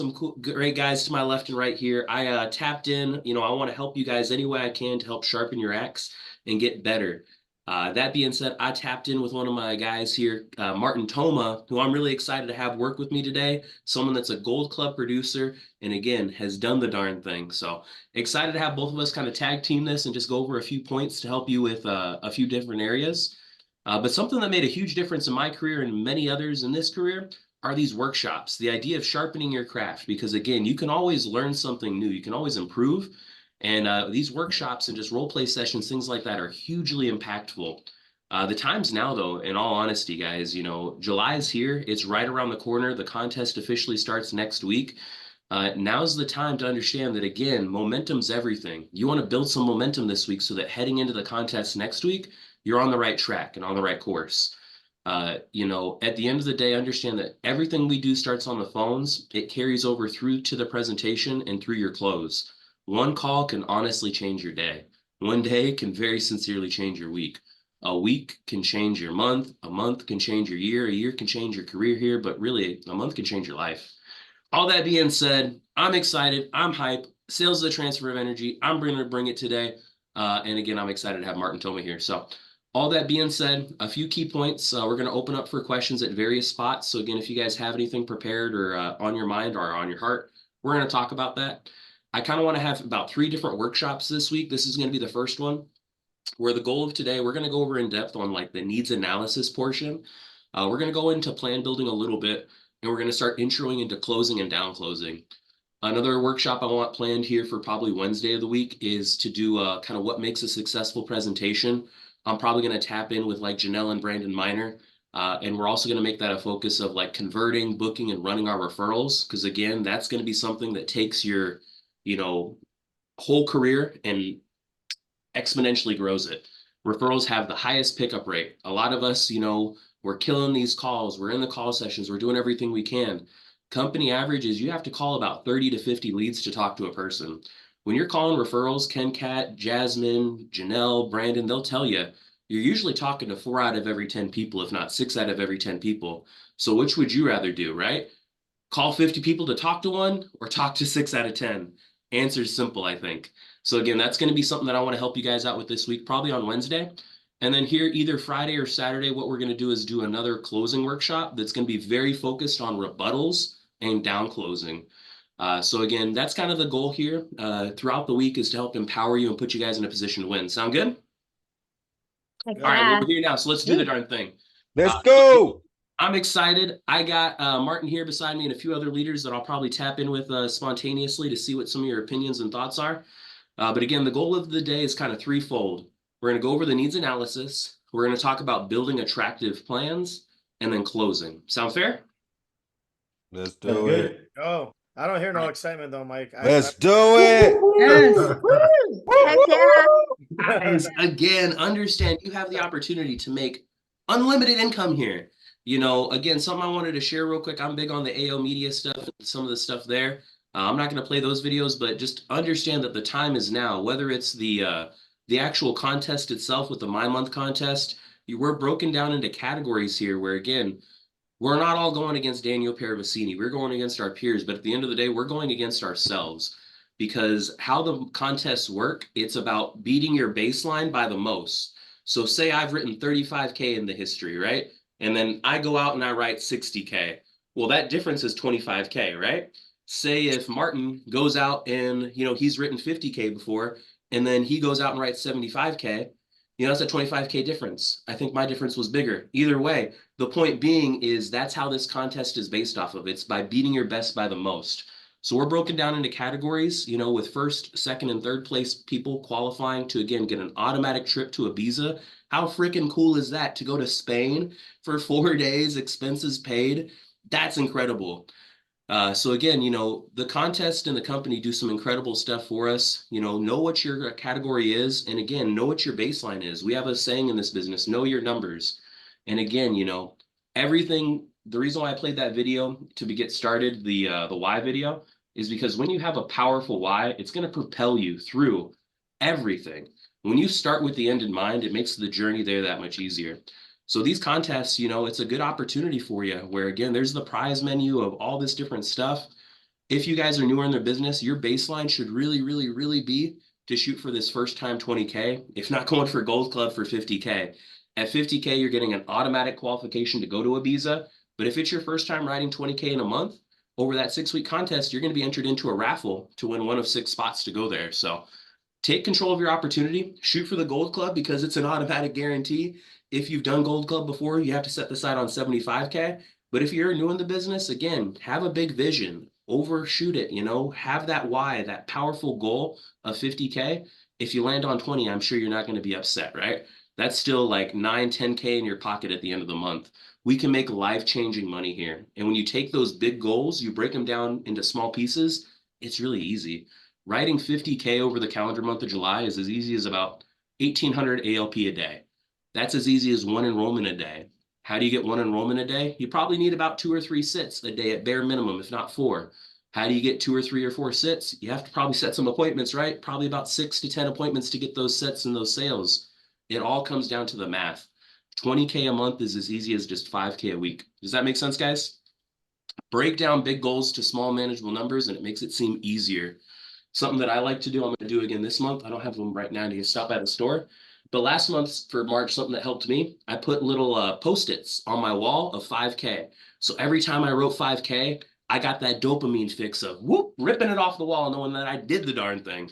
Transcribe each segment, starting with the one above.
some cool, great guys to my left and right here. I tapped in, I want to help you guys any way I can to help sharpen your axe and get better. That being said, I tapped in with one of my guys here, Martin Toma, who I'm really excited to have work with me today. Someone that's a Gold Club producer and again has done the darn thing. So excited to have both of us kind of tag team this and just go over a few points to help you with a few different areas. But something that made a huge difference in my career and many others in this career are these workshops, the idea of sharpening your craft, because again, you can always learn something new, you can always improve. And these workshops and just role play sessions, things like that, are hugely impactful. The times now, though, in all honesty, guys, July is here. It's right around the corner. The contest officially starts next week. Now's the time to understand that, again, momentum's everything. You want to build some momentum this week so that heading into the contest next week, you're on the right track and on the right course. At the end of the day, understand that everything we do starts on the phones. It carries over through to the presentation and through your close. One call can honestly change your day. One day can very sincerely change your week. A week can change your month. A month can change your year. A year can change your career here, but really, a month can change your life. All that being said, I'm excited. I'm hype. Sales is a transfer of energy. I'm going to bring it today. And again, I'm excited to have Martin Toma here. So all that being said, a few key points. We're going to open up for questions at various spots. So again, if you guys have anything prepared or on your mind or on your heart, we're going to talk about that. I kind of want to have about 3 different workshops this week. This is going to be the first one, where the goal of today, we're going to go over in depth on like the needs analysis portion. We're going to go into plan building a little bit, and we're going to start introing into closing and down closing. Another workshop I want planned here for probably Wednesday of the week is to do kind of what makes a successful presentation. I'm probably going to tap in with like Janelle and Brandon Miner. And we're also going to make that a focus of like converting, booking, and running our referrals. Because again, that's going to be something that takes your, whole career and exponentially grows it. Referrals have the highest pickup rate. A lot of us, we're killing these calls. We're in the call sessions. We're doing everything we can. Company average is you have to call about 30 to 50 leads to talk to a person. When you're calling referrals, Ken, Kat, Jasmine, Janelle, Brandon, they'll tell you you're usually talking to 4 out of every 10 people, if not 6 out of every 10 people. So which would you rather do, right? Call 50 people to talk to one or talk to 6 out of 10? Answer's simple, I think. So again, that's going to be something that I want to help you guys out with this week, probably on Wednesday. And then here, either Friday or Saturday, what we're going to do is do another closing workshop that's going to be very focused on rebuttals and down closing. So again, that's kind of the goal here throughout the week, is to help empower you and put you guys in a position to win. Sound good? All right, well, we're here now, so let's do the darn thing. Let's go. I'm excited. I got Martin here beside me and a few other leaders that I'll probably tap in with spontaneously to see what some of your opinions and thoughts are. But again, the goal of the day is kind of threefold. We're going to go over the needs analysis. We're going to talk about building attractive plans and then closing. Sound fair? Let's do it. Oh, I don't hear no excitement though, Mike. Let's do it. Yes. Heck yeah. Guys, again, understand you have the opportunity to make unlimited income here. Again, something I wanted to share real quick. I'm big on the AO media stuff and some of the stuff there. I'm not going to play those videos, but just understand that the time is now. Whether it's the actual contest itself with the My Month contest, we're broken down into categories here where, again, we're not all going against Daniel Paravicini. We're going against our peers, but at the end of the day, we're going against ourselves, because how the contests work, it's about beating your baseline by the most. So say I've written 35K in the history, right? And then I go out and I write 60K. Well, that difference is 25K, right? Say if Martin goes out and, he's written 50K before, and then he goes out and writes 75K, that's a 25K difference. I think my difference was bigger. Either way, the point being is that's how this contest is based off of. It's by beating your best by the most. So we're broken down into categories, with first, second, and third place people qualifying to, again, get an automatic trip to Ibiza. How freaking cool is that, to go to Spain for 4 days, expenses paid? That's incredible. So again, the contest and the company do some incredible stuff for us. Know what your category is. And again, know what your baseline is. We have a saying in this business, know your numbers. And again, everything, the reason why I played that video to get started, the why video, is because when you have a powerful why, it's going to propel you through everything. When you start with the end in mind, it makes the journey there that much easier. So these contests, it's a good opportunity for you where, again, there's the prize menu of all this different stuff. If you guys are newer in their business, your baseline should really be to shoot for this first time 20K, if not going for Gold Club for 50K. At 50K, you're getting an automatic qualification to go to Ibiza. But if it's your first time riding 20K in a month, over that 6-week contest, you're going to be entered into a raffle to win one of 6 spots to go there. So take control of your opportunity, shoot for the Gold Club because it's an automatic guarantee. If you've done Gold Club before, you have to set the sight on 75K. But if you're new in the business, again, have a big vision, overshoot it, have that why, that powerful goal of 50K. If you land on 20, I'm sure you're not going to be upset, right? That's still like 9, 10K in your pocket at the end of the month. We can make life-changing money here. And when you take those big goals, you break them down into small pieces, it's really easy. Writing 50K over the calendar month of July is as easy as about 1,800 ALP a day. That's as easy as 1 enrollment a day. How do you get 1 enrollment a day? You probably need about 2 or 3 sits a day at bare minimum, if not 4. How do you get 2 or 3 or 4 sits? You have to probably set some appointments, right? Probably about 6 to 10 appointments to get those sets and those sales. It all comes down to the math. 20K a month is as easy as just 5K a week. Does that make sense, guys? Break down big goals to small manageable numbers and it makes it seem easier. Something that I like to do, I'm going to do again this month. I don't have them right now to stop at the store. But last month for March, something that helped me, I put little Post-its on my wall of 5K. So every time I wrote 5K, I got that dopamine fix of whoop, ripping it off the wall, knowing that I did the darn thing.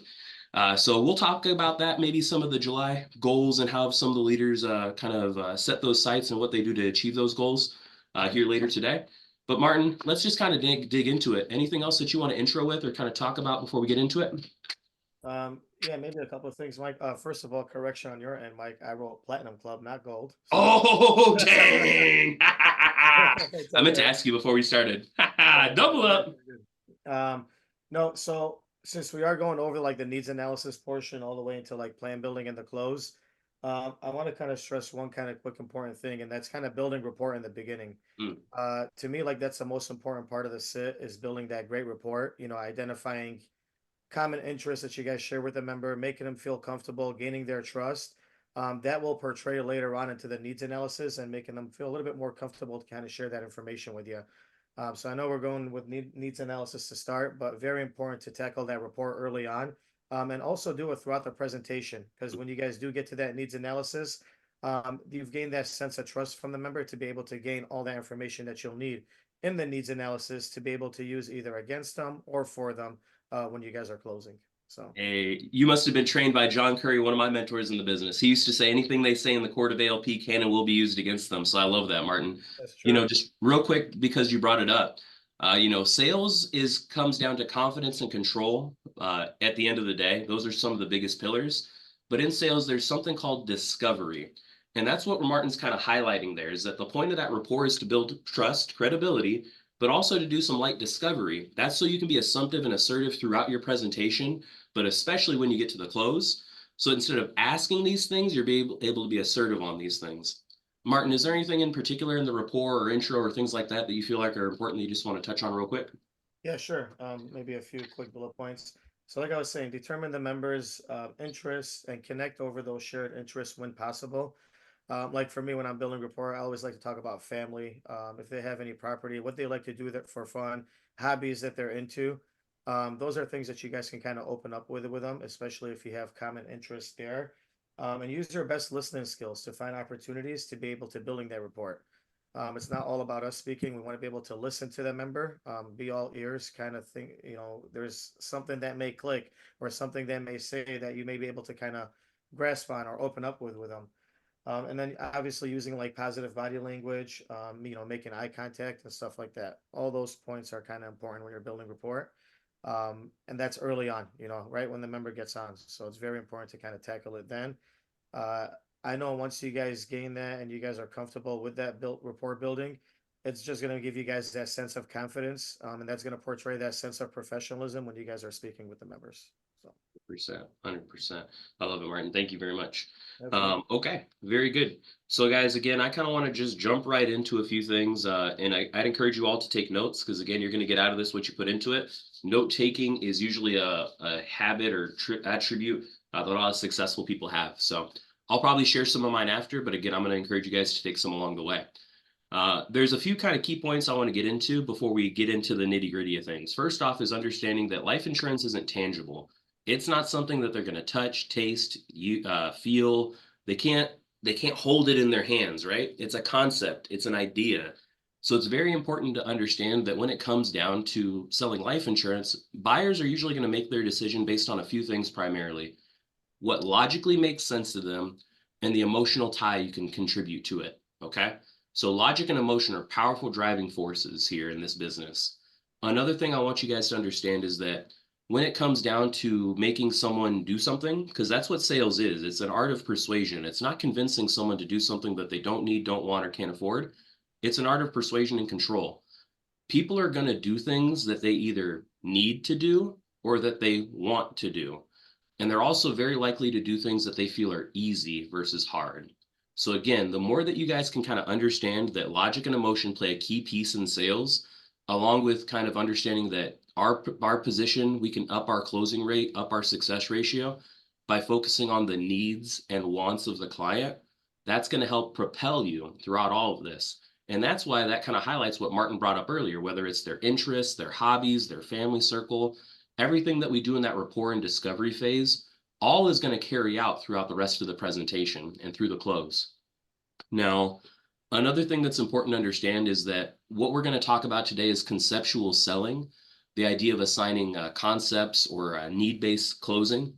So we'll talk about that, maybe some of the July goals and how some of the leaders set those sites and what they do to achieve those goals here later today. But Martin, let's just kind of dig into it. Anything else that you want to intro with or kind of talk about before we get into it? Yeah, maybe a couple of things, Mike. First of all, correction on your end, Mike. I wrote Platinum Club, not Gold. So. Oh, dang. It's I meant to okay. ask you before we started. Double up. No, so since we are going over like the needs analysis portion all the way into like plan building and the close, I want to kind of stress one kind of quick important thing, and that's kind of building rapport in the beginning. Mm. To me, like that's the most important part of the sit is building that great rapport, identifying common interests that you guys share with a member, making them feel comfortable, gaining their trust. That will portray later on into the needs analysis and making them feel a little bit more comfortable to kind of share that information with you. So I know we're going with needs analysis to start, but very important to tackle that rapport early on. And also do it throughout the presentation, because when you guys do get to that needs analysis, you've gained that sense of trust from the member to be able to gain all that information that you'll need in the needs analysis to be able to use either against them or for them when you guys are closing. So Hey, you must have been trained by John Curry, one of my mentors in the business. He used to say anything they say in the court of ALP can and will be used against them. So I love that, Martin. that's true. Just real quick because you brought it up. Sales comes down to confidence and control. At the end of the day, those are some of the biggest pillars. But in sales, there's something called discovery. And that's what Martin's kind of highlighting there is that the point of that rapport is to build trust, credibility, but also to do some light discovery. That's so you can be assumptive and assertive throughout your presentation, but especially when you get to the close. So instead of asking these things, you're able to be assertive on these things. Martin, is there anything in particular in the rapport or intro or things like that that you feel like are important that you just want to touch on real quick? Yeah, sure. Maybe a few quick bullet points. So, like I was saying, determine the members' interests and connect over those shared interests when possible. Like for me, when I'm building rapport, I always like to talk about family. If they have any property, what they like to do that for fun, hobbies that they're into. Those are things that you guys can kind of open up with them, especially if you have common interests there. And use your best listening skills to find opportunities to be able to building that rapport. It's not all about us speaking. We want to be able to listen to the member, be all ears, kind of thing. There's something that may click or something that may say that you may be able to kind of grasp on or open up with them. And then obviously using like positive body language, making eye contact and stuff like that. All those points are kind of important when you're building rapport. And that's early on, right when the member gets on. So it's very important to kind of tackle it then. Uh, I know once you guys gain that and you guys are comfortable with that built rapport building, it's just going to give you guys that sense of confidence. And that's going to portray that sense of professionalism when you guys are speaking with the members. So 100%. I love it, Martin. Thank you very much. absolutely. Okay, very good. So guys, again, I kind of want to just jump right into a few things. And I'd encourage you all to take notes because again, you're going to get out of this what you put into it. Note taking is usually a habit or attribute that a lot of successful people have. So I'll probably share some of mine after, but again, I'm going to encourage you guys to take some along the way. There's a few kind of key points I want to get into before we get into the nitty-gritty of things. First off is understanding that life insurance isn't tangible. It's not something that they're going to touch, taste, feel. They can't they can't hold it in their hands, right? It's a concept, it's an idea. So it's very important to understand that when it comes down to selling life insurance, buyers are usually going to make their decision based on a few things primarily. What logically makes sense to them and the emotional tie you can contribute to it. Okay. So logic and emotion are powerful driving forces here in this business. Another thing I want you guys to understand is that when it comes down to making someone do something, because that's what sales is, it's an art of persuasion. It's not convincing someone to do something that they don't need, don't want, or can't afford. It's an art of persuasion and control. People are going to do things that they either need to do or that they want to do. And they're also very likely to do things that they feel are easy versus hard. So again, the more that you guys can kind of understand that logic and emotion play a key piece in sales, along with kind of understanding that our position, we can up our closing rate, up our success ratio by focusing on the needs and wants of the client, that's going to help propel you throughout all of this. And that's why that kind of highlights what Martin brought up earlier, whether it's their interests, their hobbies, their family circle, everything that we do in that rapport and discovery phase, all is going to carry out throughout the rest of the presentation and through the close. Now, another thing that's important to understand is that what we're going to talk about today is conceptual selling, the idea of assigning concepts or need-based closing.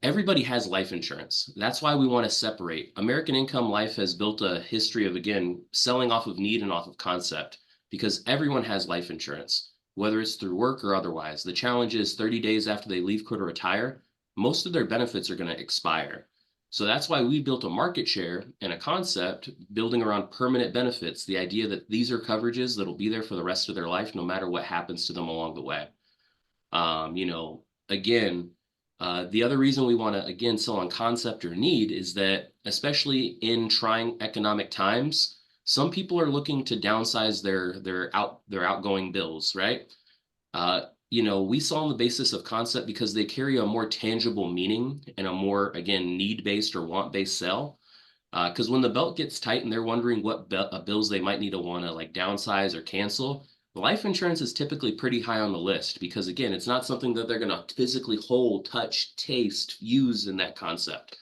Everybody has life insurance. That's why we want to separate. American Income Life has built a history of, again, selling off of need and off of concept because everyone has life insurance, whether it's through work or otherwise. The challenge is 30 days after they leave, quit, or retire, most of their benefits are going to expire. So that's why we built a market share and a concept building around permanent benefits, the idea that these are coverages that'll be there for the rest of their life, no matter what happens to them along the way. Again, the other reason we want to, again, sell on concept or need is that, especially in trying economic times, some people are looking to downsize their outgoing bills, right? We sell on the basis of concept because they carry a more tangible meaning and a more, again, need-based or want-based sell. Because when the belt gets tight and they're wondering what bills they might need to want to like downsize or cancel, life insurance is typically pretty high on the list because, again, it's not something that they're going to physically hold, touch, taste, use in that concept.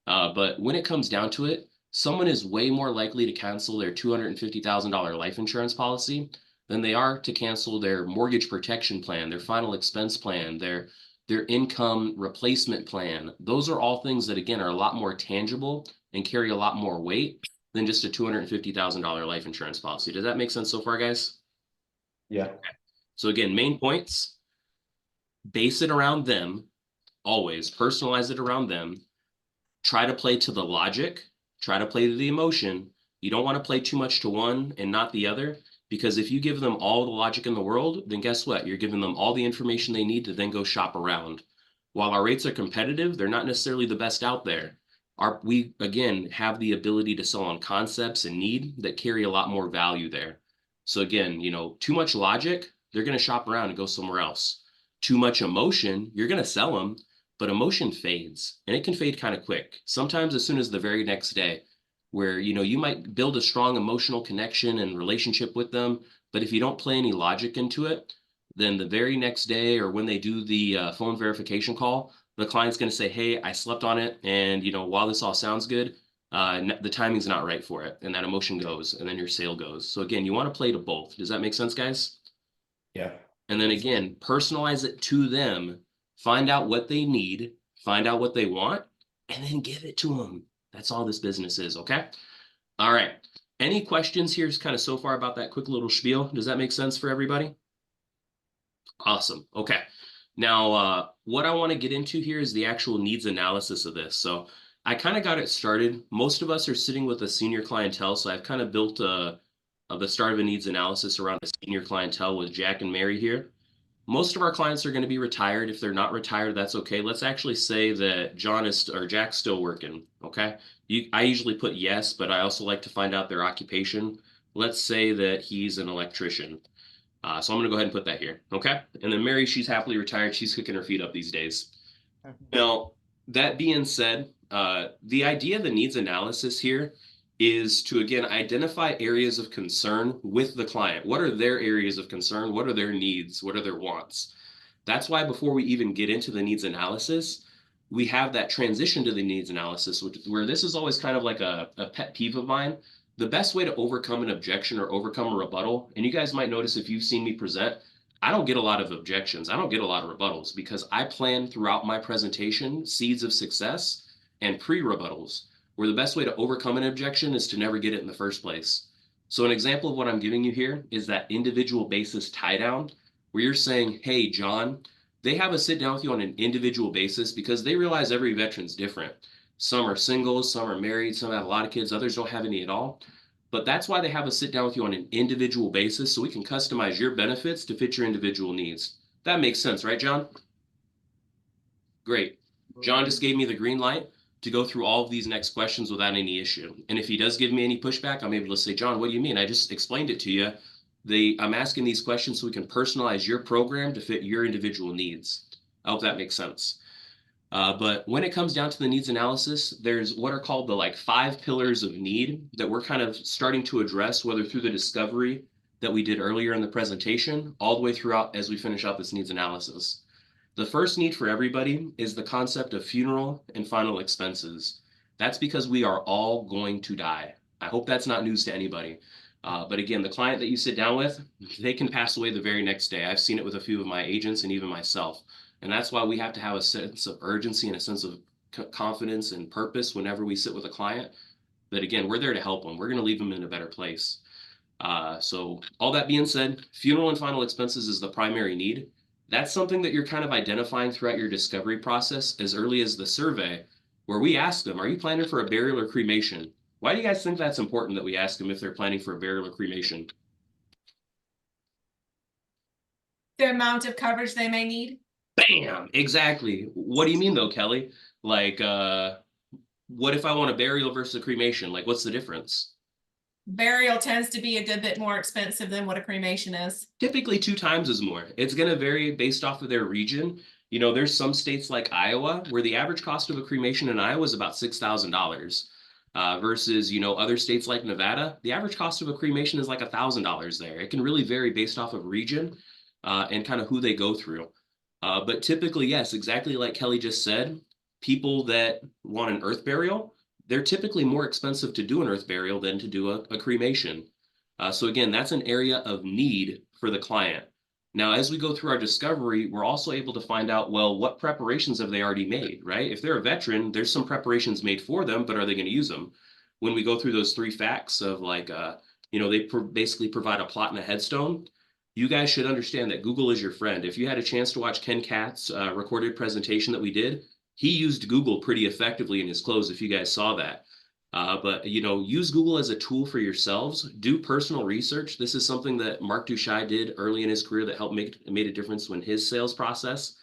But when it comes down to it, someone is way more likely to cancel their $250,000 life insurance policy than they are to cancel their mortgage protection plan, their final expense plan, their income replacement plan. Those are all things that, again, are a lot more tangible and carry a lot more weight than just a $250,000 life insurance policy. Does that make sense so far, guys? Yeah. So again, main points, base it around them, always personalize it around them. Try to play to the logic, try to play to the emotion. You don't want to play too much to one and not the other, because if you give them all the logic in the world, then guess what? You're giving them all the information they need to then go shop around. While our rates are competitive, they're not necessarily the best out there. We, again, have the ability to sell on concepts and need that carry a lot more value there. So again, too much logic, they're going to shop around and go somewhere else. Too much emotion, you're going to sell them, but emotion fades, and it can fade kind of quick. Sometimes as soon as the very next day, where you might build a strong emotional connection and relationship with them, but if you don't play any logic into it, then the very next day or when they do the phone verification call, the client's going to say, hey, I slept on it, and while this all sounds good, the timing's not right for it, and that emotion goes, and then your sale goes. So again, you want to play to both. Does that make sense, guys? Yeah. And then again, personalize it to them, find out what they need, find out what they want, and then give it to them. That's all this business is, okay? All right. Any questions here kind of so far about that quick little spiel? Does that make sense for everybody? Awesome. Okay. Now, what I want to get into here is the actual needs analysis of this. So I kind of got it started. Most of us are sitting with a senior clientele, so I've kind of built the start of a needs analysis around the senior clientele with Jack and Mary here. Most of our clients are going to be retired. If they're not retired, that's okay. Let's actually say that Jack's still working. Okay. I usually put yes, but I also like to find out their occupation. Let's say that he's an electrician. So I'm going to go ahead and put that here. Okay. And then Mary, she's happily retired. She's kicking her feet up these days. Now, that being said, the idea of the needs analysis here is to, again, identify areas of concern with the client. What are their areas of concern? What are their needs? What are their wants? That's why before we even get into the needs analysis, we have that transition to the needs analysis, where this is always kind of like a pet peeve of mine. The best way to overcome an objection or overcome a rebuttal, and you guys might notice if you've seen me present, I don't get a lot of objections. I don't get a lot of rebuttals because I plan throughout my presentation seeds of success and pre-rebuttals, where the best way to overcome an objection is to never get it in the first place. So an example of what I'm giving you here is that individual basis tie down, where you're saying, hey, John, they have a sit down with you on an individual basis because they realize every veteran's different. Some are singles, some are married, some have a lot of kids, others don't have any at all. But that's why they have a sit down with you on an individual basis so we can customize your benefits to fit your individual needs. That makes sense, right, John? Great. John just gave me the green light to go through all of these next questions without any issue. And if he does give me any pushback, I'm able to say, John, what do you mean? I just explained it to you. I'm asking these questions so we can personalize your program to fit your individual needs. I hope that makes sense. But when it comes down to the needs analysis, there's what are called the like 5 pillars of need that we're kind of starting to address, whether through the discovery that we did earlier in the presentation, all the way throughout as we finish out this needs analysis. The first need for everybody is the concept of funeral and final expenses. That's because we are all going to die. I hope that's not news to anybody. But again, the client that you sit down with, they can pass away the very next day. I've seen it with a few of my agents and even myself. And that's why we have to have a sense of urgency and a sense of confidence and purpose whenever we sit with a client. That again, we're there to help them. We're going to leave them in a better place. So all that being said, funeral and final expenses is the primary need. That's something that you're kind of identifying throughout your discovery process as early as the survey, where we ask them, are you planning for a burial or cremation? Why do you guys think that's important that we ask them if they're planning for a burial or cremation? The amount of coverage they may need. Bam! Exactly. What do you mean though, Kelly? Like, what if I want a burial versus a cremation? Like, what's the difference? Burial tends to be a good bit more expensive than what a cremation is. Typically 2 times as more. It's going to vary based off of their region. You know, there's some states like Iowa where the average cost of a cremation in Iowa is about $6,000 versus, you know, other states like Nevada. The average cost of a cremation is like $1,000 there. It can really vary based off of region and kind of who they go through. But typically, yes, exactly like Kelly just said, people that want an earth burial, they're typically more expensive to do an earth burial than to do a cremation. So again, that's an area of need for the client. Now, as we go through our discovery, we're also able to find out, well, what preparations have they already made, right? If they're a veteran, there's some preparations made for them, but are they going to use them? When we go through those 3 facts of like, you know, they basically provide a plot and a headstone, you guys should understand that Google is your friend. If you had a chance to watch Ken Katz's recorded presentation that we did, he used Google pretty effectively in his close, if you guys saw that. But, you know, use Google as a tool for yourselves. Do personal research. This is something that Mark Duchai did early in his career that helped made a difference when his sales process.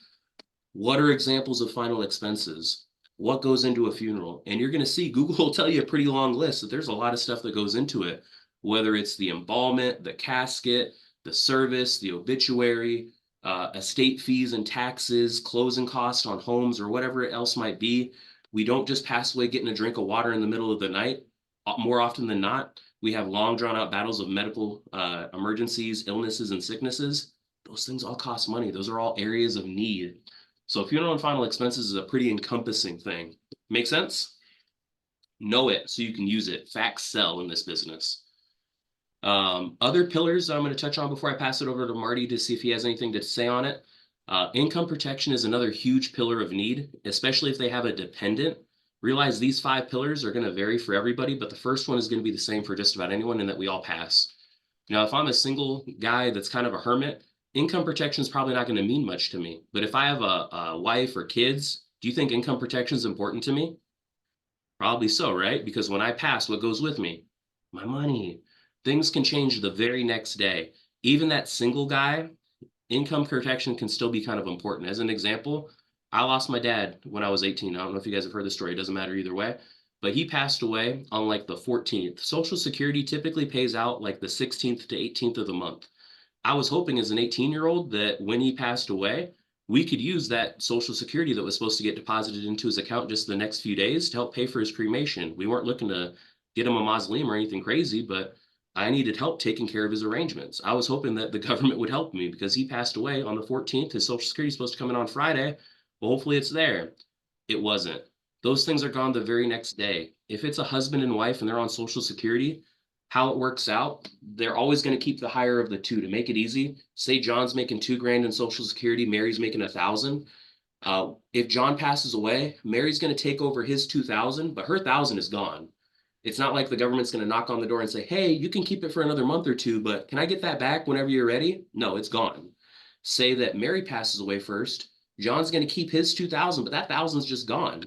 What are examples of final expenses? What goes into a funeral? And you're going to see Google will tell you a pretty long list that there's a lot of stuff that goes into it, whether it's the embalmment, the casket, the service, the obituary, estate fees and taxes, closing costs on homes, or whatever else might be. We don't just pass away getting a drink of water in the middle of the night. More often than not, we have long drawn out battles of medical emergencies, illnesses, and sicknesses. Those things all cost money. Those are all areas of need. So funeral and final expenses is a pretty encompassing thing. Make sense? Know it so you can use it. Facts sell in this business. Other pillars I'm going to touch on before I pass it over to Marty to see if he has anything to say on it. Income protection is another huge pillar of need, especially if they have a dependent. Realize these 5 pillars are going to vary for everybody, but the first one is going to be the same for just about anyone and that we all pass. Now, if I'm a single guy that's kind of a hermit, income protection is probably not going to mean much to me. But if I have a wife or kids, do you think income protection is important to me? Probably so, right? Because when I pass, what goes with me? My money. Things can change the very next day. Even that single guy, income protection can still be kind of important. As an example, I lost my dad when I was 18. I don't know if you guys have heard the story. It doesn't matter either way. But he passed away on like the 14th. Social Security typically pays out like the 16th to 18th of the month. I was hoping as an 18-year-old that when he passed away, we could use that Social Security that was supposed to get deposited into his account just the next few days to help pay for his cremation. We weren't looking to get him a mausoleum or anything crazy, but I needed help taking care of his arrangements. I was hoping that the government would help me because he passed away on the 14th. His Social Security is supposed to come in on Friday. Well, hopefully it's there. It wasn't. Those things are gone the very next day. If it's a husband and wife and they're on Social Security, how it works out, they're always going to keep the higher of the two to make it easy. Say John's making $2,000 in Social Security, Mary's making 1,000. If John passes away, Mary's going to take over his 2,000, but her 1,000 is gone. It's not like the government's going to knock on the door and say, hey, you can keep it for another month or two, but can I get that back whenever you're ready? No, it's gone. Say that Mary passes away first, John's going to keep his 2,000, but that 1,000's just gone.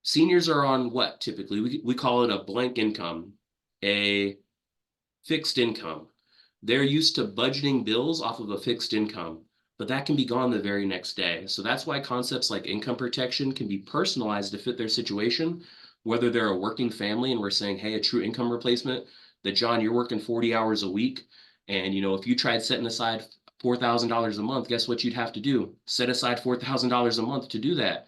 Seniors are on what typically? We call it a blank income, a fixed income. They're used to budgeting bills off of a fixed income, but that can be gone the very next day. So that's why concepts like income protection can be personalized to fit their situation, whether they're a working family and we're saying, hey, a true income replacement, that John, you're working 40 hours a week. And, if you tried setting aside $4,000 a month, guess what you'd have to do? Set aside $4,000 a month to do that.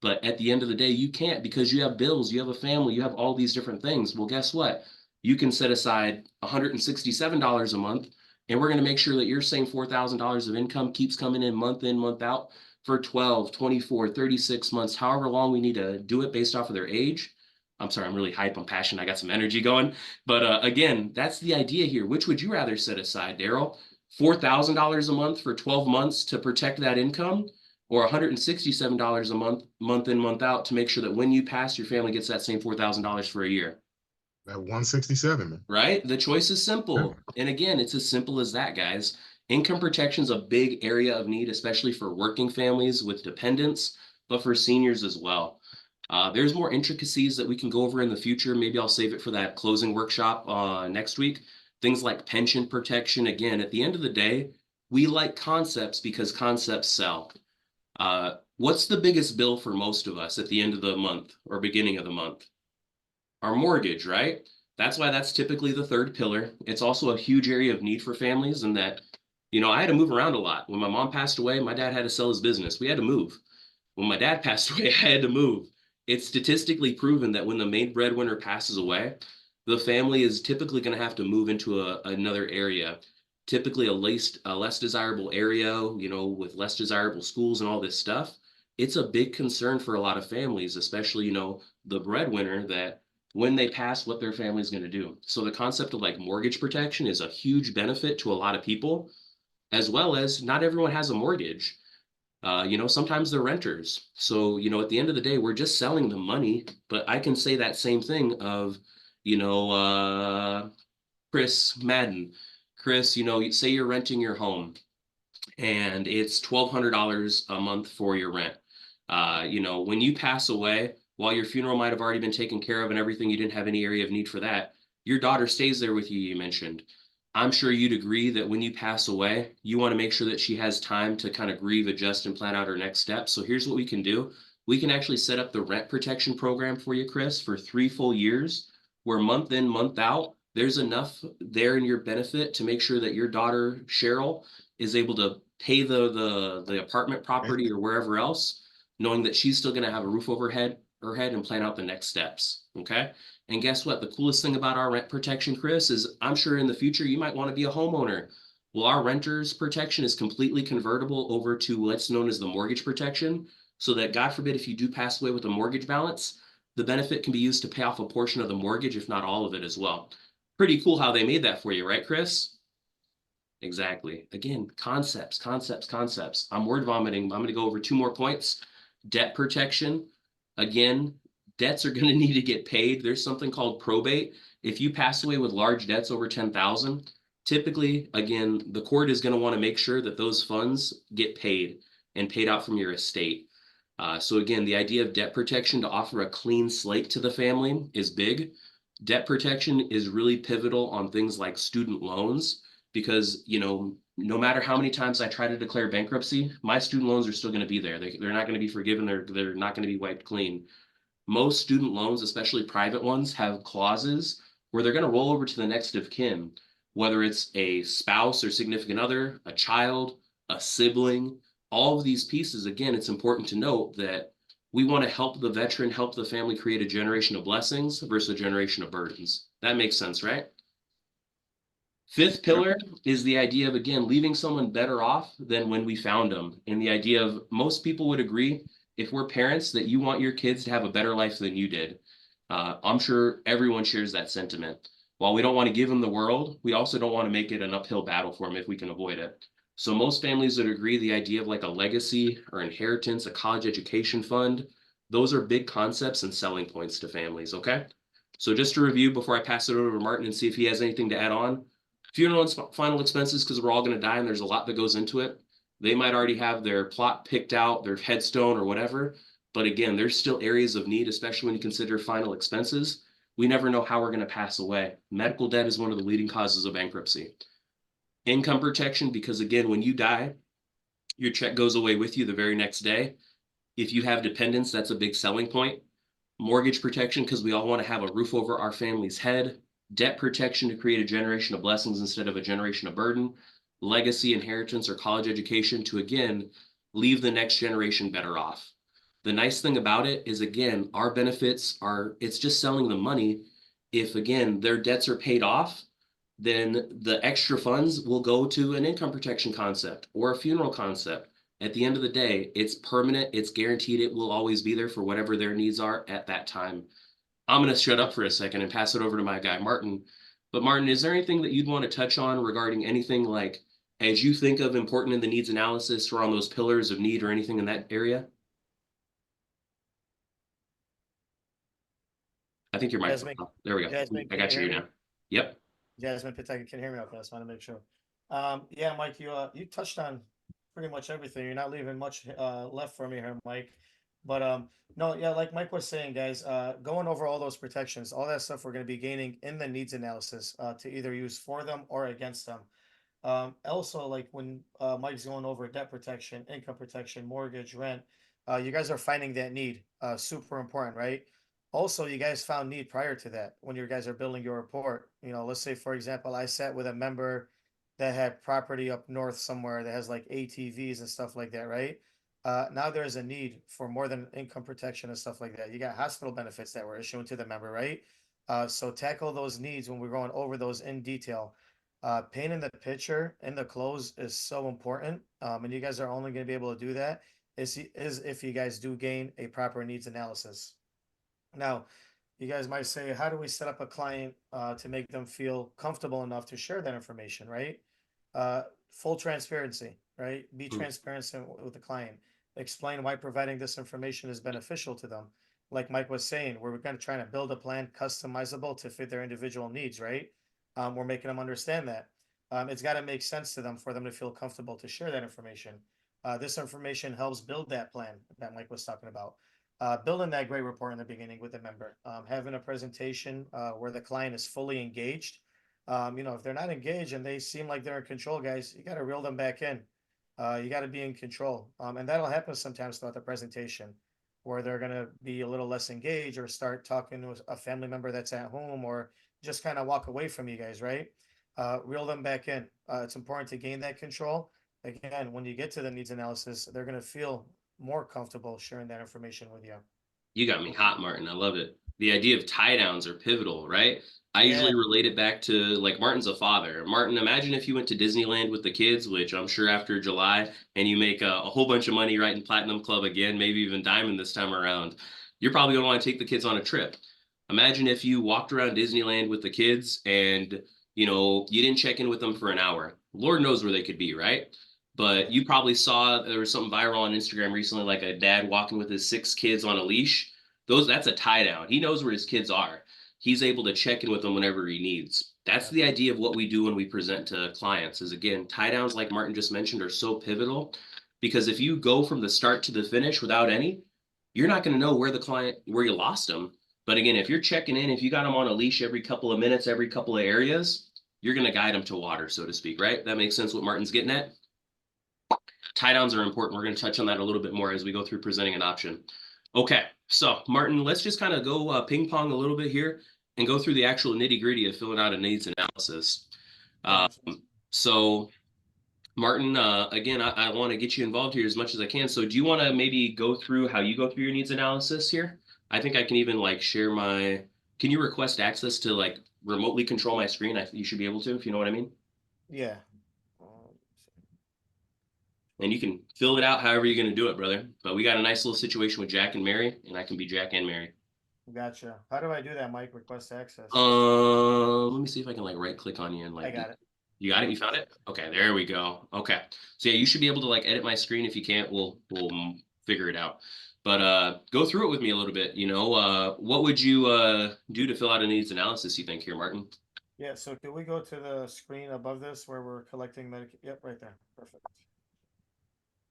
But at the end of the day, you can't because you have bills, you have a family, you have all these different things. Well, guess what? You can set aside $167 a month, and we're going to make sure that your same $4,000 of income keeps coming in, month out for 12, 24, 36 months, however long we need to do it based off of their age. I'm sorry, I'm really hype, I'm passionate, I got some energy going. But again, that's the idea here. Which would you rather set aside, Daryl? $4,000 a month for 12 months to protect that income, or $167 a month in, month out, to make sure that when you pass, your family gets that same $4,000 for a year? That 167, man. Right? The choice is simple. And again, it's as simple as that, guys. Income protection is a big area of need, especially for working families with dependents, but for seniors as well. There's more intricacies that we can go over in the future. Maybe I'll save it for that closing workshop next week. Things like pension protection. Again, at the end of the day, we like concepts because concepts sell. What's the biggest bill for most of us at the end of the month or beginning of the month? Our mortgage, right? That's why that's typically the third pillar. It's also a huge area of need for families, and that, I had to move around a lot. When my mom passed away, my dad had to sell his business. We had to move. When my dad passed away, I had to move. It's statistically proven that when the main breadwinner passes away, the family is typically going to have to move into another area, typically a less desirable area, with less desirable schools and all this stuff. It's a big concern for a lot of families, especially, the breadwinner, that when they pass, what their family is going to do. So the concept of like mortgage protection is a huge benefit to a lot of people, as well as not everyone has a mortgage. Sometimes they're renters. So, at the end of the day, we're just selling them money. But I can say that same thing of, Chris Madden. Chris, say you're renting your home and it's $1,200 a month for your rent. When you pass away, while your funeral might have already been taken care of and everything, you didn't have any area of need for that. Your daughter stays there with you, you mentioned. I'm sure you'd agree that when you pass away, you want to make sure that she has time to kind of grieve, adjust, and plan out her next steps. So here's what we can do. We can actually set up the rent protection program for you, Chris, for 3 full years, where month in, month out, there's enough there in your benefit to make sure that your daughter, Cheryl, is able to pay the apartment property or wherever else, knowing that she's still going to have a roof over her head and plan out the next steps. Okay. And guess what? The coolest thing about our rent protection, Chris, is I'm sure in the future you might want to be a homeowner. Well, our renter's protection is completely convertible over to what's known as the mortgage protection, so that God forbid, if you do pass away with a mortgage balance, the benefit can be used to pay off a portion of the mortgage, if not all of it as well. Pretty cool how they made that for you, right, Chris? Exactly. Again, concepts. I'm word vomiting. I'm going to go over 2 more points. Debt protection. Again, debts are going to need to get paid. There's something called probate. If you pass away with large debts over 10,000, typically, again, the court is going to want to make sure that those funds get paid and paid out from your estate. So again, the idea of debt protection to offer a clean slate to the family is big. Debt protection is really pivotal on things like student loans, because, no matter how many times I try to declare bankruptcy, my student loans are still going to be there. They're not going to be forgiven. They're not going to be wiped clean. Most student loans, especially private ones, have clauses where they're going to roll over to the next of kin, whether it's a spouse or significant other, a child, a sibling, all of these pieces. Again, it's important to note that We want to help the veteran, help the family create a generation of blessings versus a generation of burdens. That makes sense, right? Fifth pillar is the idea of, again, leaving someone better off than when we found them. And the idea of most people would agree, if we're parents, that you want your kids to have a better life than you did. I'm sure everyone shares that sentiment. While we don't want to give them the world, we also don't want to make it an uphill battle for them if we can avoid it. So most families would agree the idea of like a legacy or inheritance, a college education fund, those are big concepts and selling points to families, okay? So just to review before I pass it over to Martin and see if he has anything to add on, funeral and final expenses, because we're all going to die and there's a lot that goes into it. They might already have their plot picked out, their headstone or whatever. But again, there's still areas of need, especially when you consider final expenses. We never know how we're going to pass away. Medical debt is one of the leading causes of bankruptcy. Income protection, because again, when you die, your check goes away with you the very next day. If you have dependents, that's a big selling point. Mortgage protection, because we all want to have a roof over our family's head. Debt protection to create a generation of blessings instead of a generation of burden. Legacy, inheritance, or college education to, again, leave the next generation better off. The nice thing about it is, again, our benefits are, it's just selling the money. If, again, their debts are paid off, then the extra funds will go to an income protection concept or a funeral concept. At the end of the day, it's permanent, it's guaranteed, it will always be there for whatever their needs are at that time. I'm going to shut up for a second and pass it over to my guy, Martin. But Martin, is there anything that you'd want to touch on regarding anything like, as you think of important in the needs analysis or on those pillars of need or anything in that area? I think your mic's Jasmine, off. There we go. Jasmine, I can got you you hear now. me? Yep. Jasmine Pitaki can hear me okay. I just want to make sure. Yeah, Mike, you touched on pretty much everything. You're not leaving much left for me here, Mike. But no, yeah, like Mike was saying, guys, going over all those protections, all that stuff we're going to be gaining in the needs analysis to either use for them or against them. Also, like when Mike's going over debt protection, income protection, mortgage, rent, you guys are finding that need. Super important, right? Also, you guys found need prior to that when you guys are building your report. You know, let's say, for example, I sat with a member that had property up north somewhere that has like ATVs and stuff like that, right? Now there's a need for more than income protection and stuff like that. You got hospital benefits that were issuing to the member, right? So tackle those needs when we're going over those in detail. Painting the picture in the close is so important. And you guys are only going to be able to do that is if you guys do gain a proper needs analysis. Now, you guys might say, how do we set up a client to make them feel comfortable enough to share that information, right? Full transparency, right? Be transparent with the client. Explain why providing this information is beneficial to them. Like Mike was saying, we're going to try to build a plan customizable to fit their individual needs, right? We're making them understand that. It's got to make sense to them for them to feel comfortable to share that information. This information helps build that plan that Mike was talking about. Building that great report in the beginning with the member, having a presentation where the client is fully engaged. You know, if they're not engaged and they seem like they're in control, guys, you got to reel them back in. You got to be in control. And that'll happen sometimes throughout the presentation where they're going to be a little less engaged or start talking to a family member that's at home or just kind of walk away from you guys, right? Reel them back in. It's important to gain that control. Again, when you get to the needs analysis, they're going to feel more comfortable sharing that information with you. You got me hot, Martin. I love it. The idea of tie downs are pivotal, right? I Yeah. usually relate it back to like Martin's a father. Martin, imagine if you went to Disneyland with the kids, which I'm sure after July, and you make a whole bunch of money right in Platinum Club again, maybe even Diamond this time around. You're probably going to want to take the kids on a trip. Imagine if you walked around Disneyland with the kids and, you know, you didn't check in with them for an hour. Lord knows where they could be, right? But you probably saw there was something viral on Instagram recently, like a dad walking with his 6 kids on a leash. That's a tie down. He knows where his kids are. He's able to check in with them whenever he needs. That's the idea of what we do when we present to clients is, again, tie downs, like Martin just mentioned, are so pivotal because if you go from the start to the finish without any, you're not going to know where you lost them. But again, if you're checking in, if you got them on a leash every couple of minutes, every couple of areas, you're going to guide them to water, so to speak, right? That makes sense what Martin's getting at. Tie downs are important. We're going to touch on that a little bit more as we go through presenting an option. Okay, so Martin, let's just kind of go ping pong a little bit here and go through the actual nitty gritty of filling out a needs analysis. So Martin, again, I want to get you involved here as much as I can. So do you want to maybe go through how you go through your needs analysis here? I think I can even like share my, can you request access to like remotely control my screen? You should be able to, if you know what I mean. Yeah. And you can fill it out however you're going to do it, brother. But we got a nice little situation with Jack and Mary, and I can be Jack and Mary. Gotcha. How do I do that, Mike? Request access. Let me see if I can like right click on you and I like, got it. you got it? You found it? Okay, there we go. Okay. So yeah, you should be able to like edit my screen. If you can't, we'll figure it out. But go through it with me a little bit, what would you do to fill out a needs analysis, you think here, Martin? Yeah, so can we go to the screen above this where we're collecting Medicaid? Yep, right there. Perfect.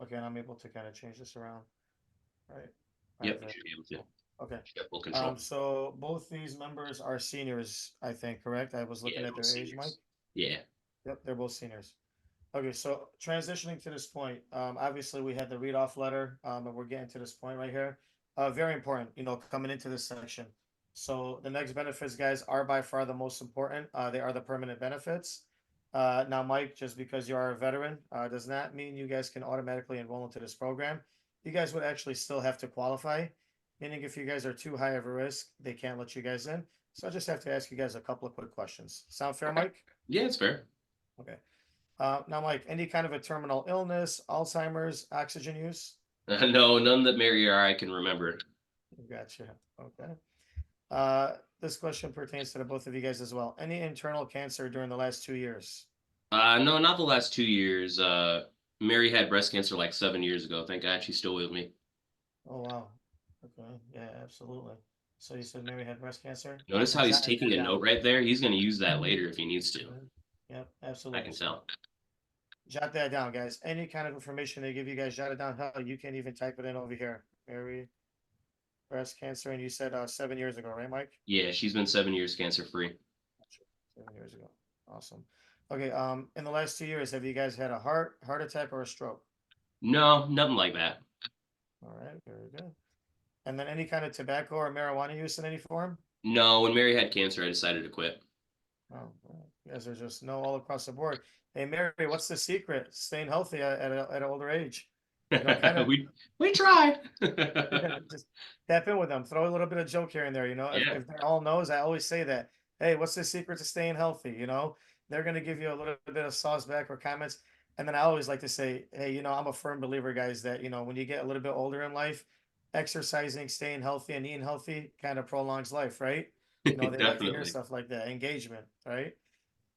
Okay, and I'm able to kind of change this around. Right. Yep, you Perfect. should be able to. Okay. Yep, full control. So both these members are seniors, I think, correct? I was looking Yeah, at both their age, Mike. seniors. Yeah. Yep, they're both seniors. Okay, so transitioning to this point, obviously we had the read off letter, and we're getting to this point right here. Very important, coming into this section. So the next benefits, guys, are by far the most important. They are the permanent benefits. Now, Mike, just because you are a veteran, does not mean you guys can automatically enroll into this program. You guys would actually still have to qualify, meaning if you guys are too high of a risk, they can't let you guys in. So I just have to ask you guys a couple of quick questions. Sound fair, Okay. Mike? Yeah, it's fair. Okay. Now, Mike, any kind of a terminal illness, Alzheimer's, oxygen use? No, none that Mary or I can remember. Gotcha. Okay. This question pertains to the both of you guys as well. Any internal cancer during the last 2 years? No, not the last 2 years. Mary had breast cancer like 7 years ago. Thank God she's still with me. Oh, wow. Okay. Yeah, absolutely. So you said Mary had breast cancer? Notice how he's taking a down. note right there? He's going to use that later if he needs to. Yep, I absolutely. can tell. Jot that down, guys. Any kind of information they give you guys, jot it down. Hell, you can even type it in over here. Mary, breast cancer, and you said 7 years ago, right, Mike? Yeah, she's been 7 years cancer free. 7 years ago. Awesome. Okay. In the last 2 years, have you guys had a heart attack, or a stroke? No, nothing like that. All right, very good. And then any kind of tobacco or marijuana use in any form? No, when Mary had cancer, I decided to quit. Oh, you guys are just no all across the board. Hey, Mary, what's the secret? Staying healthy at an older age. Kind of we try. just tap in with them. Throw a little bit of joke here and there. Yeah. If they're all knows, I always say that. Hey, what's the secret to staying healthy? They're gonna give you a little bit of sauce back or comments. And then I always like to say, hey, I'm a firm believer, guys, that when you get a little bit older in life, exercising, staying healthy, and eating healthy kind of prolongs life, right? They like to hear Definitely. stuff like that. Engagement, right?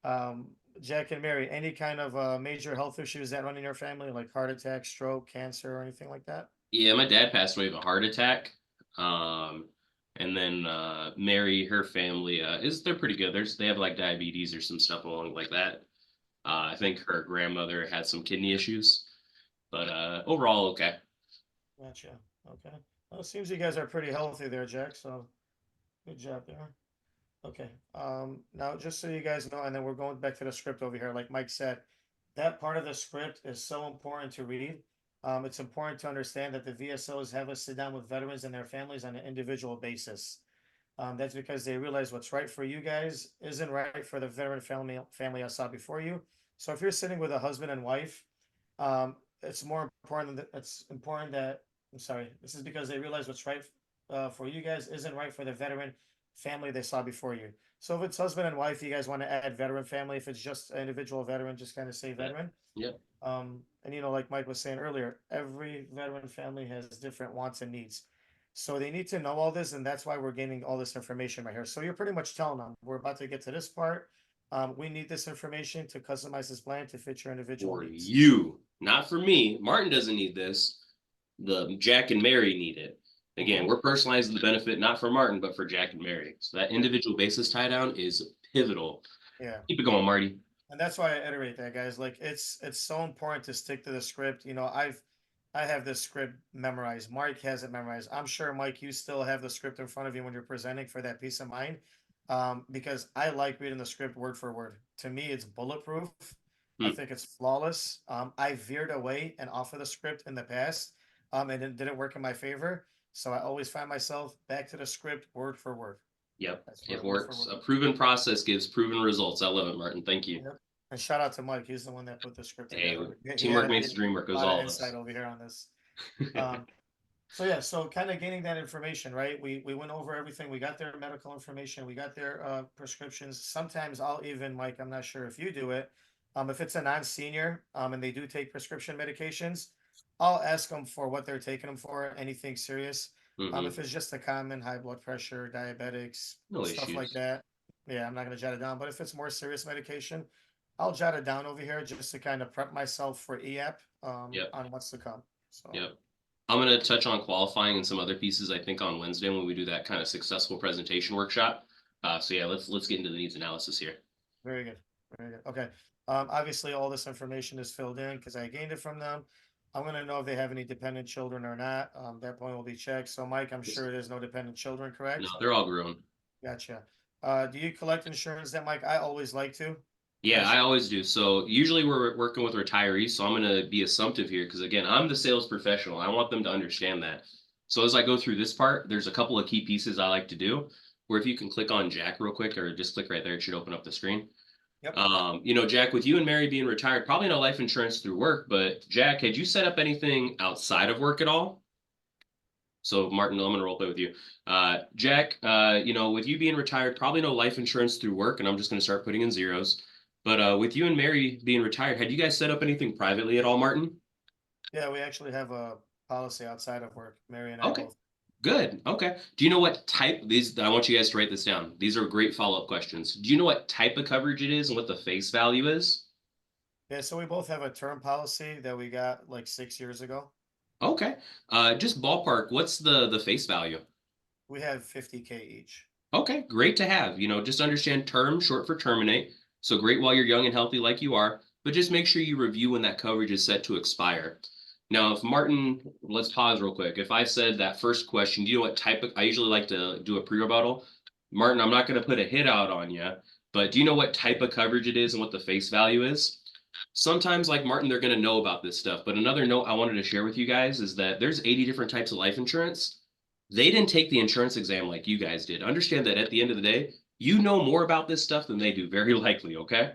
Um, Jack and Mary, any kind of major health issues that run in your family, like heart attack, stroke, cancer, or anything like that? Yeah, my dad passed away of a heart attack. And then Mary, her family they're pretty good. They have like diabetes or some stuff along like that. I think her grandmother had some kidney issues, but overall okay. Gotcha. Okay. Well, it seems you guys are pretty healthy there, Jack. So good job there. Okay. Now just so you guys know, and then we're going back to the script over here. Like Mike said, that part of the script is so important to read. It's important to understand that the VSOs have us sit down with veterans and their families on an individual basis. That's because they realize what's right for you guys isn't right for the veteran family I saw before you. So if you're sitting with a husband and wife, it's more important that it's important that I'm sorry. This is because they realize what's right for you guys isn't right for the veteran family they saw before you. So if it's husband and wife, you guys want to add veteran family. If it's just an individual veteran, just kind of say veteran. Yeah. And like Mike was saying earlier, every veteran family has different wants and needs. So they need to know all this, and that's why we're gaining all this information right here. So you're pretty much telling them we're about to get to this part. We need this information to customize this plan to fit your individual For needs. you, not for me. Martin doesn't need this. The Jack and Mary need it. Again, we're personalizing the benefit not for Martin, but for Jack and Mary. So that individual basis tie down is pivotal. Yeah. Keep it going, Marty. And that's why I iterate that, guys. Like it's so important to stick to the script. I have this script memorized. Mike has it memorized. I'm sure, Mike, you still have the script in front of you when you're presenting for that peace of mind. Because I like reading the script word for word. To me, it's bulletproof. I think it's flawless. I veered away and off of the script in the past, and it didn't work in my favor. So I always find myself back to the script word for word. Yep, That's it word for works. word. A proven process gives proven results. I love it, Martin. Thank you. Yep. And shout out to Mike. He's the one that put the script Hey, together. He teamwork had makes the dream work. a Goes lot of all of us. insight over here on this. So yeah, so kind of gaining that information, right? We went over everything. We got their medical information. We got their prescriptions. Sometimes I'll even, Mike, I'm not sure if you do it. If it's a non-senior, and they do take prescription medications, I'll ask them for what they're taking them for, anything serious. Mhm. If it's just a common high blood pressure, diabetics, No stuff like issues. that, yeah, I'm not gonna jot it down. But if it's more serious medication, I'll jot it down over here just to kind of prep myself for EAP Yep. on what's to come. So Yep. I'm going to touch on qualifying and some other pieces, I think, on Wednesday when we do that kind of successful presentation workshop. So yeah, let's get into the needs analysis here. very good. Very good. Okay. Obviously all this information is filled in because I gained it from them. I'm gonna know if they have any dependent children or not. That point will be checked. So Mike, I'm sure there's no dependent children, correct? No, they're all grown. Gotcha. Do you collect insurance then, Mike? I always like to. Yeah, I always do. So usually we're working with retirees, so I'm going to be assumptive here because again, I'm the sales professional. I want them to understand that. So as I go through this part, there's a couple of key pieces I like to do. Where if you can click on Jack real quick, or just click right there, it should open up the screen. Yep. Jack, with you and Mary being retired, probably no life insurance through work, but Jack, had you set up anything outside of work at all? So Martin, I'm gonna role play with you. Jack, with you being retired, probably no life insurance through work, and I'm just gonna start putting in zeros. But with you and Mary being retired, had you guys set up anything privately at all, Martin? Yeah, we actually have a policy outside of work. Mary and I Okay. both. Good. Okay. Do you know what type these? I want you guys to write this down. These are great follow-up questions. Do you know what type of coverage it is and what the face value is? Yeah, so we both have a term policy that we got like 6 years ago. Okay. Just ballpark. What's the face value? We have 50K each. Okay, great to have. Just understand term, short for terminate. So great while you're young and healthy like you are, but just make sure you review when that coverage is set to expire. Now, if Martin, let's pause real quick. If I said that first question, do you know what type of, I usually like to do a pre-rebuttal. Martin, I'm not going to put a hit out on you, but do you know what type of coverage it is and what the face value is? Sometimes, like Martin, they're going to know about this stuff. But another note I wanted to share with you guys is that there's 80 different types of life insurance. They didn't take the insurance exam like you guys did. Understand that at the end of the day, you know more about this stuff than they do, very likely, okay?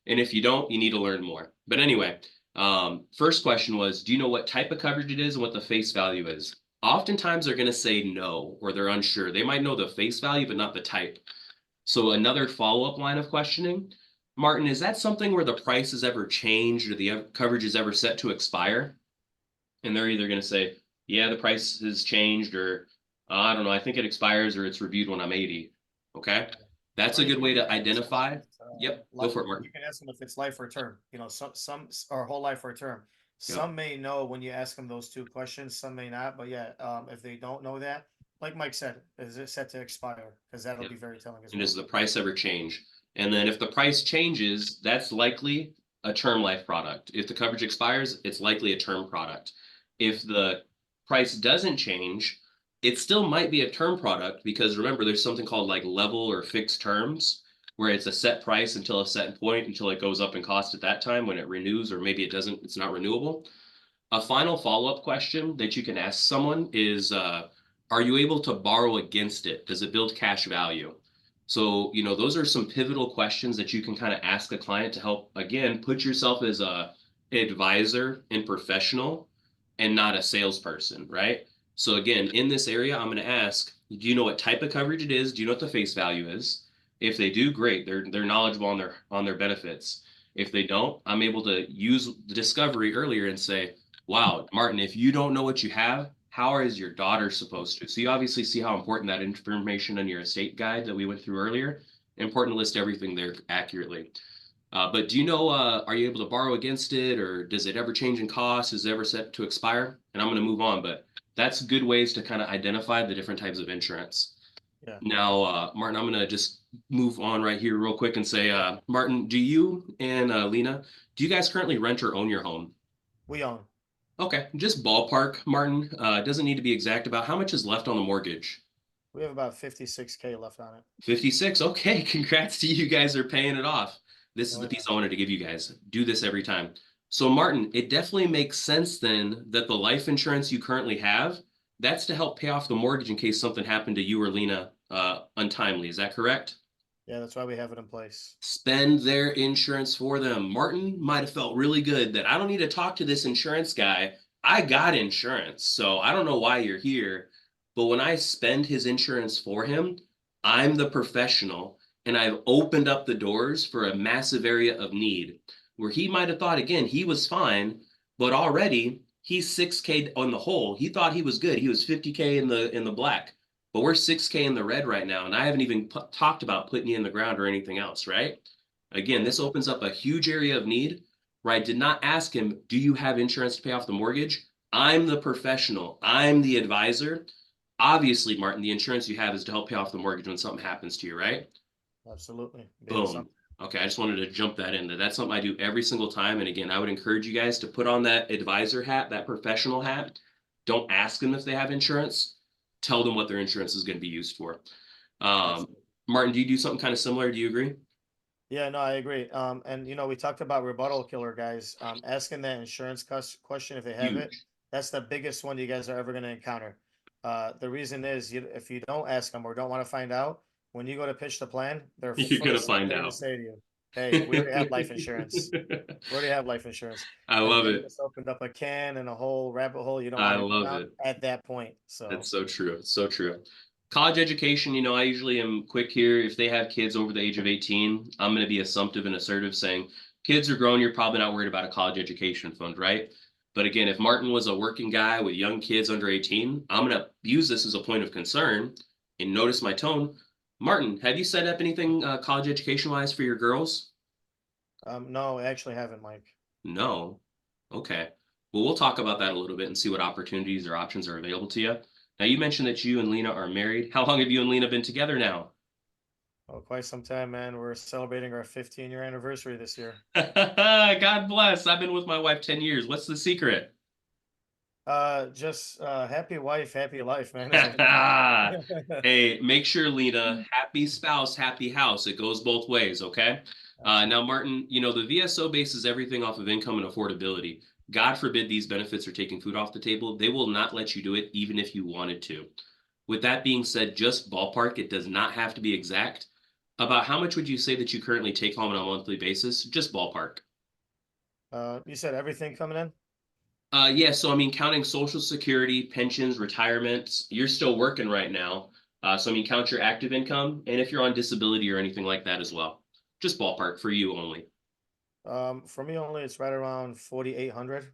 And if you don't, you need to learn more. But anyway, first question was, do you know what type of coverage it is and what the face value is? Oftentimes they're going to say no, or they're unsure. They might know the face value, but not the type. So another follow-up line of questioning, Martin, is that something where the price has ever changed or the coverage is ever set to expire? And they're either going to say, yeah, the price has changed, or I don't know, I think it expires or it's reviewed when I'm 80. Okay. That's a good way to identify. Yep. Go for it, Martin. You can ask them if it's life or term, some or whole life or term. Yep. Some may know when you ask them those two questions, some may not. But yeah, if they don't know that, like Mike said, is it set to expire? Because that'll Yep. be very telling as And well. does the price ever change? And then if the price changes, that's likely a term life product. If the coverage expires, it's likely a term product. If the price doesn't change, it still might be a term product because remember, there's something called like level or fixed terms where it's a set price until a set point until it goes up in cost at that time when it renews, or maybe it doesn't, it's not renewable. A final follow-up question that you can ask someone is, are you able to borrow against it? Does it build cash value? So, those are some pivotal questions that you can kind of ask a client to help, again, put yourself as a advisor and professional and not a salesperson, right? So again, in this area, I'm going to ask, do you know what type of coverage it is? Do you know what the face value is? If they do, great. They're knowledgeable on their benefits. If they don't, I'm able to use the discovery earlier and say, wow, Martin, if you don't know what you have, how is your daughter supposed to? So you obviously see how important that information in your estate guide that we went through earlier. Important to list everything there accurately. But do you know, are you able to borrow against it, or does it ever change in cost? Is it ever set to expire? And I'm going to move on, but that's good ways to kind of identify the different types of insurance. Yeah. Now, Martin, I'm going to just move on right here real quick and say, Martin, do you and Lena, do you guys currently rent or own your home? We own. Okay, just ballpark, Martin. It doesn't need to be exact about how much is left on the mortgage. We have about 56K left on it. 56. Okay, congrats to you guys are paying it off. This is Oh, the yeah. piece I wanted to give you guys. Do this every time. So Martin, it definitely makes sense then that the life insurance you currently have, that's to help pay off the mortgage in case something happened to you or Lena untimely. Is that correct? Yeah, that's why we have it in place. Spend their insurance for them. Martin might have felt really good that I don't need to talk to this insurance guy. I got insurance, so I don't know why you're here. But when I spend his insurance for him, I'm the professional and I've opened up the doors for a massive area of need where he might have thought again he was fine, but already he's 6K on the whole. He thought he was good. He was 50K in the black. But we're 6K in the red right now, and I haven't even talked about putting you in the ground or anything else, right? Again, this opens up a huge area of need where I did not ask him, do you have insurance to pay off the mortgage? I'm the professional. I'm the advisor. Obviously, Martin, the insurance you have is to help pay off the mortgage when something happens to you, right? Absolutely. Being Boom. some- Okay, I just wanted to jump that in there. That's something I do every single time. And again, I would encourage you guys to put on that advisor hat, that professional hat. Don't ask them if they have insurance. Tell them what their insurance is going to be used for. Absolutely. Martin, do you do something kind of similar? Do you agree? Yeah, no, I agree. And we talked about rebuttal killer guys. Asking that insurance question if they have it. Huge. That's the biggest one you guys are ever going to encounter. The reason is if you don't ask them or don't want to find out, when you go to pitch the plan, they're You're first gonna thing find they're going out. to say to you, "Hey, we already have life insurance. We already have life insurance." I And love then it. just opened up a can and a whole rabbit hole you don't I want to go love down it. at that point. So That's so true. It's so true. College education, I usually am quick here. If they have kids over the age of 18, I'm going to be assumptive and assertive saying, kids are grown, you're probably not worried about a college education fund, right? But again, if Martin was a working guy with young kids under 18, I'm going to use this as a point of concern and notice my tone. Martin, have you set up anything college education wise for your girls? no, I actually haven't, Mike. No. Okay. Well, we'll talk about that a little bit and see what opportunities or options are available to you. Now, you mentioned that you and Lena are married. How long have you and Lena been together now? Oh, quite some time, man. We're celebrating our 15-year anniversary this year. God bless. I've been with my wife 10 years. What's the secret? Just happy wife, happy life, man. Is it? Hey, make sure, Lena, happy spouse, happy house. It goes both ways, okay? Now, Martin, the VSO bases everything off of income and affordability. God forbid these benefits are taking food off the table. They will not let you do it even if you wanted to. With that being said, just ballpark, it does not have to be exact. About how much would you say that you currently take home on a monthly basis? Just ballpark. You said everything coming in? Yeah, so I mean, counting Social Security, pensions, retirements, you're still working right now. So I mean, count your active income and if you're on disability or anything like that as well. Just ballpark for you only. For me only, it's right around 4,800.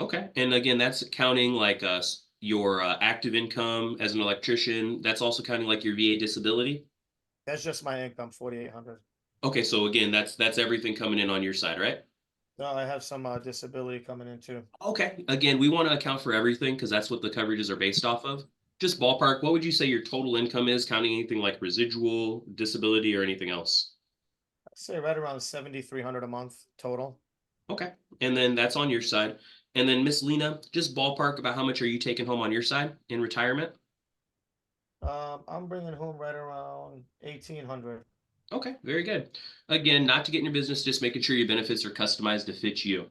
Okay. And again, that's counting like your active income as an electrician. That's also counting like your VA disability. That's just my income, 4,800. Okay, so again, that's everything coming in on your side, right? No, I have some disability coming in too. Okay. Again, we want to account for everything because that's what the coverages are based off of. Just ballpark, what would you say your total income is, counting anything like residual, disability, or anything else? I'd say right around 7,300 a month total. Okay. And then that's on your side. And then Miss Lena, just ballpark about how much are you taking home on your side in retirement? I'm bringing home right around 1,800. Okay, very good. Again, not to get in your business, just making sure your benefits are customized to fit you.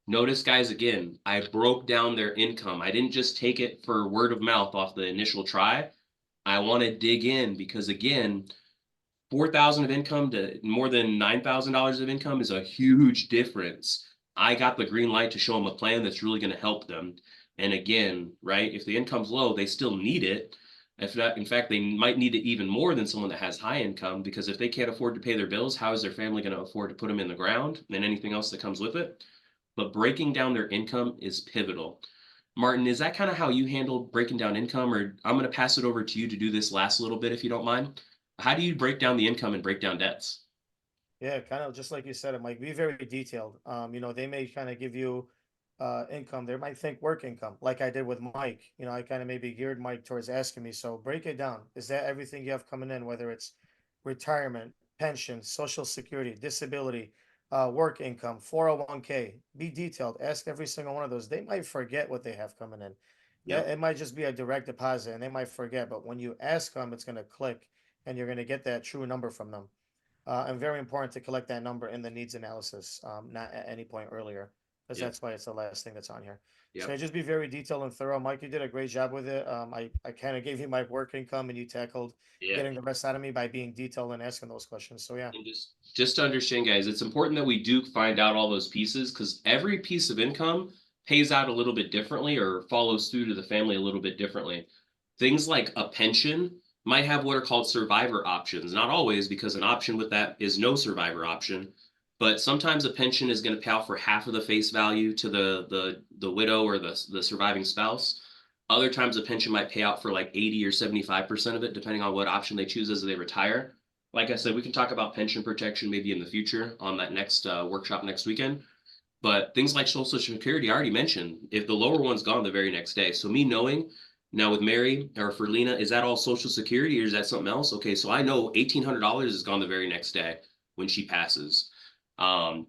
Notice, guys, again, I broke down their income. I didn't just take it for word of mouth off the initial try. I want to dig in because again, 4,000 of income to more than $9,000 of income is a huge difference. I got the green light to show them a plan that's really going to help them. And again, right, if the income's low, they still need it. If that, in fact, they might need it even more than someone that has high income because if they can't afford to pay their bills, how is their family going to afford to put them in the ground and anything else that comes with it? But breaking down their income is pivotal. Martin, is that kind of how you handle breaking down income? Or I'm going to pass it over to you to do this last little bit if you don't mind. How do you break down the income and break down debts? Yeah, kind of just like you said, it might be very detailed. They may kind of give you income. They might think work income, like I did with Mike. I kind of maybe geared Mike towards asking me, so break it down. Is that everything you have coming in, whether it's retirement, pension, social security, disability, work income, 401k? Be detailed. Ask every single one of those. They might forget what they have coming in. Yep. It might just be a direct deposit and they might forget, but when you ask them, it's going to click and you're going to get that true number from them. And very important to collect that number in the needs analysis, not at any point earlier. because Yep. that's why it's the last thing that's on here. So Yep. just be very detailed and thorough. Mike, you did a great job with it. I kind of gave you my work income and you tackled Yeah. getting the rest out of me by being detailed and asking those questions. So yeah. And just to understand, guys, it's important that we do find out all those pieces because every piece of income pays out a little bit differently or follows through to the family a little bit differently. Things like a pension might have what are called survivor options. Not always, because an option with that is no survivor option. But sometimes a pension is going to pay out for half of the face value to the widow or the surviving spouse. Other times a pension might pay out for like 80 or 75% of it, depending on what option they choose as they retire. Like I said, we can talk about pension protection maybe in the future on that next workshop next weekend. But things like Social Security, I already mentioned, if the lower one's gone the very next day. So me knowing now with Mary or for Lena, is that all Social Security or is that something else? Okay, so I know $1,800 is gone the very next day when she passes.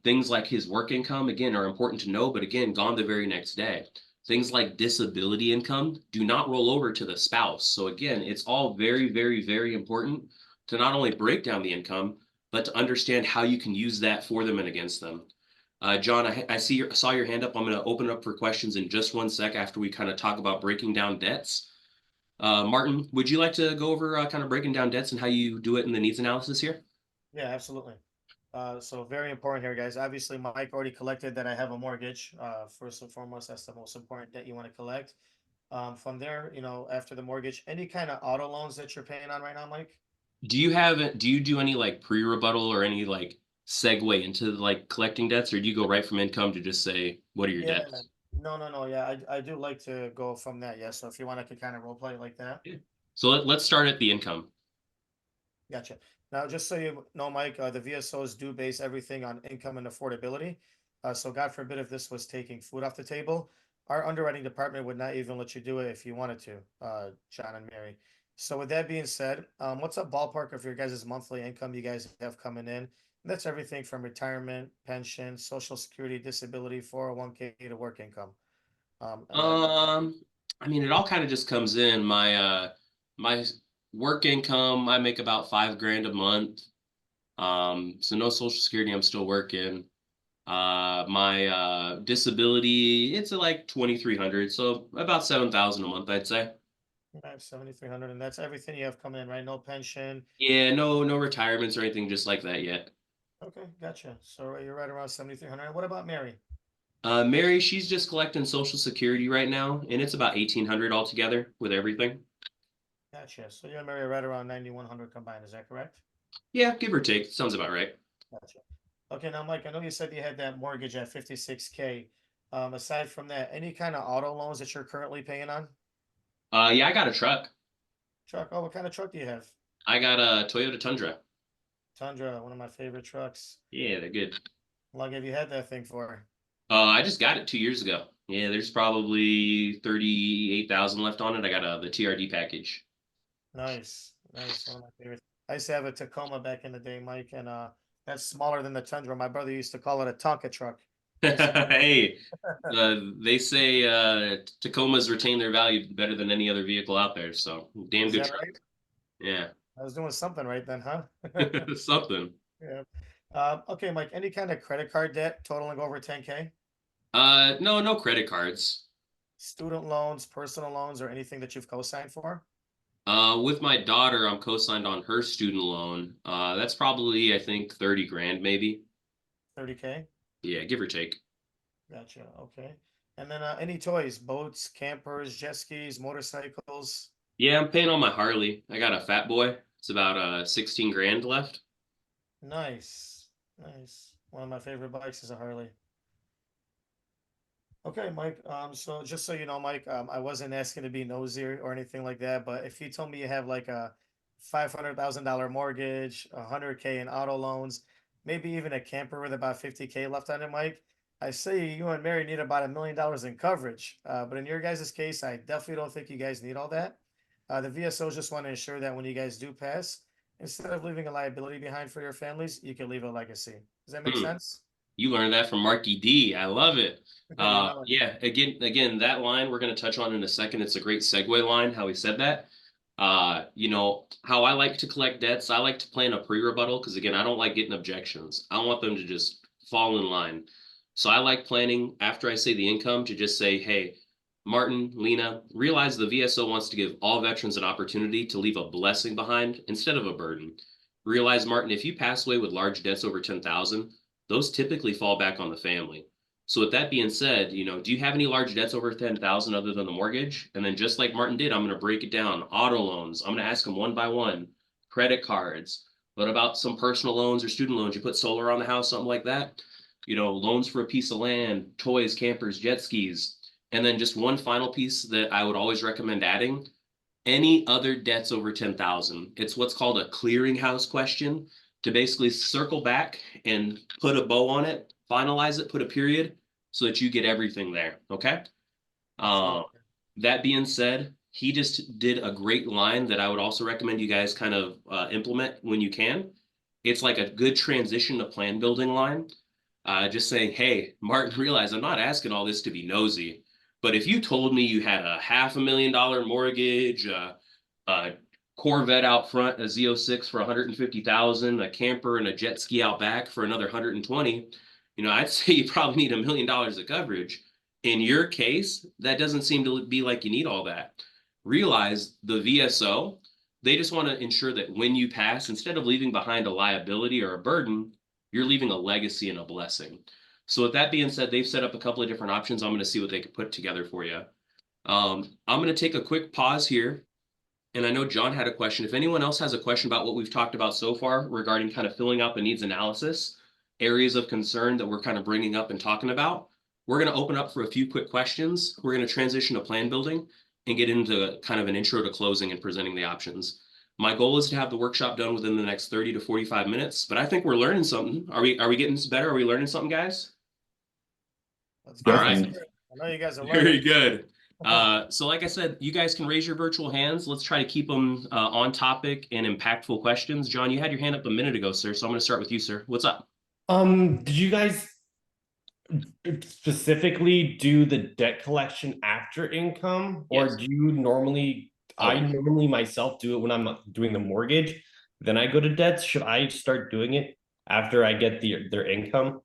Things like his work income, again, are important to know, but again, gone the very next day. Things like disability income do not roll over to the spouse. So again, it's all very, very, very important to not only break down the income, but to understand how you can use that for them and against them. John, I saw your hand up. I'm going to open up for questions in just one sec after we kind of talk about breaking down debts. Martin, would you like to go over kind of breaking down debts and how you do it in the needs analysis here? Yeah, absolutely. So very important here, guys. Obviously, Mike already collected that I have a mortgage. First and foremost, that's the most important debt you want to collect. From there, after the mortgage, any kind of auto loans that you're paying on right now, Mike? Do you do any like pre-rebuttal or any like segue into like collecting debts, or do you go right from income to just say, what are your Yeah. debts? No. Yeah, I do like to go from that. Yeah. So if you want, I could kind of role play like that. Yeah. So let's start at the income. Gotcha. Now, just so you know, Mike, the VSOs do base everything on income and affordability. So God forbid if this was taking food off the table, our underwriting department would not even let you do it if you wanted to, John and Mary. So with that being said, what's a ballpark of your guys' monthly income you guys have coming in? And that's everything from retirement, pension, social security, disability, 401k to work income. And then I mean, it all kind of just comes in. My work income, I make about 5 grand a month. So no Social Security, I'm still working. My disability, it's at like 2,300, so about 7,000 a month, I'd say. 7,300, and that's everything you have coming in, right? No pension. Yeah, no retirements or anything just like that yet. Okay, gotcha. So you're right around 7,300. What about Mary? Mary, she's just collecting Social Security right now, and it's about 1,800 altogether with everything. Gotcha. So you and Mary are right around 9,100 combined. Is that correct? Yeah, give or take. Sounds about right. Gotcha. Okay, now Mike, I know you said you had that mortgage at 56K. Aside from that, any kind of auto loans that you're currently paying on? Yeah, I got a truck. Truck. Oh, what kind of truck do you have? I got a Toyota Tundra. Tundra, one of my favorite trucks. Yeah, they're good. How long have you had that thing for? I just got it 2 years ago. Yeah, there's probably 38,000 left on it. I got the TRD package. Nice, nice. One of my favorites. I used to have a Tacoma back in the day, Mike, and that's smaller than the Tundra. My brother used to call it a Tonka truck. Hey, they say Tacomas retain their value better than any other vehicle out there. So damn Is good that truck. right? Yeah, I was doing something right then, huh? something. Yeah. Okay, Mike, any kind of credit card debt totaling over 10K? No credit cards. Student loans, personal loans, or anything that you've co-signed for? With my daughter, I'm co-signed on her student loan. That's probably I think 30 grand maybe. 30K? Yeah, give or take. Gotcha. Okay. And then any toys, boats, campers, jet skis, motorcycles? Yeah, I'm paying on my Harley. I got a Fat Boy. It's about 16 grand left. Nice. Nice. One of my favorite bikes is a Harley. Okay, Mike. So just so you know, Mike, I wasn't asking to be nosy or anything like that, but if you told me you have like a $500,000 mortgage, 100K in auto loans, maybe even a camper with about 50K left on it, Mike, I say you and Mary need about $1 million in coverage. But in your guys' case, I definitely don't think you guys need all that. The VSOs just want to ensure that when you guys do pass, instead of leaving a liability behind for your families, you can leave a legacy. Does that make Hmm. sense? You learned that from Marky D. I love it. You know it. Yeah, again, that line we're going to touch on in a second. It's a great segue line, how he said that. How I like to collect debts, I like to plan a pre-rebuttal because, again, I don't like getting objections. I want them to just fall in line. So I like planning after I say the income to just say, hey, Martin, Lena, realize the VSO wants to give all veterans an opportunity to leave a blessing behind instead of a burden. Realize, Martin, if you pass away with large debts over 10,000, those typically fall back on the family. So with that being said, do you have any large debts over 10,000 other than the mortgage? And then just like Martin did, I'm going to break it down. Auto loans, I'm going to ask them one by one. Credit cards. What about some personal loans or student loans? You put solar on the house, something like that. Loans for a piece of land, toys, campers, jet skis. And then just one final piece that I would always recommend adding, any other debts over 10,000. It's what's called a clearinghouse question to basically circle back and put a bow on it, finalize it, put a period so that you get everything there. Okay. That being said, he just did a great line that I would also recommend you guys kind of implement when you can. It's like a good transition to plan building line. Just saying, hey, Martin, realize I'm not asking all this to be nosy, but if you told me you had a $500,000 mortgage, a Corvette out front, a Z06 for 150,000, a camper and a jet ski out back for another 120, I'd say you probably need $1 million of coverage. In your case, that doesn't seem to be like you need all that. Realize the VSO, they just want to ensure that when you pass, instead of leaving behind a liability or a burden, you're leaving a legacy and a blessing. So with that being said, they've set up a couple of different options. I'm going to see what they can put together for you. I'm going to take a quick pause here. And I know John had a question. If anyone else has a question about what we've talked about so far regarding kind of filling out the needs analysis, areas of concern that we're kind of bringing up and talking about, we're going to open up for a few quick questions. We're going to transition to plan building and get into kind of an intro to closing and presenting the options. My goal is to have the workshop done within the next 30 to 45 minutes, but I think we're learning something. Are we getting better? Are we learning something, guys? That's All good. right. I know you guys are Very learning. good. So like I said, you guys can raise your virtual hands. Let's try to keep them on topic and impactful questions. John, you had your hand up a minute ago, sir. So I'm going to start with you, sir. What's up? Did you guys specifically do the debt collection after income, or Yes. do you normally? I Oh. normally myself do it when I'm doing the mortgage. Then I go to debts. Should I start doing it after I get their income?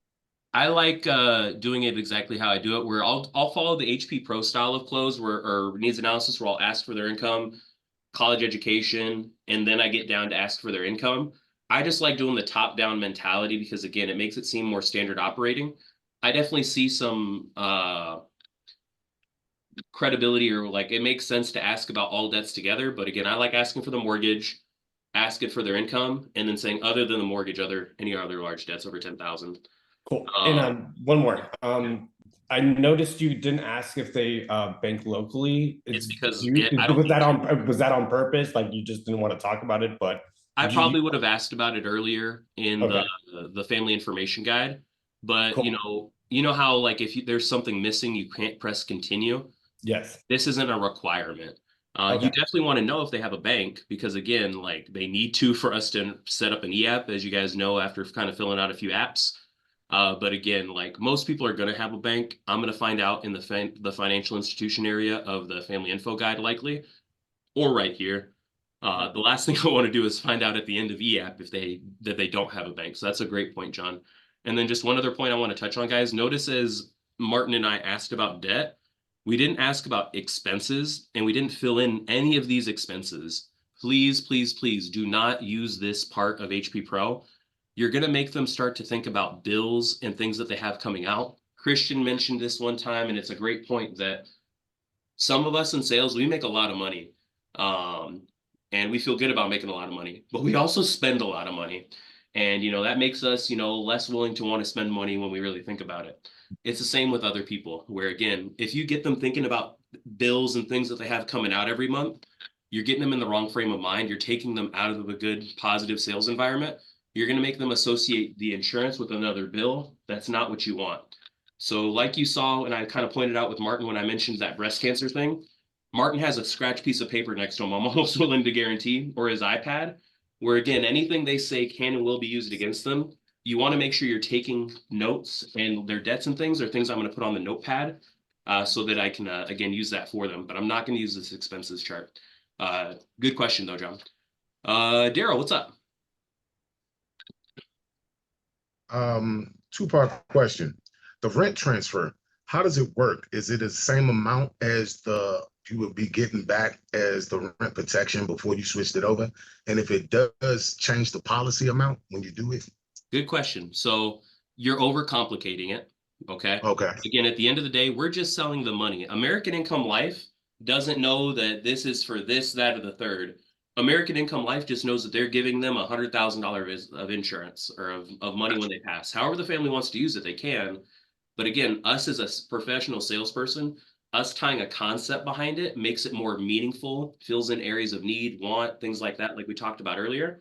I like doing it exactly how I do it, where I'll follow the HP Pro style of close or needs analysis, where I'll ask for their income, college education, and then I get down to ask for their income. I just like doing the top-down mentality because again, it makes it seem more standard operating. I definitely see some credibility, or like it makes sense to ask about all debts together. But again, I like asking for the mortgage, ask it for their income, and then saying other than the mortgage, any other large debts over 10,000. Cool. And one more. I noticed you didn't ask if they bank locally. It's because Was that on purpose? Like you just didn't want to talk about it, but I probably would have asked about it earlier in Okay. the family information guide, but Cool. you know how like if there's something missing, you can't press continue. Yes. This isn't a requirement. You Okay. definitely want to know if they have a bank because again, like they need to for us to set up an e-app, as you guys know, after kind of filling out a few apps. But again, like most people are going to have a bank. I'm going to find out in the financial institution area of the family info guide likely, or right here. The last thing I want to do is find out at the end of e-app if they don't have a bank. So that's a great point, John. And then just one other point I want to touch on, guys. Notice as Martin and I asked about debt, we didn't ask about expenses and we didn't fill in any of these expenses. Please, please, please do not use this part of HP Pro. You're going to make them start to think about bills and things that they have coming out. Christian mentioned this one time, and it's a great point that some of us in sales, we make a lot of money. And we feel good about making a lot of money, but we also spend a lot of money. And, that makes us, less willing to want to spend money when we really think about it. It's the same with other people, where again, if you get them thinking about bills and things that they have coming out every month, you're getting them in the wrong frame of mind. You're taking them out of a good, positive sales environment. You're going to make them associate the insurance with another bill. That's not what you want. So like you saw, and I kind of pointed out with Martin when I mentioned that breast cancer thing, Martin has a scratch piece of paper next to him, I'm almost willing to guarantee, or his iPad, where again, anything they say can and will be used against them. You want to make sure you're taking notes, and their debts and things are things I'm going to put on the notepad so that I can, again, use that for them. But I'm not going to use this expenses chart. Good question, though, John. Daryl, what's up? Two-part question. the rent transfer, how does it work? Is it the same amount as you would be getting back as the rent protection before you switched it over? And if it does change the policy amount when you do it? Good question. So you're overcomplicating it. Okay. Okay. Again, at the end of the day, we're just selling the money. American Income Life doesn't know that this is for this, that, or the third. American Income Life just knows that they're giving them $100,000 of insurance or of money when they pass. However, the family wants to use it, they can. But again, us as a professional salesperson, us tying a concept behind it makes it more meaningful, fills in areas of need, want, things like that, like we talked about earlier.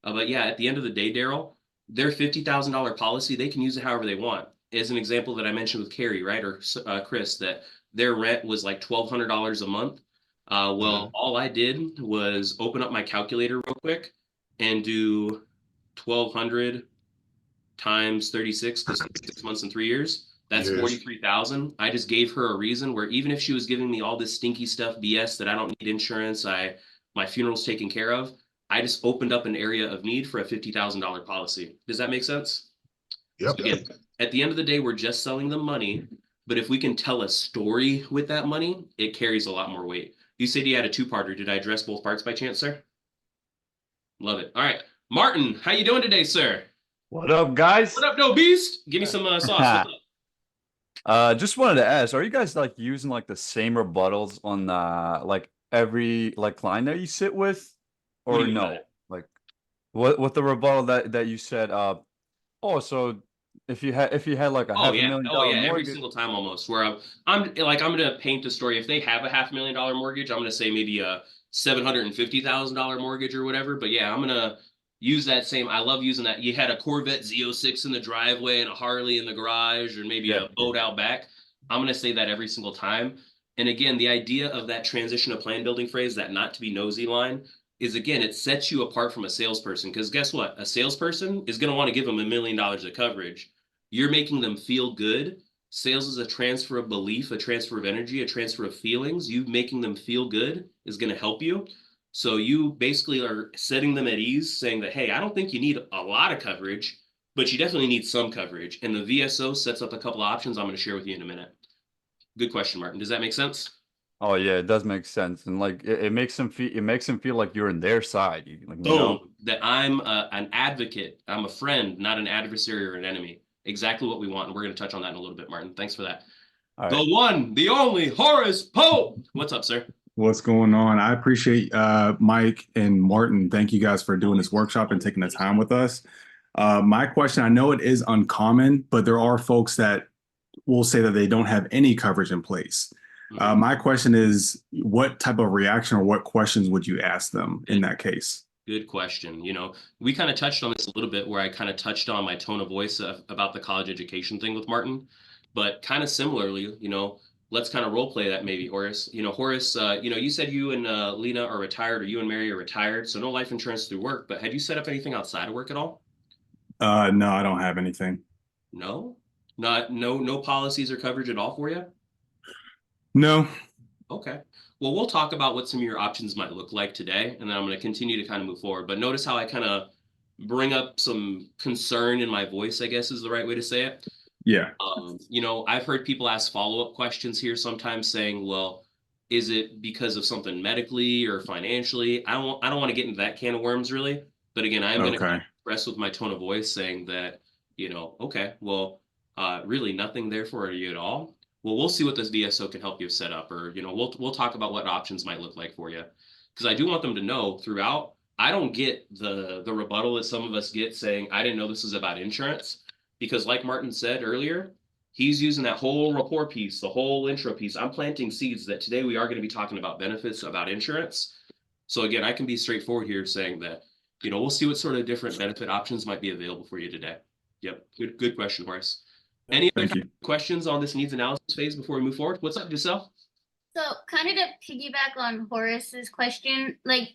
But yeah, at the end of the day, Daryl, their $50,000 policy, they can use it however they want. As an example that I mentioned with Carrie, right, or Chris, that their rent was like $1,200 a month. Well, all I did was open up my calculator real quick and do 1,200 times 36, because 6 months and 3 years. That's Yes. 43,000. I just gave her a reason where even if she was giving me all this stinky stuff, BS that I don't need insurance, my funeral's taken care of, I just opened up an area of need for a $50,000 policy. Does that make sense? Yep. So again, at the end of the day, we're just selling them money, but if we can tell a story with that money, it carries a lot more weight. You said you had a two-parter. Did I address both parts by chance, sir? Love it. All right. Martin, how you doing today, sir? What up, guys? What up, no beast? Give me some sauce. What's up? Just wanted to ask, are you guys like using like the same rebuttals on like every like client that you sit with, What do or you mean by no? that? Like what the rebuttal that you said, oh, so if you had like a Oh half a yeah. million Oh dollar yeah. Every mortgage, single time almost where I'm like, I'm going to paint a story. If they have a $500,000 mortgage, I'm going to say maybe a $750,000 mortgage or whatever. But yeah, I'm going to use that same, I love using that. You had a Corvette Z06 in the driveway and a Harley in the garage, or maybe Yeah. a boat out back. I'm going to say that every single time. And again, the idea of that transition to plan building phrase, that not to be nosy line, is again, it sets you apart from a salesperson. Because guess what? A salesperson is going to want to give them $1 million of coverage. You're making them feel good. Sales is a transfer of belief, a transfer of energy, a transfer of feelings. You making them feel good is going to help you. So you basically are setting them at ease, saying that, hey, I don't think you need a lot of coverage, but you definitely need some coverage. And the VSO sets up a couple of options I'm going to share with you in a minute. Good question, Martin. Does that make sense? oh yeah, it does make sense, and like it makes them feel like you're in their side, like Boom. That I'm an advocate. I'm a friend, not an adversary or an enemy. Exactly what we want. And we're going to touch on that in a little bit, Martin. Thanks for that. All The right. one, the only Horace Pope. What's up, sir? What's going on? I appreciate Mike and Martin. Thank you guys for doing this workshop and taking the time with us. My question, I know it is uncommon, but there are folks that will say that they don't have any coverage in place. My question is, what type of reaction or what questions would you ask them in that case? Good question. You know, we kind of touched on this a little bit where I kind of touched on my tone of voice about the college education thing with Martin, but kind of similarly, you know, let's kind of role play that maybe, Horace. You know, Horace, you know, you said you and Lena are retired, or you and Mary are retired, so no life insurance through work, but had you set up anything outside of work at all? No, I don't have anything. No? No policies or coverage at all for you? No. Okay. Well, we'll talk about what some of your options might look like today, and then I'm going to continue to kind of move forward. But notice how I kind of bring up some concern in my voice, I guess is the right way to say it. Yeah. You know, I've heard people ask follow-up questions here sometimes saying, well, is it because of something medically or financially? I don't want to get into that can of worms really. But again, I'm going to kind of express with my tone of voice saying that, you know, okay, well, really nothing there for you at all. Well, we'll see what this VSO can help you set up, or, you know, we'll talk about what options might look like for you. Because I do want them to know throughout, I don't get the rebuttal that some of us get saying, I didn't know this was about insurance. Because like Martin said earlier, he's using that whole rapport piece, the whole intro piece. I'm planting seeds that today we are going to be talking about benefits, about insurance. So again, I can be straightforward here saying that, you know, we'll see what sort of different benefit options might be available for you today. Yep. Good question, Horace. Any other questions on this needs analysis phase before we move forward? What's up, Giselle? So kind of to piggyback on Horace's question, like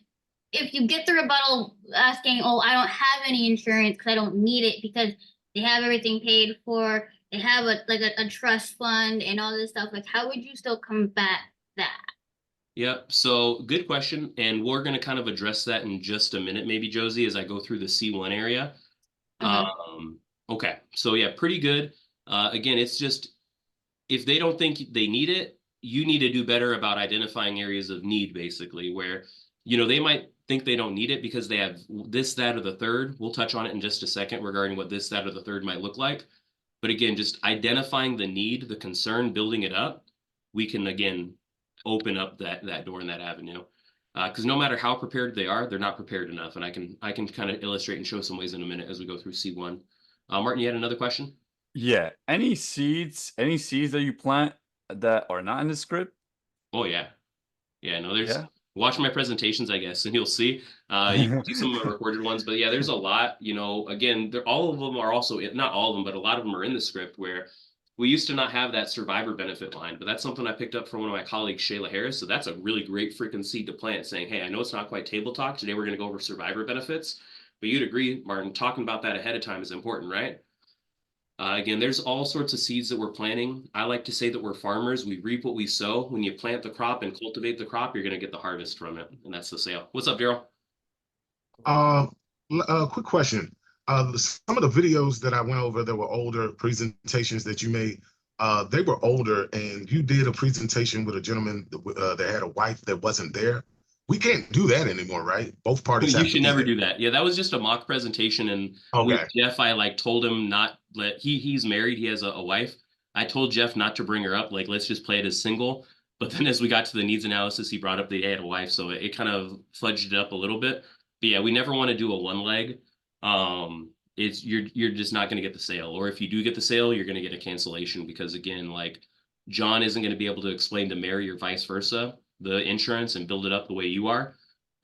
if you get the rebuttal asking, oh, I don't have any insurance because I don't need it because they have everything paid for, they have a trust fund and all this stuff, like how would you still combat that? Yep. So good question. And we're going to kind of address that in just a minute, maybe, Josie, as I go through the C1 area. Okay. So yeah, pretty good. Again, it's just if they don't think they need it, you need to do better about identifying areas of need, basically, where, they might think they don't need it because they have this, that, or the third. We'll touch on it in just a second regarding what this, that, or the third might look like. But again, just identifying the need, the concern, building it up, we can, again, open up that door and that avenue. Because no matter how prepared they are, they're not prepared enough. And I can kind of illustrate and show some ways in a minute as we go through C1. Martin, you had another question? Yeah. Any seeds that you plant that are not in the script? Oh yeah. Yeah, no, there's Yeah. watch my presentations, I guess, and you'll see. You can see some of the recorded ones, but yeah, there's a lot. Again, all of them are also not all of them, but a lot of them are in the script where we used to not have that survivor benefit line, but that's something I picked up from one of my colleagues, Shayla Harris. So that's a really great freaking seed to plant, saying, hey, I know it's not quite table talk. Today we're going to go over survivor benefits, but you'd agree, Martin, talking about that ahead of time is important, right? Again, there's all sorts of seeds that we're planting. I like to say that we're farmers. We reap what we sow. When you plant the crop and cultivate the crop, you're going to get the harvest from it. And that's the sale. What's up, Daryl? Uh, quick question. Some of the videos that I went over that were older presentations that you made, they were older, and you did a presentation with a gentleman that had a wife that wasn't there. We can't do that anymore, right? Both parties You have to should be never there. do that. Yeah, that was just a mock presentation. And with Okay. Jeff, I told him not he's married, he has a wife. I told Jeff not to bring her up. Like, let's just play it as single. But then as we got to the needs analysis, he brought up that he had a wife. So it kind of fudged it up a little bit. But yeah, we never want to do a one leg. It's you're just not going to get the sale. Or if you do get the sale, you're going to get a cancellation because again, like John isn't going to be able to explain to Mary or vice versa the insurance and build it up the way you are.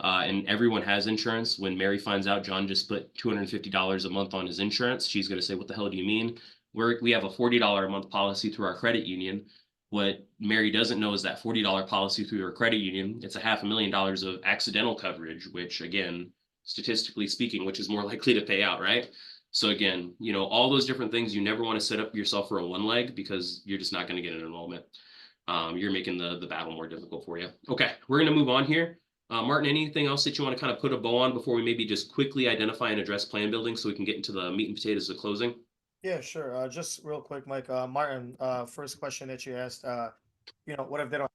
And everyone has insurance. When Mary finds out John just put $250 a month on his insurance, she's going to say, what the hell do you mean? We have a $40 a month policy through our credit union. What Mary doesn't know is that $40 policy through her credit union, it's a $500,000 of accidental coverage, which again, statistically speaking, which is more likely to pay out, right? So again, all those different things, you never want to set up yourself for a one leg because you're just not going to get an enrollment. You're making the battle more difficult for you. Okay, we're going to move on here. Martin, anything else that you want to kind of put a bow on before we maybe just quickly identify and address plan building so we can get into the meat and potatoes of closing? Yeah, sure. Just real quick, Mike. Martin, first question that you asked, what if they don't?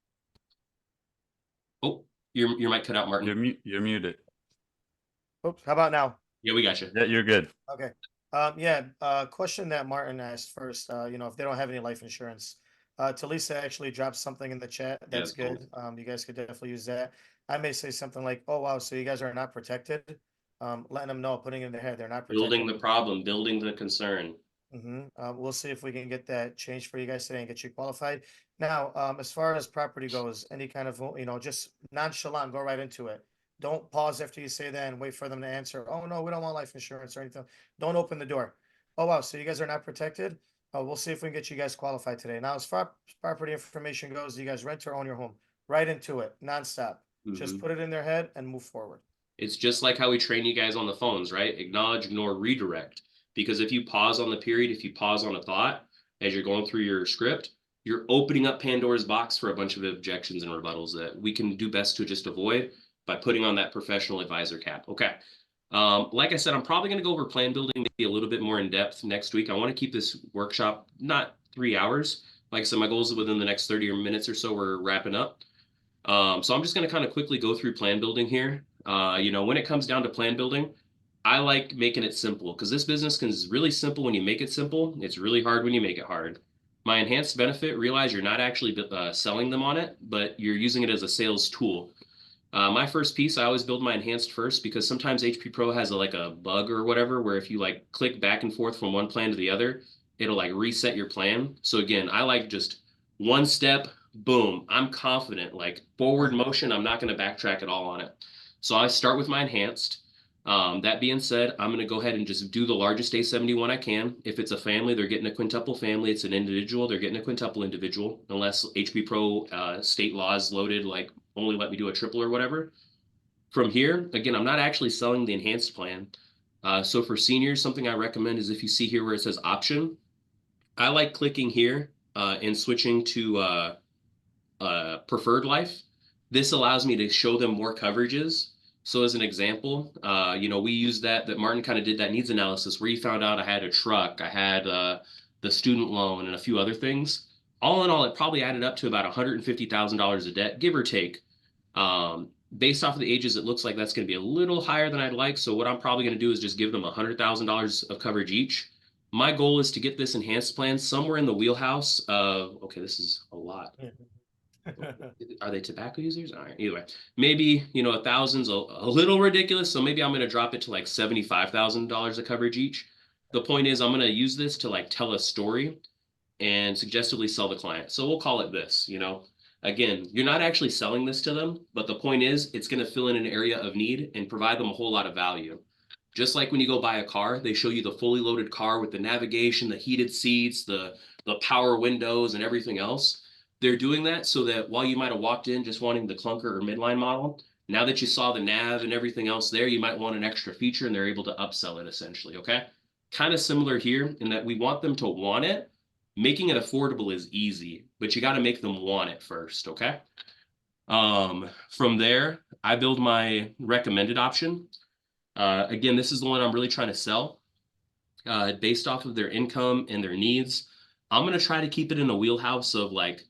Oh, your mic cut out, Martin. You're muted. Oops, how about now? Yeah, we got you. Yeah, you're good. Okay. Question that Martin asked first, if they don't have any life insurance. Talisa actually dropped something in the chat. That's Yeah, good. You guys could definitely use that. I may say something like, oh, wow, so you guys are not protected. Letting them know, putting it in their head, they're not protected. Building the problem, building the concern. We'll see if we can get that changed for you guys today and get you qualified. Now, as far as property goes, any kind of, just nonchalant, go right into it. Don't pause after you say that and wait for them to answer. Oh, no, we don't want life insurance or anything. Don't open the door. Oh, wow, so you guys are not protected? We'll see if we can get you guys qualified today. Now, as far as property information goes, you guys rent or own your home? Right into it, nonstop. Just put it in their head and move forward. It's just like how we train you guys on the phones, right? Acknowledge, ignore, redirect. Because if you pause on the period, if you pause on a thought as you're going through your script, you're opening up Pandora's box for a bunch of objections and rebuttals that we can do best to just avoid by putting on that professional advisor cap. Okay. Like I said, I'm probably going to go over plan building maybe a little bit more in depth next week. I want to keep this workshop not 3 hours. Like I said, my goal is within the next 30 minutes or so, we're wrapping up. So I'm just going to kind of quickly go through plan building here. When it comes down to plan building, I like making it simple because this business is really simple when you make it simple. It's really hard when you make it hard. My enhanced benefit, realize you're not actually selling them on it, but you're using it as a sales tool. My first piece, I always build my enhanced first because sometimes HP Pro has a bug or whatever where if you click back and forth from one plan to the other, it'll reset your plan. So again, I like just one step, boom, I'm confident, forward motion, I'm not going to backtrack at all on it. So I start with my enhanced. That being said, I'm going to go ahead and just do the largest A71 I can. If it's a family, they're getting a quintuple family. It's an individual, they're getting a quintuple individual, unless HP Pro state laws loaded, only let me do a triple or whatever. From here, again, I'm not actually selling the enhanced plan. So for seniors, something I recommend is if you see here where it says option, I like clicking here and switching to preferred life. This allows me to show them more coverages. So as an example, we use that Martin kind of did that needs analysis where he found out I had a truck, I had the student loan, and a few other things. All in all, it probably added up to about $150,000 of debt, give or take. Based off of the ages, it looks like that's going to be a little higher than I'd like. So what I'm probably going to do is just give them $100,000 of coverage each. My goal is to get this enhanced plan somewhere in the wheelhouse of, okay, this is a lot. Are they tobacco users? All right, either way, maybe, a thousand's a little ridiculous. So maybe I'm going to drop it to like $75,000 of coverage each. The point is I'm going to use this to like tell a story and suggestively sell the client. So we'll call it this, again, you're not actually selling this to them, but the point is it's going to fill in an area of need and provide them a whole lot of value. Just like when you go buy a car, they show you the fully loaded car with the navigation, the heated seats, the power windows and everything else. They're doing that so that while you might have walked in just wanting the clunker or midline model, now that you saw the nav and everything else there, you might want an extra feature and they're able to upsell it essentially, okay? Kind of similar here in that we want them to want it. Making it affordable is easy, but you got to make them want it first, okay? From there, I build my recommended option. Again, this is the one I'm really trying to sell. Based off of their income and their needs, I'm going to try to keep it in a wheelhouse of like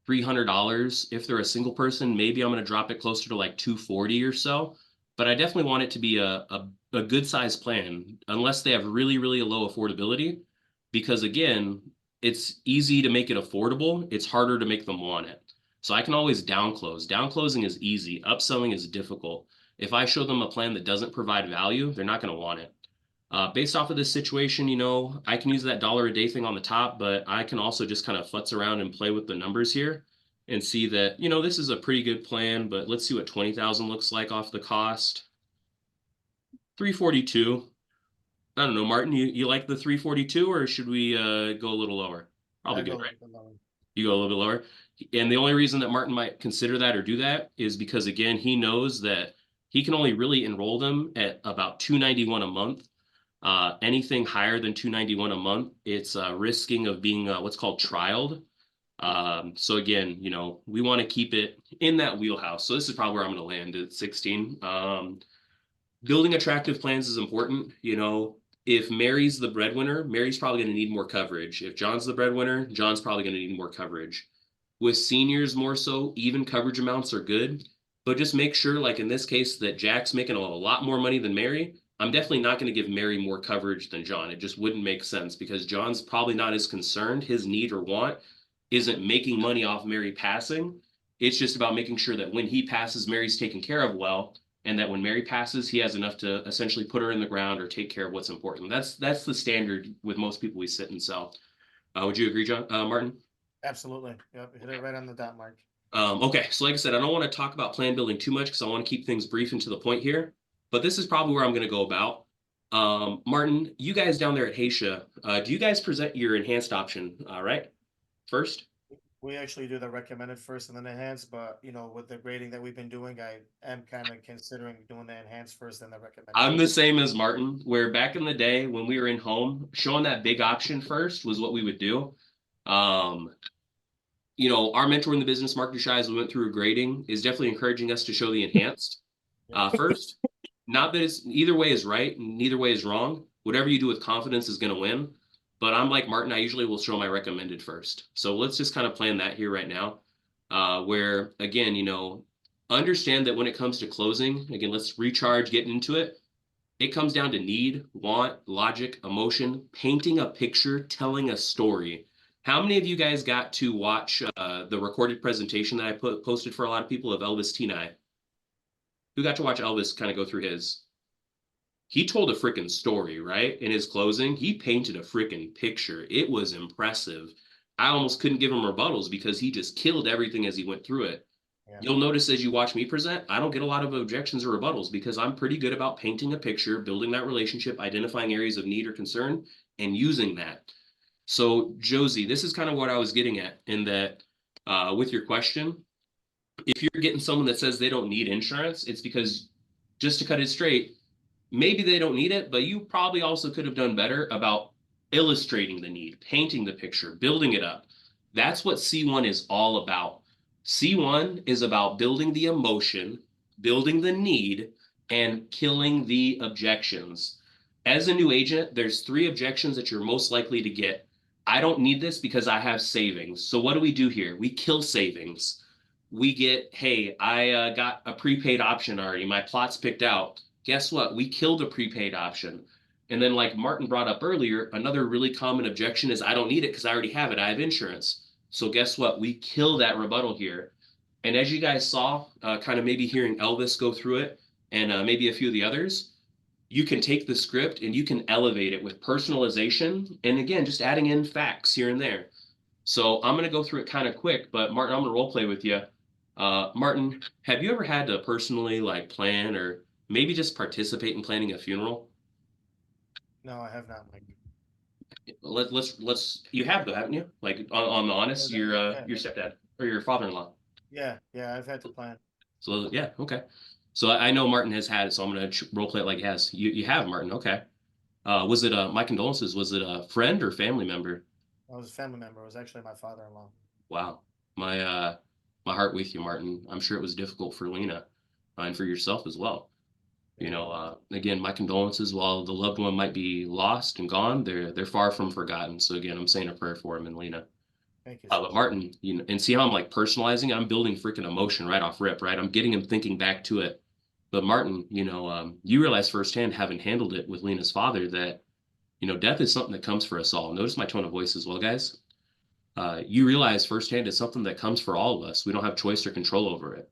$300. If they're a single person, maybe I'm going to drop it closer to like $240 or so. But I definitely want it to be a good size plan, unless they have really, really low affordability. Because again, it's easy to make it affordable. It's harder to make them want it. So I can always downclose. Downclosing is easy. Upselling is difficult. If I show them a plan that doesn't provide value, they're not going to want it. Based off of this situation, I can use that dollar a day thing on the top, but I can also just kind of futz around and play with the numbers here and see that, this is a pretty good plan, but let's see what 20,000 looks like off the cost. 342. I don't know, Martin, you like the 342 or should we go a little lower? Probably good, right? You go a little bit lower. And the only reason that Martin might consider that or do that is because, again, he knows that he can only really enroll them at about $291 a month. Anything higher than $291 a month, it's risking of being what's called trialed. So again, we want to keep it in that wheelhouse. So this is probably where I'm going to land at 16. Building attractive plans is important. If Mary's the breadwinner, Mary's probably going to need more coverage. If John's the breadwinner, John's probably going to need more coverage. With seniors more so, even coverage amounts are good, but just make sure, like in this case, that Jack's making a lot more money than Mary. I'm definitely not going to give Mary more coverage than John. It just wouldn't make sense because John's probably not as concerned. His need or want isn't making money off Mary passing. It's just about making sure that when he passes, Mary's taken care of well, and that when Mary passes, he has enough to essentially put her in the ground or take care of what's important. That's the standard with most people we sit and sell. Would you agree, John, Martin? Absolutely. Yep. Hit it right on the dot, Mark. Okay, so like I said, I don't want to talk about plan building too much because I want to keep things brief and to the point here. But this is probably where I'm going to go about. Martin, you guys down there at Haysha, do you guys present your enhanced option, right? First? We actually do the recommended first and then enhanced, but with the grading that we've been doing, I am kind of considering doing the enhanced first and the recommended. I'm the same as Martin, where back in the day when we were in home, showing that big option first was what we would do. Our mentor in the business, Mark Dushai, as we went through grading, is definitely encouraging us to show the enhanced first. Not that it's either way is right and neither way is wrong. Whatever you do with confidence is going to win. But I'm like Martin, I usually will show my recommended first. So let's just kind of plan that here right now. Where again, understand that when it comes to closing, again, let's recharge, get into it. It comes down to need, want, logic, emotion, painting a picture, telling a story. How many of you guys got to watch the recorded presentation that I posted for a lot of people of Elvis T9? Who got to watch Elvis kind of go through his? He told a freaking story, right? In his closing, he painted a freaking picture. It was impressive. I almost couldn't give him rebuttals because he just killed everything as he went through it. Yeah. You'll notice as you watch me present, I don't get a lot of objections or rebuttals because I'm pretty good about painting a picture, building that relationship, identifying areas of need or concern, and using that. So Josie, this is kind of what I was getting at in that with your question. If you're getting someone that says they don't need insurance, it's because, just to cut it straight, maybe they don't need it, but you probably also could have done better about illustrating the need, painting the picture, building it up. That's what C1 is all about. C1 is about building the emotion, building the need, and killing the objections. As a new agent, there's 3 objections that you're most likely to get. I don't need this because I have savings. So what do we do here? We kill savings. We get, hey, I got a prepaid option already. My plot's picked out. Guess what? We killed a prepaid option. And then, like Martin brought up earlier, another really common objection is I don't need it because I already have it. I have insurance. So guess what? We kill that rebuttal here. And as you guys saw, kind of maybe hearing Elvis go through it and maybe a few of the others, you can take the script and you can elevate it with personalization. And again, just adding in facts here and there. So I'm going to go through it kind of quick, but Martin, I'm going to role play with you. Martin, have you ever had to personally like plan or maybe just participate in planning a funeral? No, I have not, Mike. Let's you have though, haven't you? Like on the honest, Yeah, your stepdad or your father-in-law. yeah, I've had to plan. So yeah, okay. So I know Martin has had it, so I'm gonna role play it like he has. You have Martin, okay. Was it my condolences? Was it a friend or family member? I was a family member. It was actually my father-in-law. Wow. My heart with you, Martin. I'm sure it was difficult for Lena and for yourself as well. You know, again, my condolences. While the loved one might be lost and gone, they're far from forgotten. So again, I'm saying a prayer for him and Lena. Thank you. But Martin, you know, and see how I'm like personalizing. I'm building freaking emotion right off rip, right? I'm getting him thinking back to it. But Martin, you know, you realize firsthand, having handled it with Lena's father, that you know, death is something that comes for us all. Notice my tone of voice as well, guys. You realize firsthand it's something that comes for all of us. We don't have choice or control over it.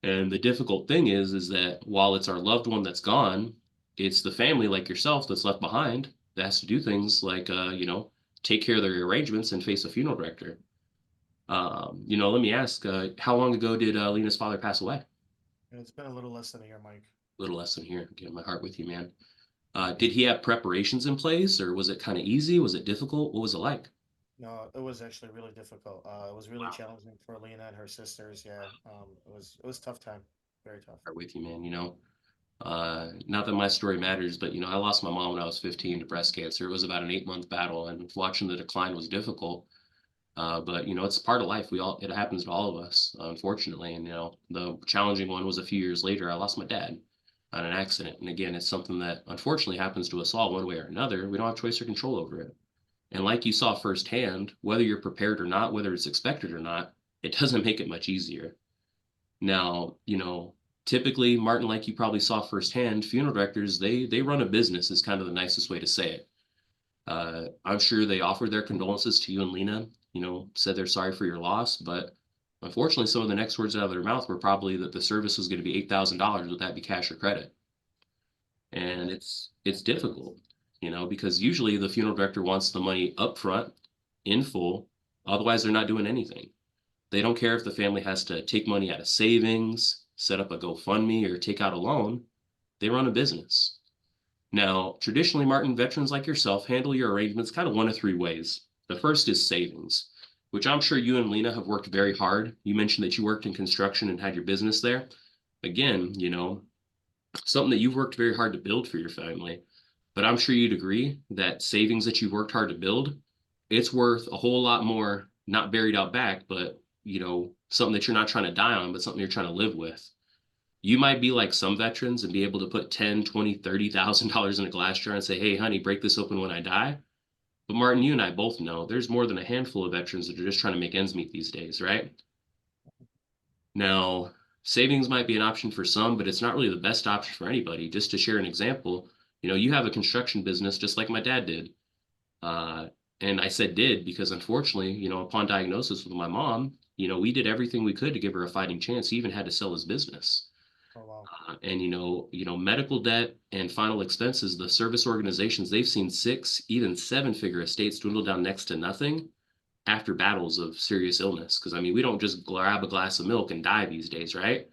And the difficult thing is that while it's our loved one that's gone, it's the family like yourself that's left behind that has to do things like, you know, take care of their arrangements and face a funeral director. You know, let me ask, how long ago did Lena's father pass away? It's been a little less than a year, Mike. A little less than here. Again, my heart with you, man. Did he have preparations in place, or was it kind of easy? Was it difficult? What was it like? No, it was actually really difficult. It was really challenging for Lena and her sisters. Yeah, it was tough time, very tough. Heart with you, man. You know, not that my story matters, but you know, I lost my mom when I was 15 to breast cancer. It was about an 8-month battle, and watching the decline was difficult. But you know, it's part of life. It happens to all of us, unfortunately. And you know, the challenging one was a few years later. I lost my dad on an accident. And again, it's something that unfortunately happens to us all one way or another. We don't have choice or control over it. And like you saw firsthand, whether you're prepared or not, whether it's expected or not, it doesn't make it much easier. Now, you know, typically, Martin, like you probably saw firsthand, funeral directors, they run a business is kind of the nicest way to say it. I'm sure they offered their condolences to you and Lena, you know, said they're sorry for your loss, but unfortunately, some of the next words out of their mouth were probably that the service was going to be $8,000. Would that be cash or credit? And it's difficult, you know, because usually the funeral director wants the money up front in full. Otherwise, they're not doing anything. They don't care if the family has to take money out of savings, set up a GoFundMe, or take out a loan. They run a business. Now, traditionally, Martin, veterans like yourself handle your arrangements kind of one of three ways. The first is savings, which I'm sure you and Lena have worked very hard. You mentioned that you worked in construction and had your business there. Again, you know, something that you've worked very hard to build for your family. But I'm sure you'd agree that savings that you've worked hard to build, it's worth a whole lot more, not buried out back, but, you know, something that you're not trying to die on, but something you're trying to live with. You might be like some veterans and be able to put 10, 20, $30,000 in a glass jar and say, hey, honey, break this open when I die. But Martin, you and I both know there's more than a handful of veterans that are just trying to make ends meet these days, right? Now, savings might be an option for some, but it's not really the best option for anybody. Just to share an example, you know, you have a construction business just like my dad did. And I said did because unfortunately, you know, upon diagnosis with my mom, you know, we did everything we could to give her a fighting chance. He even had to sell his business. Oh, wow. And medical debt and final expenses, the service organizations, they've seen 6, even 7-figure estates dwindle down next to nothing after battles of serious illness. Because I mean, we don't just grab a glass of milk and die these days, right?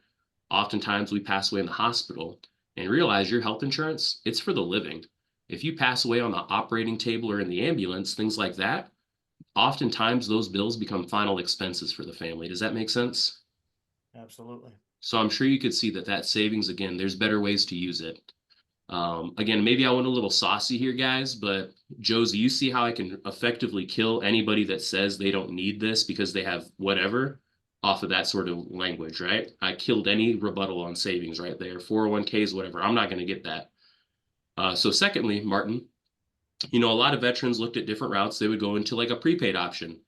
Oftentimes we pass away in the hospital. And realize your health insurance, it's for the living. If you pass away on the operating table or in the ambulance, things like that, oftentimes those bills become final expenses for the family. Does that make sense? Absolutely. So I'm sure you could see that savings, again, there's better ways to use it. Again, maybe I went a little saucy here, guys, but Josie, you see how I can effectively kill anybody that says they don't need this because they have whatever off of that sort of language, right? I killed any rebuttal on savings right there, 401ks, whatever. I'm not going to get that. So secondly, Martin, A lot of veterans looked at different routes. They would go into like a prepaid option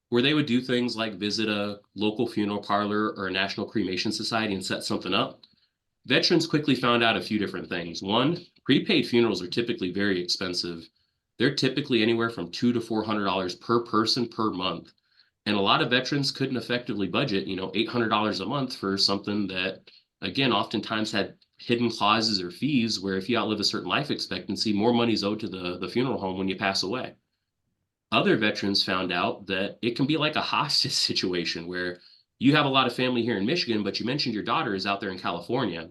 where they would do things like visit a local funeral parlor or a national cremation society and set something up. Veterans quickly found out a few different things. One, prepaid funerals are typically very expensive. They're typically anywhere from $200 to $400 per person per month. And a lot of veterans couldn't effectively budget, $800 a month for something that, again, oftentimes had hidden clauses or fees where if you outlive a certain life expectancy, more money is owed to the funeral home when you pass away. Other veterans found out that it can be like a hostage situation where you have a lot of family here in Michigan, but you mentioned your daughter is out there in California.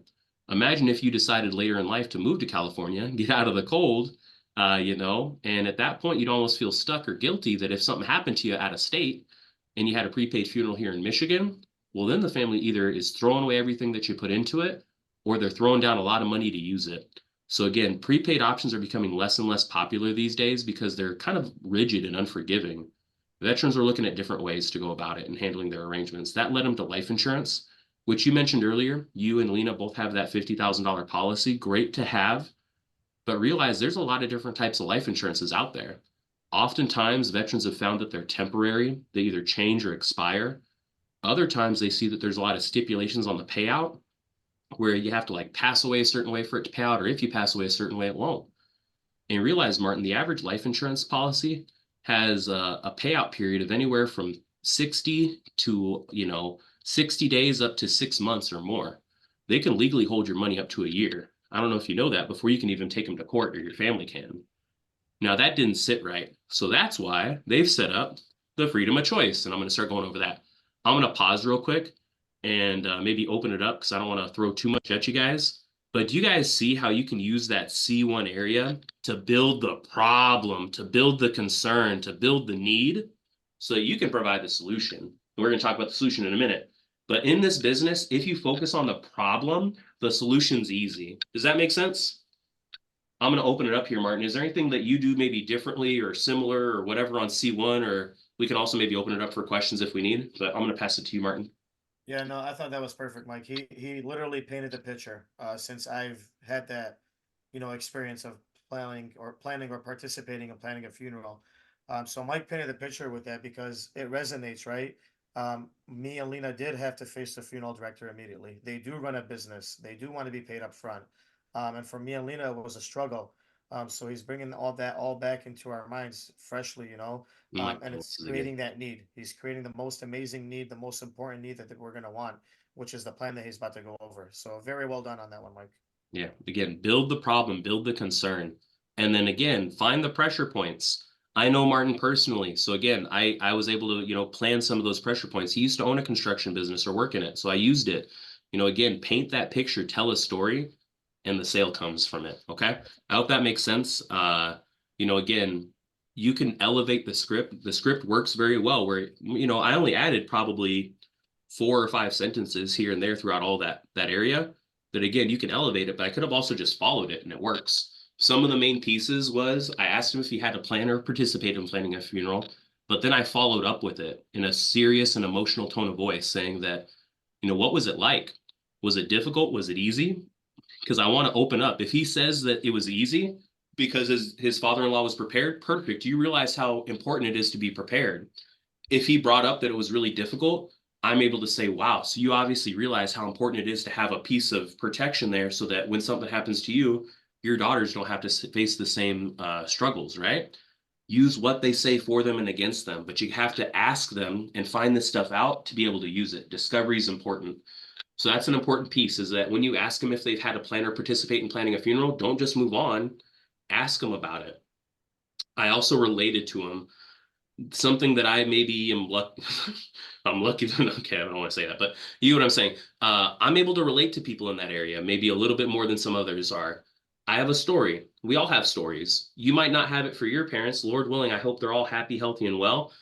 Imagine if you decided later in life to move to California, get out of the cold, and at that point, you'd almost feel stuck or guilty that if something happened to you out of state and you had a prepaid funeral here in Michigan, well, then the family either is throwing away everything that you put into it or they're throwing down a lot of money to use it. So again, prepaid options are becoming less and less popular these days because they're kind of rigid and unforgiving. Veterans are looking at different ways to go about it and handling their arrangements. That led them to life insurance, which you mentioned earlier. You and Lena both have that $50,000 policy. Great to have, but realize there's a lot of different types of life insurances out there. Oftentimes, veterans have found that they're temporary. They either change or expire. Other times, they see that there's a lot of stipulations on the payout where you have to like pass away a certain way for it to pay out, or if you pass away a certain way, it won't. And realize, Martin, the average life insurance policy has a payout period of anywhere from 60 to 60 days up to 6 months or more. They can legally hold your money up to a year. I don't know if you know that before you can even take them to court or your family can. Now that didn't sit right. So that's why they've set up the freedom of choice. And I'm going to start going over that. I'm going to pause real quick and maybe open it up because I don't want to throw too much at you guys. But do you guys see how you can use that C1 area to build the problem, to build the concern, to build the need so that you can provide the solution? And we're going to talk about the solution in a minute. But in this business, if you focus on the problem, the solution's easy. Does that make sense? I'm going to open it up here, Martin. Is there anything that you do maybe differently or similar or whatever on C1? Or we can also maybe open it up for questions if we need. But I'm going to pass it to you, Martin. Yeah, no, I thought that was perfect, Mike. He literally painted the picture. Since I've had that, experience of planning or participating in planning a funeral. So Mike painted the picture with that because it resonates, right? Me and Lena did have to face the funeral director immediately. They do run a business. They do want to be paid up front. And for me and Lena, it was a struggle. So he's bringing all that all back into our minds freshly, and it's creating that need. He's creating the most amazing need, the most important need that we're going to want, which is the plan that he's about to go over. So very well done on that one, Mike. Yeah, again, build the problem, build the concern. And then again, find the pressure points. I know Martin personally. So again, I was able to, plan some of those pressure points. He used to own a construction business or work in it. So I used it. Again, paint that picture, tell a story, and the sale comes from it. Okay. I hope that makes sense. Again, you can elevate the script. The script works very well where, I only added probably 4 or 5 sentences here and there throughout all that area. That again, you can elevate it, but I could have also just followed it and it works. Some of the main pieces was I asked him if he had a plan or participate in planning a funeral, but then I followed up with it in a serious and emotional tone of voice saying that, what was it like? Was it difficult? Was it easy? Because I want to open up. If he says that it was easy because his father-in-law was prepared, perfect. You realize how important it is to be prepared. If he brought up that it was really difficult, I'm able to say, wow, so you obviously realize how important it is to have a piece of protection there so that when something happens to you, your daughters don't have to face the same struggles, right? Use what they say for them and against them, but you have to ask them and find this stuff out to be able to use it. Discovery is important. So that's an important piece is that when you ask them if they've had a plan or participate in planning a funeral, don't just move on, ask them about it. I also related to them something that I maybe am lucky. I'm lucky. Okay, I don't want to say that, but you know what I'm saying. I'm able to relate to people in that area, maybe a little bit more than some others are. I have a story. We all have stories. You might not have it for your parents. Lord willing, I hope they're all happy, healthy, and well.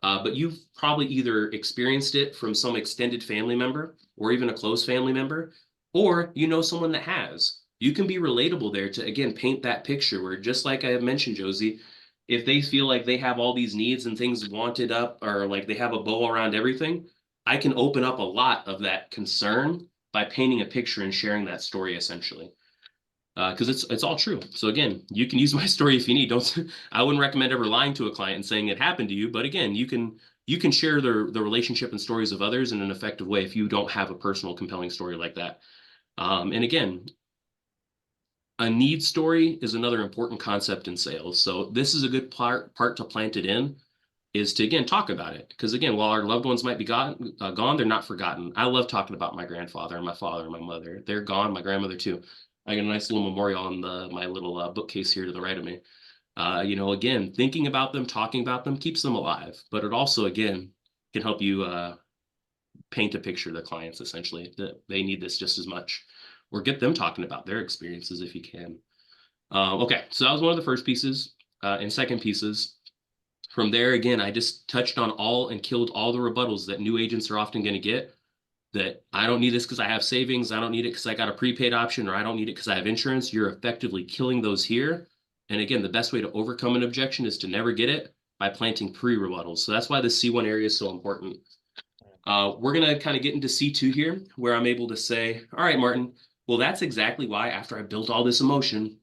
But you've probably either experienced it from some extended family member or even a close family member, or someone that has. You can be relatable there to, again, paint that picture where just like I have mentioned, Josie, if they feel like they have all these needs and things wanted up or like they have a bow around everything, I can open up a lot of that concern by painting a picture and sharing that story essentially. Because it's all true. So again, you can use my story if you need. Don't I wouldn't recommend ever lying to a client and saying it happened to you. But again, you can share the relationship and stories of others in an effective way if you don't have a personal compelling story like that. And again, a need story is another important concept in sales. So this is a good part to plant it in, is to again talk about it. Because again, while our loved ones might be gone, they're not forgotten. I love talking about my grandfather and my father and my mother. They're gone. My grandmother too. I got a nice little memorial on my little bookcase here to the right of me. Again, thinking about them, talking about them keeps them alive, but it also again can help you paint a picture of the clients essentially that they need this just as much, or get them talking about their experiences if you can. Okay, so that was one of the first pieces. And second pieces, from there, again, I just touched on all and killed all the rebuttals that new agents are often going to get. That I don't need this because I have savings. I don't need it because I got a prepaid option, or I don't need it because I have insurance. You're effectively killing those here. And again, the best way to overcome an objection is to never get it by planting pre-rebuttals. So that's why the C1 area is so important. We're going to kind of get into C2 here, where I'm able to say, all right, Martin, well, that's exactly why after I built all this emotion,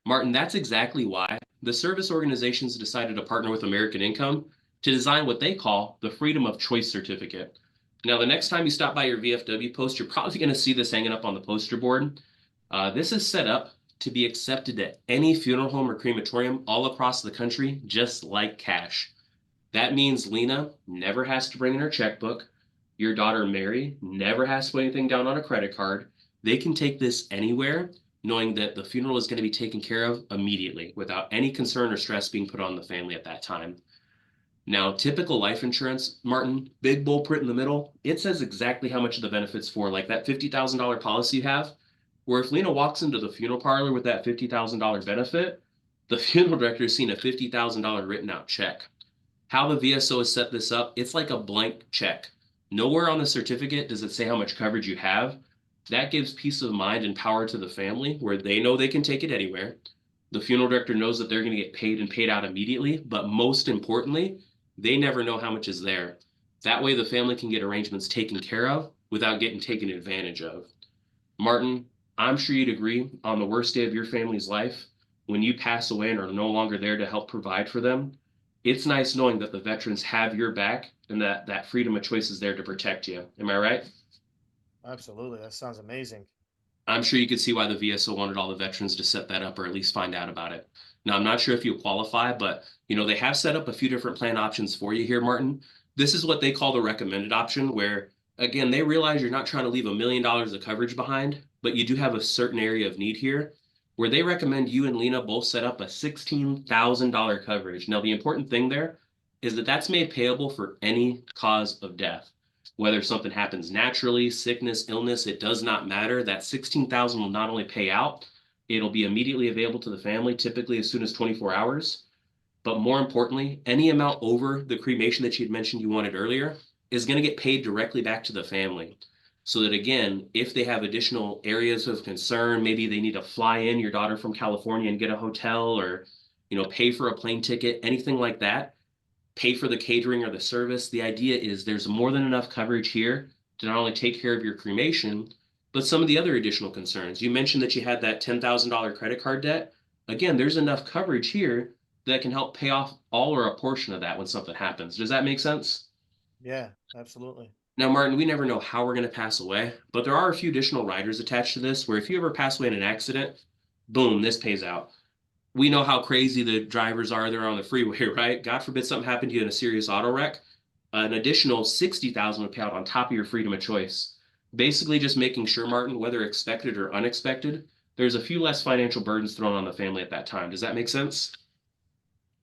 Martin, that's exactly why the service organizations decided to partner with American Income to design what they call the Freedom of Choice Certificate. Now, the next time you stop by your VFW post, you're probably going to see this hanging up on the poster board. This is set up to be accepted at any funeral home or crematorium all across the country, just like cash. That means Lena never has to bring in her checkbook. Your daughter Mary never has to put anything down on a credit card. They can take this anywhere, knowing that the funeral is going to be taken care of immediately without any concern or stress being put on the family at that time. Now, typical life insurance, Martin, big bold print in the middle, it says exactly how much of the benefits for, like that $50,000 policy you have, where if Lena walks into the funeral parlor with that $50,000 benefit, the funeral director is seeing a $50,000 written out check. How the VSO has set this up, it's like a blank check. Nowhere on the certificate does it say how much coverage you have. That gives peace of mind and power to the family where they know they can take it anywhere. The funeral director knows that they're going to get paid and paid out immediately, but most importantly, they never know how much is there. That way the family can get arrangements taken care of without getting taken advantage of. Martin, I'm sure you'd agree on the worst day of your family's life, when you pass away and are no longer there to help provide for them, it's nice knowing that the veterans have your back and that freedom of choice is there to protect you. Am I right? Absolutely. That sounds amazing. I'm sure you could see why the VSO wanted all the veterans to set that up or at least find out about it. Now, I'm not sure if you qualify, but they have set up a few different plan options for you here, Martin. This is what they call the recommended option, where again, they realize you're not trying to leave $1 million of coverage behind, but you do have a certain area of need here, where they recommend you and Lena both set up a $16,000 coverage. Now, the important thing there is that that's made payable for any cause of death. Whether something happens naturally, sickness, illness, it does not matter. That 16,000 will not only pay out, it'll be immediately available to the family, typically as soon as 24 hours. But more importantly, any amount over the cremation that you had mentioned you wanted earlier is going to get paid directly back to the family. So that again, if they have additional areas of concern, maybe they need to fly in your daughter from California and get a hotel, or pay for a plane ticket, anything like that, pay for the catering or the service. The idea is there's more than enough coverage here to not only take care of your cremation, but some of the other additional concerns. You mentioned that you had that $10,000 credit card debt. Again, there's enough coverage here that can help pay off all or a portion of that when something happens. Does that make sense? Yeah, absolutely. Now, Martin, we never know how we're going to pass away, but there are a few additional riders attached to this where if you ever pass away in an accident, boom, this pays out. We know how crazy the drivers are there on the freeway, right? God forbid something happened to you in a serious auto wreck. An additional 60,000 would pay out on top of your freedom of choice. Basically just making sure, Martin, whether expected or unexpected, there's a few less financial burdens thrown on the family at that time. Does that make sense?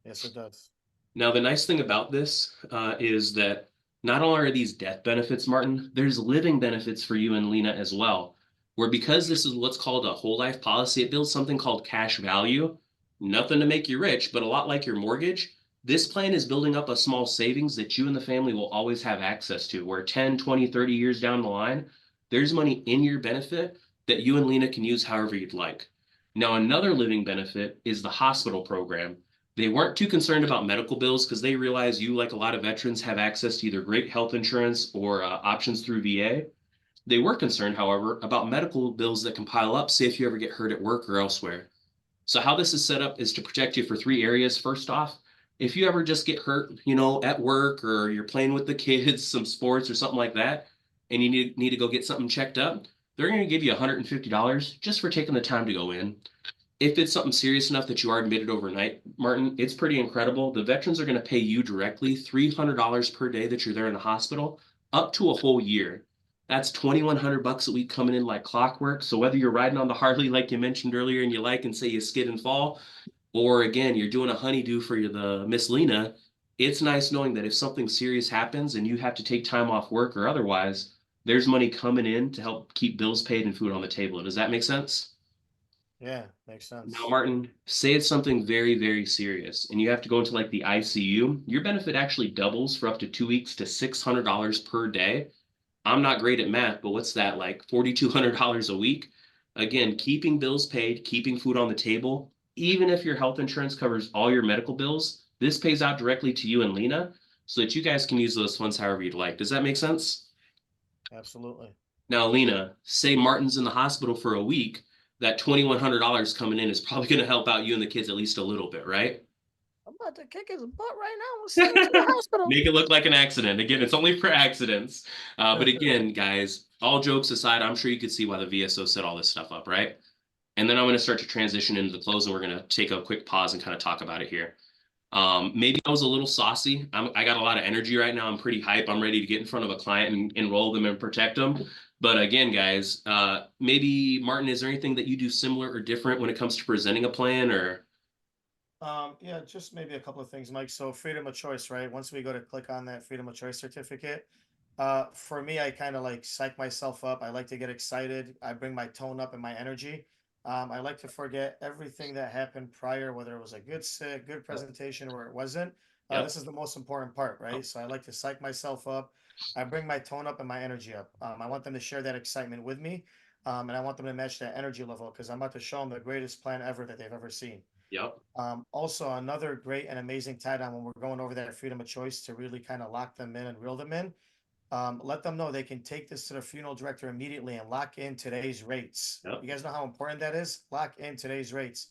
Yes, it does. Now, the nice thing about this is that not only are these death benefits, Martin, there's living benefits for you and Lena as well, where because this is what's called a whole life policy, it builds something called cash value. Nothing to make you rich, but a lot like your mortgage, this plan is building up a small savings that you and the family will always have access to, where 10, 20, 30 years down the line, there's money in your benefit that you and Lena can use however you'd like. Now, another living benefit is the hospital program. They weren't too concerned about medical bills because they realize you, like a lot of veterans, have access to either great health insurance or options through VA. They were concerned, however, about medical bills that can pile up, say if you ever get hurt at work or elsewhere. So how this is set up is to protect you for three areas. First off, if you ever just get hurt, at work or you're playing with the kids, some sports or something like that, and you need to go get something checked up, they're going to give you $150 just for taking the time to go in. If it's something serious enough that you are admitted overnight, Martin, it's pretty incredible. The veterans are going to pay you directly $300 per day that you're there in the hospital, up to a whole year. That's 2,100 bucks a week coming in like clockwork. So whether you're riding on the Harley like you mentioned earlier and you like and say you skid and fall, or again you're doing a honeydew for the Miss Lena, it's nice knowing that if something serious happens and you have to take time off work or otherwise, there's money coming in to help keep bills paid and food on the table. Does that make sense? Yeah, makes sense. Now, Martin, say it's something very, very serious and you have to go into like the ICU, your benefit actually doubles for up to 2 weeks to $600 per day. I'm not great at math, but what's that like $4,200 a week? Again, keeping bills paid, keeping food on the table, even if your health insurance covers all your medical bills, this pays out directly to you and Lena so that you guys can use those funds however you'd like. Does that make sense? Absolutely. Now, Lena, say Martin's in the hospital for a week, that $2,100 coming in is probably going to help out you and the kids at least a little bit, right? I'm about to kick his butt right now. We'll send him to the hospital. Make it look like an accident. Again, it's only for accidents. But again, guys, all jokes aside, I'm sure you could see why the VSO set all this stuff up, right? And then I'm going to start to transition into the close, and we're going to take a quick pause and kind of talk about it here. Maybe I was a little saucy. I got a lot of energy right now. I'm pretty hype. I'm ready to get in front of a client and enroll them and protect them. But again, guys, maybe Martin, is there anything that you do similar or different when it comes to presenting a plan or? Yeah, just maybe a couple of things, Mike. So freedom of choice, right? Once we go to click on that freedom of choice certificate, for me, I kind of like psych myself up. I like to get excited. I bring my tone up and my energy. I like to forget everything that happened prior, whether it was a good sit, good presentation, or it wasn't. Yep. This is the most important part, right? So I like to psych myself up. I bring my tone up and my energy up. I want them to share that excitement with me, and I want them to match that energy level because I'm about to show them the greatest plan ever that they've ever seen. Yep. Also, another great and amazing tie down when we're going over that freedom of choice to really kind of lock them in and reel them in. Let them know they can take this to the funeral director immediately and lock in today's rates. Yep. You guys know how important that is? Lock in today's rates.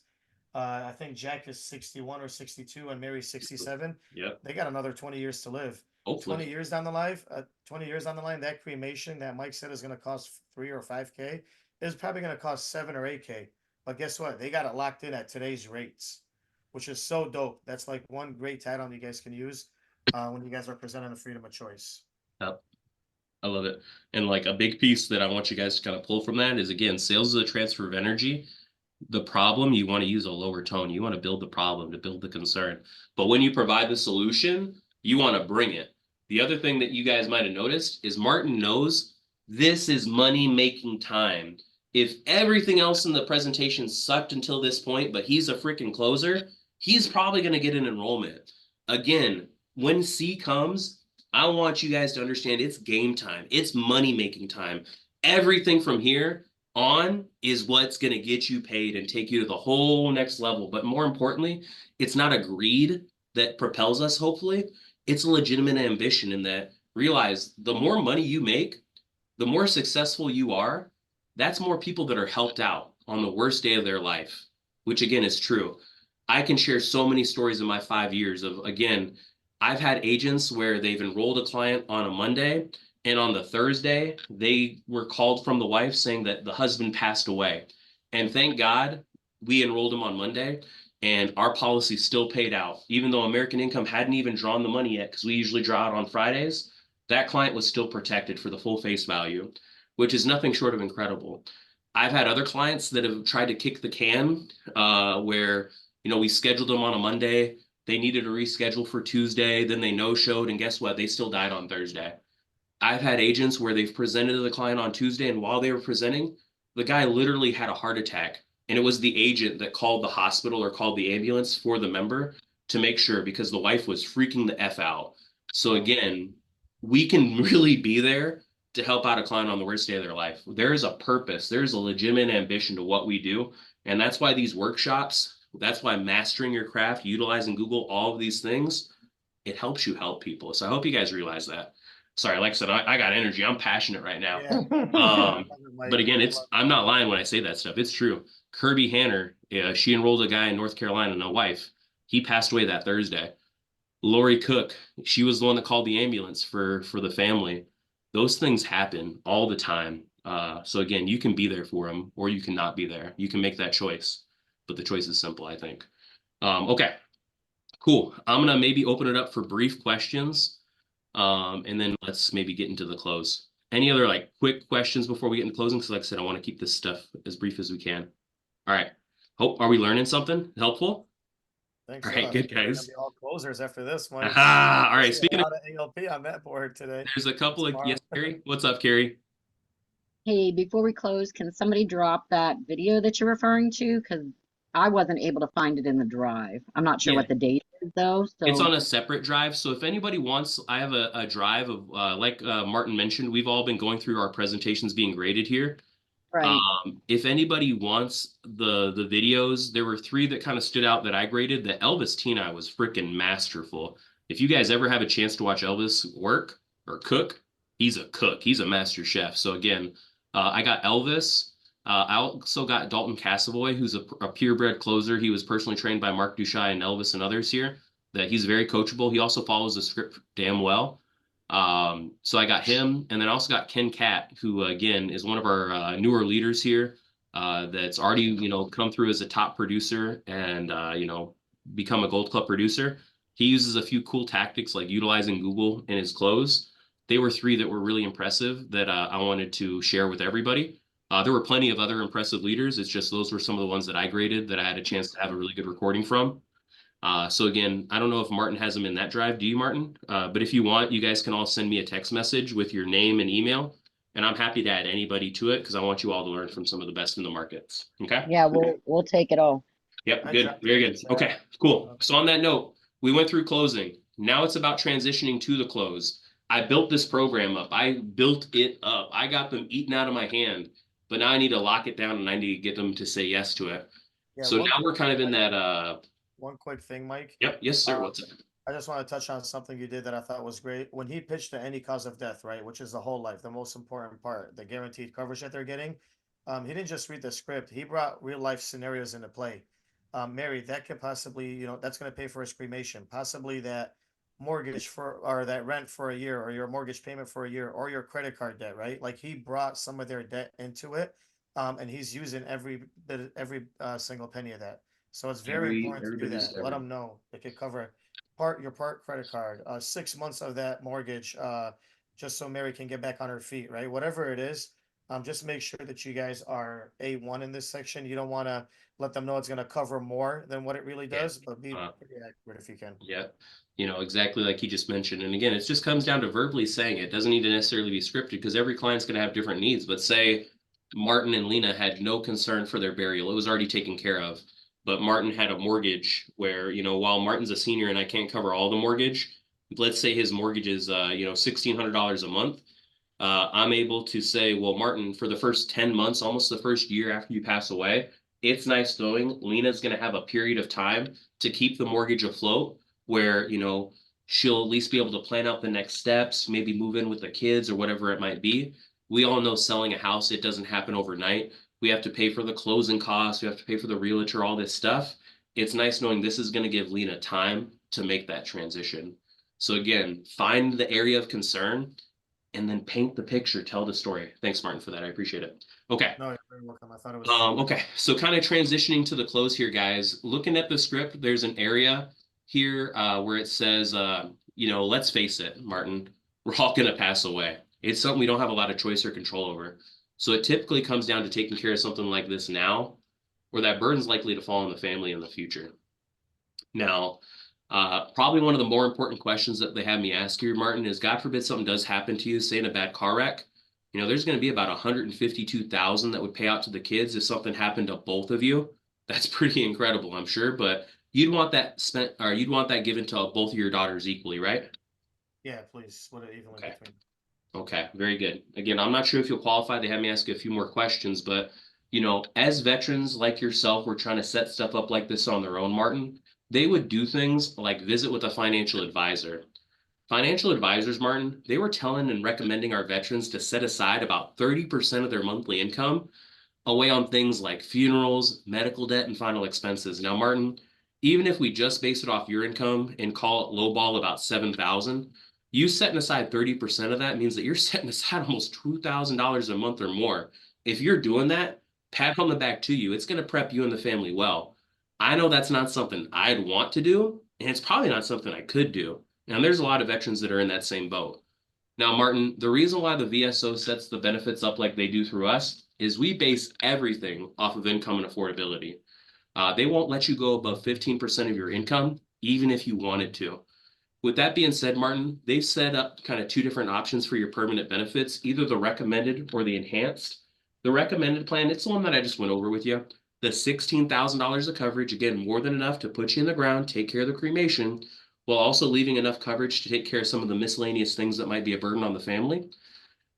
I think Jack is 61 or 62 and Mary's 67. Yep. They got another 20 years to live. Hopefully. 20 years down the line, 20 years down the line, that cremation that Mike said is going to cost 3 or 5K is probably going to cost 7 or 8K. But guess what? They got it locked in at today's rates, which is so dope. That's like one great title you guys can use when you guys are presenting the freedom of choice. Yep. I love it. And like a big piece that I want you guys to kind of pull from that is, again, sales is a transfer of energy. The problem, you want to use a lower tone. You want to build the problem to build the concern. But when you provide the solution, you want to bring it. The other thing that you guys might have noticed is Martin knows this is money making time. If everything else in the presentation sucked until this point, but he's a freaking closer, he's probably going to get an enrollment. Again, when C comes, I want you guys to understand it's game time. It's money making time. Everything from here on is what's going to get you paid and take you to the whole next level. But more importantly, it's not a greed that propels us, hopefully. It's a legitimate ambition in that realize the more money you make, the more successful you are, that's more people that are helped out on the worst day of their life, which again is true. I can share so many stories in my 5 years of, again, I've had agents where they've enrolled a client on a Monday, and on the Thursday, they were called from the wife saying that the husband passed away. And thank God we enrolled him on Monday, and our policy still paid out. Even though American Income hadn't even drawn the money yet, because we usually draw out on Fridays, that client was still protected for the full face value, which is nothing short of incredible. I've had other clients that have tried to kick the can where, we scheduled them on a Monday. They needed to reschedule for Tuesday. Then they no-showed. And guess what? They still died on Thursday. I've had agents where they've presented to the client on Tuesday. And while they were presenting, the guy literally had a heart attack. And it was the agent that called the hospital or called the ambulance for the member to make sure, because the wife was freaking the F out. So again, we can really be there to help out a client on the worst day of their life. There is a purpose. There's a legitimate ambition to what we do. And that's why these workshops, that's why mastering your craft, utilizing Google, all of these things, it helps you help people. So I hope you guys realize that. Sorry, like I said, I got energy. I'm passionate right now. Yeah. But again, I'm not lying when I say that stuff. It's true. Kirby Hanner, she enrolled a guy in North Carolina and a wife. He passed away that Thursday. Lori Cook, she was the one that called the ambulance for the family. Those things happen all the time. So again, you can be there for them or you can not be there. You can make that choice, but the choice is simple, I think. Okay, cool. I'm gonna maybe open it up for brief questions, and then let's maybe get into the close. Any other like quick questions before we get into closing? Because like I said, I want to keep this stuff as brief as we can. All right. Hope are we learning something helpful? Thanks. All So. right, I good think we're gonna guys. be all closers after this, Mike. Aha! All I right. see a Speaking of, lot of ALP on that board today. there's a couple of Tomorrow. yes, Carrie. What's up, Carrie? Hey, before we close, can somebody drop that video that you're referring to? Because I wasn't able to find it in the drive. I'm not sure Yeah. what the date is though. It's So on a separate drive. So if anybody wants, I have a drive of like Martin mentioned, we've all been going through our presentations being graded here. right. If anybody wants the videos, there were 3 that kind of stood out that I graded. The Elvis Tina was freaking masterful. If you guys ever have a chance to watch Elvis work or cook, he's a cook. He's a master chef. So again, I got Elvis. I also got Dalton Casavoy, who's a purebred closer. He was personally trained by Mark Duchai and Elvis and others here. That he's very coachable. He also follows the script damn well. So I got him, and then I also got Ken Cat, who again is one of our newer leaders here. That's already come through as a top producer and become a Gold Club producer. He uses a few cool tactics like utilizing Google in his clothes. They were 3 that were really impressive that I wanted to share with everybody. There were plenty of other impressive leaders. It's just those were some of the ones that I graded that I had a chance to have a really good recording from. So again, I don't know if Martin has them in that drive. Do you, Martin? But if you want, you guys can all send me a text message with your name and email, and I'm happy to add anybody to it because I want you all to learn from some of the best in the markets. Okay? Yeah, we'll take it all. Yep, good. Very good. Okay, cool. So on that note, we went through closing. Now it's about transitioning to the close. I built this program up. I built it up. I got them eaten out of my hand, but now I need to lock it down and I need to get them to say yes to it. Yeah, So now we're kind of in that one quick thing, Mike. Yep, yes, sir. What's up? I just want to touch on something you did that I thought was great. When he pitched to any cause of death, right, which is the whole life, the most important part, the guaranteed coverage that they're getting. He didn't just read the script. He brought real life scenarios into play. Mary, that could possibly, that's going to pay for his cremation, possibly that mortgage for, or that rent for a year, or your mortgage payment for a year, or your credit card debt, right? Like he brought some of their debt into it. And he's using every single penny of that. So it's very important to do that. Let them know it could cover your credit card, 6 months of that mortgage, just so Mary can get back on her feet, right? Whatever it is, just make sure that you guys are A1 in this section. You don't want to let them know it's going to cover more than what it really does, but be pretty accurate if you can. Yeah, exactly like he just mentioned. And again, it just comes down to verbally saying it. It doesn't need to necessarily be scripted because every client's going to have different needs. But say Martin and Lena had no concern for their burial. It was already taken care of. But Martin had a mortgage where, while Martin's a senior and I can't cover all the mortgage, let's say his mortgage is, $1,600 a month. I'm able to say, well, Martin, for the first 10 months, almost the first year after you pass away, it's nice knowing Lena's going to have a period of time to keep the mortgage afloat where, she'll at least be able to plan out the next steps, maybe move in with the kids or whatever it might be. We all know selling a house, it doesn't happen overnight. We have to pay for the closing costs. We have to pay for the realtor, all this stuff. It's nice knowing this is going to give Lena time to make that transition. So again, find the area of concern and then paint the picture, tell the story. Thanks, Martin, for that. I appreciate it. Okay. No, you're very welcome. I thought it was. Okay. So kind of transitioning to the close here, guys. Looking at the script, there's an area here where it says, let's face it, Martin, we're all going to pass away. It's something we don't have a lot of choice or control over. So it typically comes down to taking care of something like this now, or that burden's likely to fall on the family in the future. Now, probably one of the more important questions that they have me ask here, Martin, is God forbid something does happen to you, say in a bad car wreck. There's going to be about 152,000 that would pay out to the kids if something happened to both of you. That's pretty incredible, I'm sure, but you'd want that spent, or you'd want that given to both of your daughters equally, right? Yeah, please. Split it evenly between. Okay, very good. Again, I'm not sure if you'll qualify. They had me ask you a few more questions, but as veterans like yourself, we're trying to set stuff up like this on their own, Martin. They would do things like visit with a financial advisor. Financial advisors, Martin, they were telling and recommending our veterans to set aside about 30% of their monthly income away on things like funerals, medical debt, and final expenses. Now, Martin, even if we just base it off your income and call it lowball about 7,000, you setting aside 30% of that means that you're setting aside almost $2,000 a month or more. If you're doing that, pat on the back to you. It's going to prep you and the family well. I know that's not something I'd want to do, and it's probably not something I could do. And there's a lot of veterans that are in that same boat. Now, Martin, the reason why the VSO sets the benefits up like they do through us is we base everything off of income and affordability. They won't let you go above 15% of your income, even if you wanted to. With that being said, Martin, they've set up kind of two different options for your permanent benefits, either the recommended or the enhanced. The recommended plan, it's the one that I just went over with you. The $16,000 of coverage, again, more than enough to put you in the ground, take care of the cremation, while also leaving enough coverage to take care of some of the miscellaneous things that might be a burden on the family.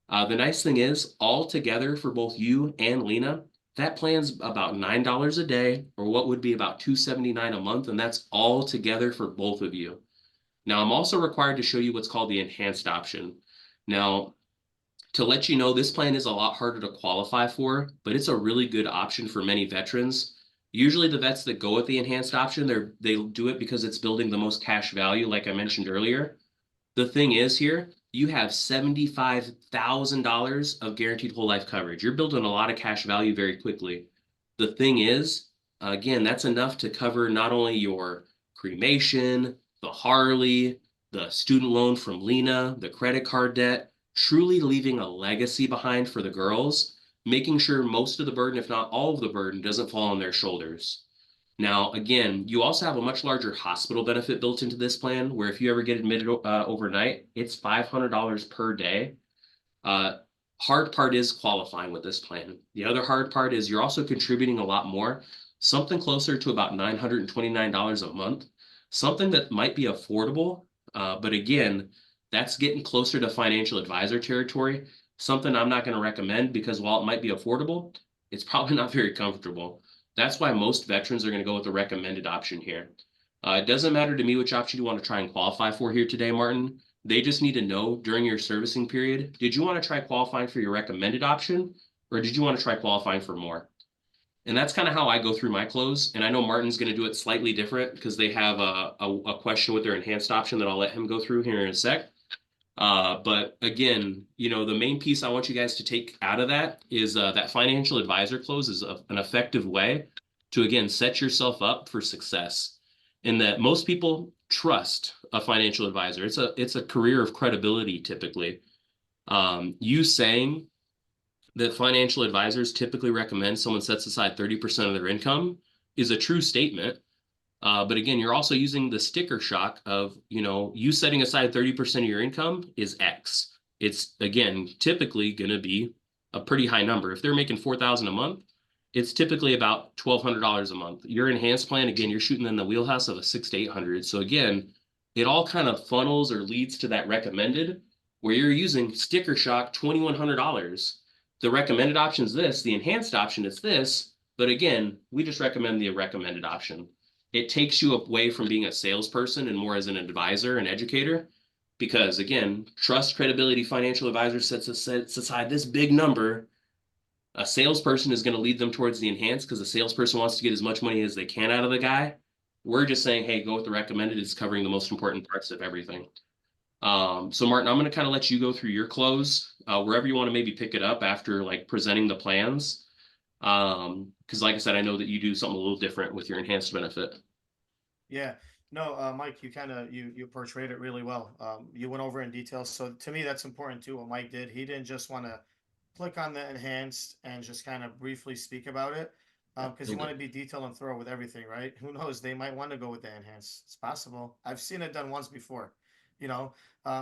The nice thing is, all together for both you and Lena, that plan's about $9 a day, or what would be about $279 a month, and that's all together for both of you. Now, I'm also required to show you what's called the enhanced option. Now, to let you know, this plan is a lot harder to qualify for, but it's a really good option for many veterans. Usually the vets that go with the enhanced option, they do it because it's building the most cash value, like I mentioned earlier. The thing is here, you have $75,000 of guaranteed whole life coverage. You're building a lot of cash value very quickly. The thing is, again, that's enough to cover not only your cremation, the Harley, the student loan from Lena, the credit card debt, truly leaving a legacy behind for the girls, making sure most of the burden, if not all of the burden, doesn't fall on their shoulders. Now, again, you also have a much larger hospital benefit built into this plan, where if you ever get admitted overnight, it's $500 per day. Hard part is qualifying with this plan. The other hard part is you're also contributing a lot more, something closer to about $929 a month, something that might be affordable. But again, that's getting closer to financial advisor territory, something I'm not going to recommend because while it might be affordable, it's probably not very comfortable. That's why most veterans are going to go with the recommended option here. It doesn't matter to me which option you want to try and qualify for here today, Martin. They just need to know during your servicing period, did you want to try qualifying for your recommended option, or did you want to try qualifying for more? And that's kind of how I go through my close. And I know Martin's going to do it slightly different because they have a question with their enhanced option that I'll let him go through here in a sec. But again, you know, the main piece I want you guys to take out of that is that financial advisor close is an effective way to, again, set yourself up for success. And that most people trust a financial advisor. It's a career of credibility typically. You saying that financial advisors typically recommend someone sets aside 30% of their income is a true statement. But again, you're also using the sticker shock of, you know, you setting aside 30% of your income is X. It's, again, typically going to be a pretty high number. If they're making $4,000 a month, it's typically about $1,200 a month. Your enhanced plan, again, you're shooting in the wheelhouse of a $600 to $800. So again, it all kind of funnels or leads to that recommended, where you're using sticker shock $2,100. The recommended option is this, the enhanced option is this, but again, we just recommend the recommended option. It takes you away from being a salesperson and more as an advisor and educator, because again, trust, credibility, financial advisor sets aside this big number. A salesperson is going to lead them towards the enhanced because the salesperson wants to get as much money as they can out of the guy. We're just saying, hey, go with the recommended. It's covering the most important parts of everything. So Martin, I'm going to kind of let you go through your close, wherever you want to maybe pick it up after like presenting the plans. Because like I said, I know that you do something a little different with your enhanced benefit. Yeah, no, Mike, you kind of you portrayed it really well. You went over in detail. So to me, that's important too. What Mike did, he didn't just want to click on the enhanced and just kind of briefly speak about it. Because you want to be detailed and thorough with everything, right? Who knows? They might want to go with the enhanced. It's possible. I've seen it done once before. You know,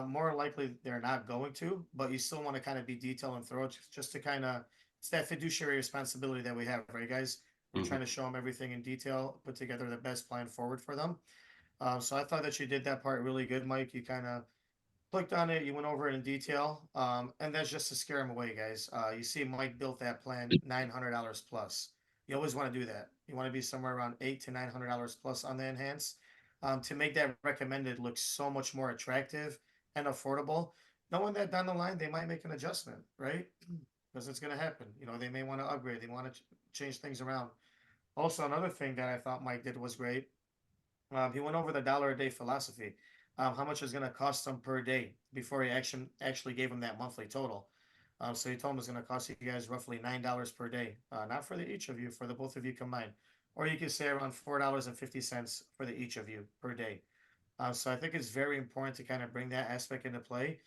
more likely they're not going to, but you still want to kind of be detailed and thorough just to kind of, it's that fiduciary responsibility that we have, right, guys? We're trying to show them everything in detail, put together the best plan forward for them. So I thought that you did that part really good, Mike. You kind of clicked on it, you went over it in detail, and that's just to scare them away, guys. You see, Mike built that plan $900 plus. You always want to do that. You want to be somewhere around $800 to $900 plus on the enhance, to make that recommended look so much more attractive and affordable, knowing that down the line they might make an adjustment, right? Because it's going to happen. You know, they may want to upgrade, they want to change things around. Also, another thing that I thought Mike did was great. He went over the dollar a day philosophy. How much it's going to cost them per day before he actually gave him that monthly total. So he told him it's going to cost you guys roughly $9 per day, not for the each of you, for the both of you combined, or you could say around $4.50 for the each of you per day. So I think it's very important to kind of bring that aspect into play,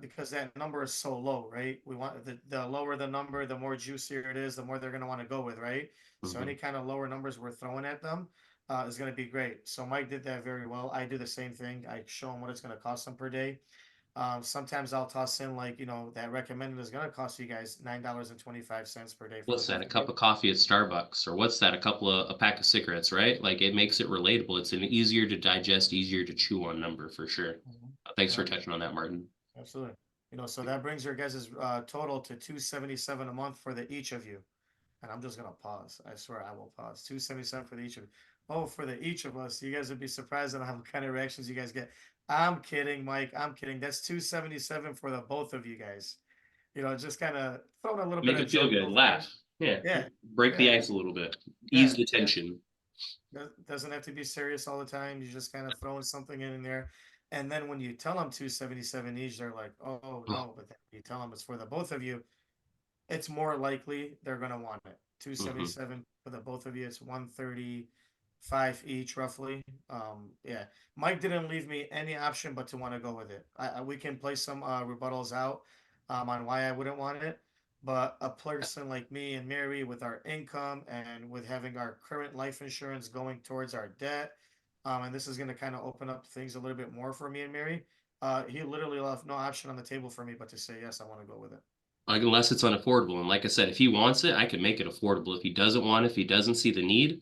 because that number is so low, right? We want the lower the number, the more juicier it is, the more they're going to want to go with, right? So any kind of lower numbers we're throwing at them is going to be great. So Mike did that very well. I do the same thing. I show them what it's going to cost them per day. Sometimes I'll toss in like, you know, that recommended is going to cost you guys $9.25 per day. For What's the that? both A of you. cup of coffee at Starbucks, or what's that? A pack of cigarettes, right? Like it makes it relatable. It's an easier to digest, easier to chew on number for sure. Thanks for Yeah. touching on that, Martin. Absolutely. You know, so that brings your guys' total to 277 a month for the each of you. And I'm just gonna pause. I swear I will pause. 277 for the each of you. Oh, for the each of us. You guys would be surprised at how kind of reactions you guys get. I'm kidding, Mike. I'm kidding. That's 277 for the both of you guys. You know, just kind of throwing a little bit Make of it feel good. joke. Laugh. Yeah. Yeah, Break the yeah, ice a little bit. yeah, Ease the yeah. tension. Doesn't have to be serious all the time. You just kind of throwing something in there. And then when you tell them 277 each, they're like, oh Oh, no, but then you tell them it's for the both of you, it's more likely they're gonna want it. mhm. 277 for the both of you, it's 135 each roughly. Yeah. Mike didn't leave me any option but to want to go with it. We can play some rebuttals out on why I wouldn't want it. But a person like me and Mary, with our income and with having our current life insurance going towards our debt, and this is going to kind of open up things a little bit more for me and Mary. He literally left no option on the table for me but to say yes, I want to go with it. Like unless it's unaffordable. And like I said, if he wants it, I can make it affordable. If he doesn't want it, if he doesn't see the need,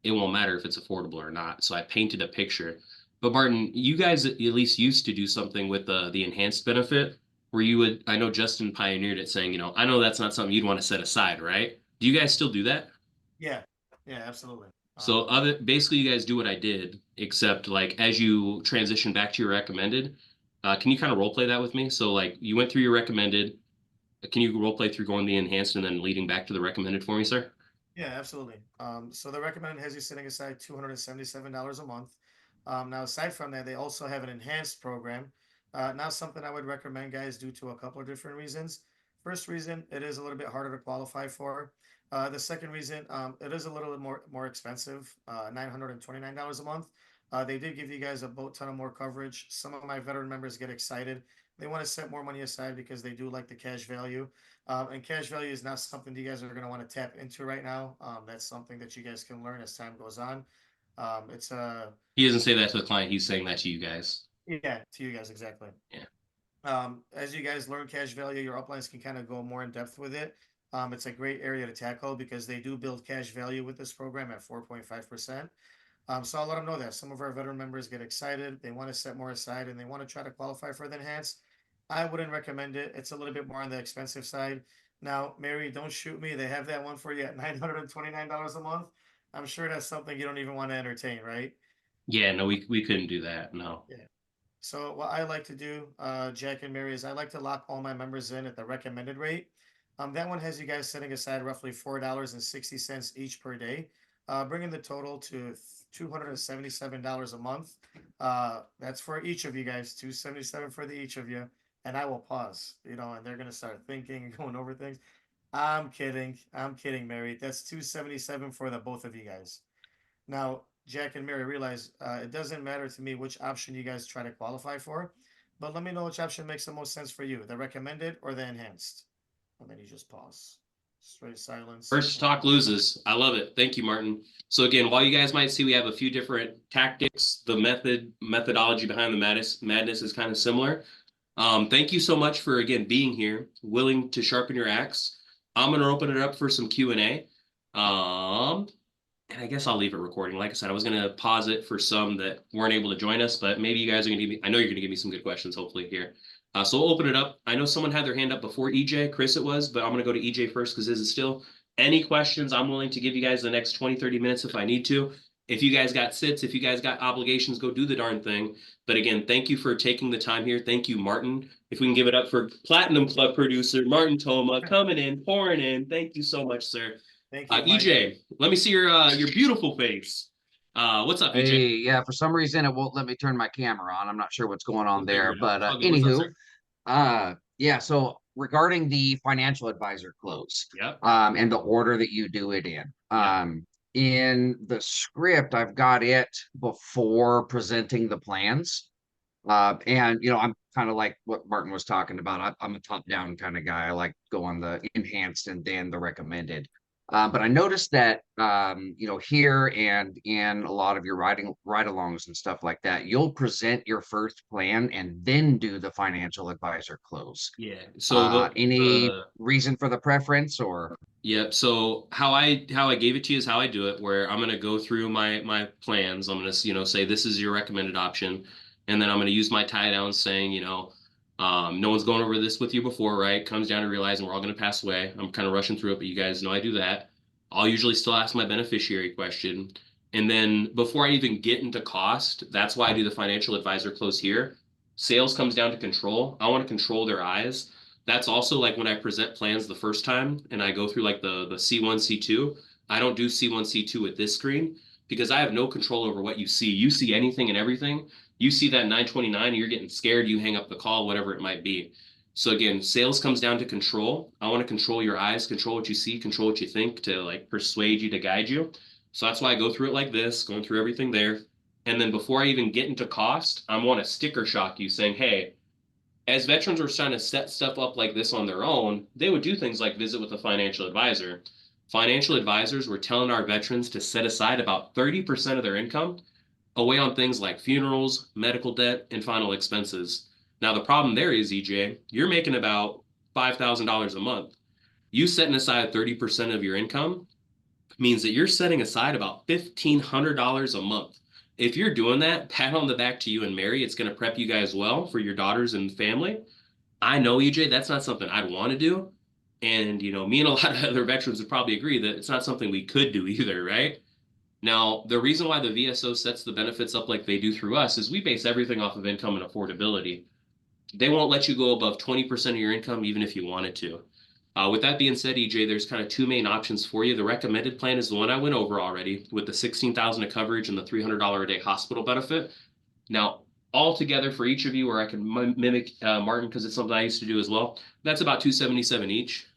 it won't matter if it's affordable or not. So I painted a picture. But Martin, you guys at least used to do something with the enhanced benefit where you would, I know Justin pioneered it saying, I know that's not something you'd want to set aside, right? Do you guys still do that? Yeah, yeah, absolutely. So basically you guys do what I did, except like as you transition back to your recommended, can you kind of role play that with me? So like you went through your recommended, can you role play through going the enhanced and then leading back to the recommended for me, sir? Yeah, absolutely. So the recommended has you setting aside $277 a month. Now, aside from that, they also have an enhanced program. Now, something I would recommend, guys, due to a couple of different reasons. First reason, it is a little bit harder to qualify for. The second reason, it is a little bit more expensive, $929 a month. They did give you guys a boat ton of more coverage. Some of my veteran members get excited. They want to set more money aside because they do like the cash value. And cash value is not something you guys are going to want to tap into right now. That's something that you guys can learn as time goes on. It's He doesn't say that to the client, he's saying that to you guys. yeah, to you guys exactly. Yeah. As you guys learn cash value, your uplines can kind of go more in depth with it. It's a great area to tackle because they do build cash value with this program at 4.5%. So I'll let them know that some of our veteran members get excited. They want to set more aside and they want to try to qualify for the enhanced. I wouldn't recommend it. It's a little bit more on the expensive side. Now, Mary, don't shoot me. They have that one for you at $929 a month. I'm sure that's something you don't even want to entertain, right? Yeah, no, we couldn't do that. No. Yeah. So what I like to do, Jack and Mary, is I like to lock all my members in at the recommended rate. That one has you guys setting aside roughly $4.60 each per day, bringing the total to $277 a month. That's for each of you guys, 277 for the each of you. And I will pause, and they're gonna start thinking and going over things. I'm kidding. I'm kidding, Mary. That's 277 for the both of you guys. Now, Jack and Mary, realize it doesn't matter to me which option you guys try to qualify for, but let me know which option makes the most sense for you, the recommended or the enhanced. And then you just pause. Straight silence. First talk loses. I love it. Thank you, Martin. So again, while you guys might see we have a few different tactics, the methodology behind the madness is kind of similar. Thank you so much for again being here, willing to sharpen your axe. I'm gonna open it up for some Q&A. And I guess I'll leave it recording. Like I said, I was gonna pause it for some that weren't able to join us, but maybe you guys are gonna give me, I know you're gonna give me some good questions, hopefully here. So we'll open it up. I know someone had their hand up before EJ, Chris it was, but I'm gonna go to EJ first because this is still any questions. I'm willing to give you guys the next 20, 30 minutes if I need to. If you guys got sits, if you guys got obligations, go do the darn thing. But again, thank you for taking the time here. Thank you, Martin. If we can give it up for Platinum Club producer Martin Toma coming in, pouring in. Thank you so much, sir. Thank you, Mike. EJ, let me see your beautiful face. What's up, EJ? Hey, yeah, for some reason it won't let me turn my camera on. I'm not sure what's going on We'll figure there, it out. but It's all good. What's up, anywho, sir? yeah, so regarding the financial advisor close, Yep. and the order that you do it in the script, I've got it before presenting the plans. And I'm kind of like what Martin was talking about. I'm a top-down kind of guy. I like go on the enhanced and then the recommended. But I noticed that here and in a lot of your ride-alongs and stuff like that, you'll present your first plan and then do the financial advisor close. Yeah. So Any reason for the preference or? Yep. So how I gave it to you is how I do it, where I'm gonna go through my plans. I'm gonna say this is your recommended option, and then I'm gonna use my tie down saying no one's going over this with you before, right? Comes down to realizing we're all gonna pass away. I'm kind of rushing through it, but you guys know I do that. I'll usually still ask my beneficiary question, and then before I even get into cost, that's why I do the financial advisor close here. Sales comes down to control. I want to control their eyes. That's also like when I present plans the first time and I go through like the C1, C2, I don't do C1, C2 with this screen because I have no control over what you see. You see anything and everything. You see that 929 and you're getting scared, you hang up the call, whatever it might be. So again, sales comes down to control. I want to control your eyes, control what you see, control what you think to like persuade you, to guide you. So that's why I go through it like this, going through everything there. And then before I even get into cost, I want to sticker shock you saying, hey, as veterans were trying to set stuff up like this on their own, they would do things like visit with a financial advisor. Financial advisors were telling our veterans to set aside about 30% of their income away on things like funerals, medical debt, and final expenses. Now, the problem there is, EJ, you're making about $5,000 a month. You setting aside 30% of your income means that you're setting aside about $1,500 a month. If you're doing that, pat on the back to you and Mary. It's going to prep you guys well for your daughters and family. I know, EJ, that's not something I'd want to do. And, me and a lot of other veterans would probably agree that it's not something we could do either, right? Now, the reason why the VSO sets the benefits up like they do through us is we base everything off of income and affordability. They won't let you go above 20% of your income, even if you wanted to. With that being said, EJ, there's kind of two main options for you. The recommended plan is the one I went over already with the $16,000 of coverage and the $300 a day hospital benefit. Now, all together for each of you, or I can mimic Martin because it's something I used to do as well. That's about $277 each.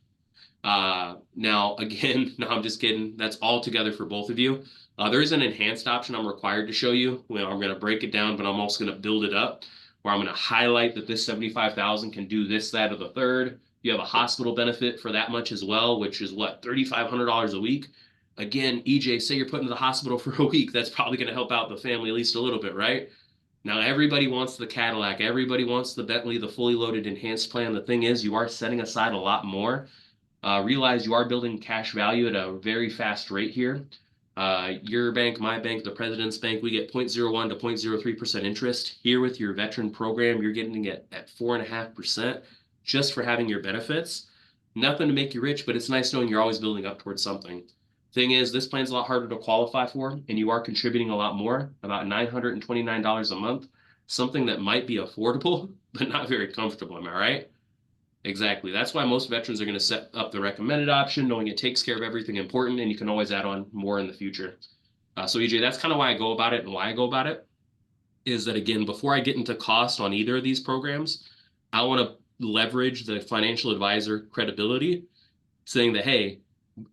Now, again, no, I'm just kidding. That's all together for both of you. There is an enhanced option I'm required to show you. Well, I'm going to break it down, but I'm also going to build it up where I'm going to highlight that this 75,000 can do this, that, or the third. You have a hospital benefit for that much as well, which is what, $3,500 a week. Again, EJ, say you're put into the hospital for a week. That's probably going to help out the family at least a little bit, right? Now, everybody wants the Cadillac. Everybody wants the Bentley, the fully loaded enhanced plan. The thing is, you are setting aside a lot more. Realize you are building cash value at a very fast rate here. Your bank, my bank, the President's Bank, we get 0.01 to 0.03% interest. Here with your veteran program, you're getting it at 4.5% just for having your benefits. Nothing to make you rich, but it's nice knowing you're always building up towards something. Thing is, this plan's a lot harder to qualify for, and you are contributing a lot more, about $929 a month, something that might be affordable, but not very comfortable. Am I right? Exactly. That's why most veterans are going to set up the recommended option, knowing it takes care of everything important, and you can always add on more in the future. So EJ, that's kind of why I go about it, and why I go about it is that, again, before I get into cost on either of these programs, I want to leverage the financial advisor credibility, saying that, hey,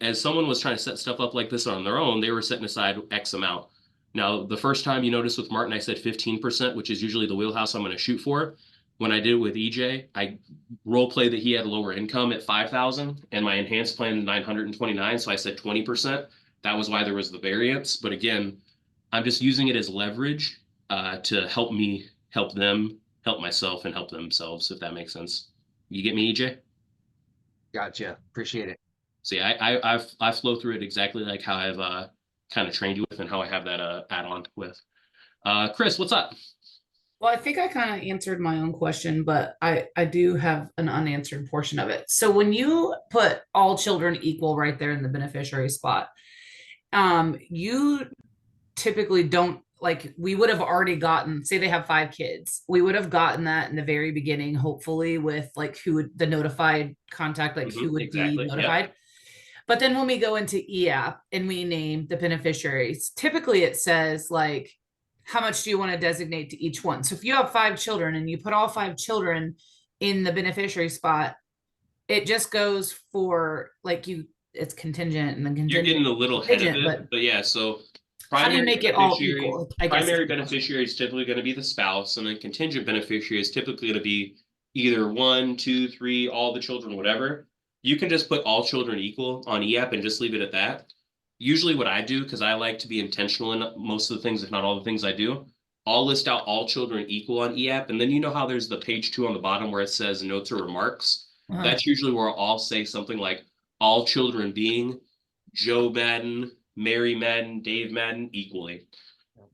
as someone was trying to set stuff up like this on their own, they were setting aside X amount. Now, the first time you noticed with Martin, I said 15%, which is usually the wheelhouse I'm going to shoot for. When I did it with EJ, I role played that he had lower income at 5,000 and my enhanced plan 929. So I said 20%. That was why there was the variance. But again, I'm just using it as leverage to help me, help them, help myself, and help themselves, if that makes sense. You get me, EJ? Gotcha. Appreciate it. See, I flow through it exactly like how I've kind of trained you with and how I have that add-on with. Chris, what's up? Well, I think I kind of answered my own question, but I do have an unanswered portion of it. So when you put all children equal right there in the beneficiary spot, you typically don't like, we would have already gotten, say they have 5 kids, we would have gotten that in the very beginning, hopefully, with like who would the notified contact, like who would exactly. be Yep. notified. But then when we go into EAP and we name the beneficiaries, typically it says like, how much do you want to designate to each one? So if you have 5 children and you put all 5 children in the beneficiary spot, it just goes for like it's contingent and then contingent. You're getting a little ahead of contingent, it, but yeah, so how do you make it all equal? I guess primary is the question. beneficiary is typically going to be the spouse, and then contingent beneficiary is typically going to be either 1, 2, 3, all the children, whatever. You can just put all children equal on EAP and just leave it at that. Usually what I do, because I like to be intentional in most of the things, if not all the things I do, I'll list out all children equal on EAP. And then you know how there's the page 2 on the bottom where it says notes or remarks? That's usually where I'll say something like all children being Joe Madden, Mary Madden, Dave Madden equally.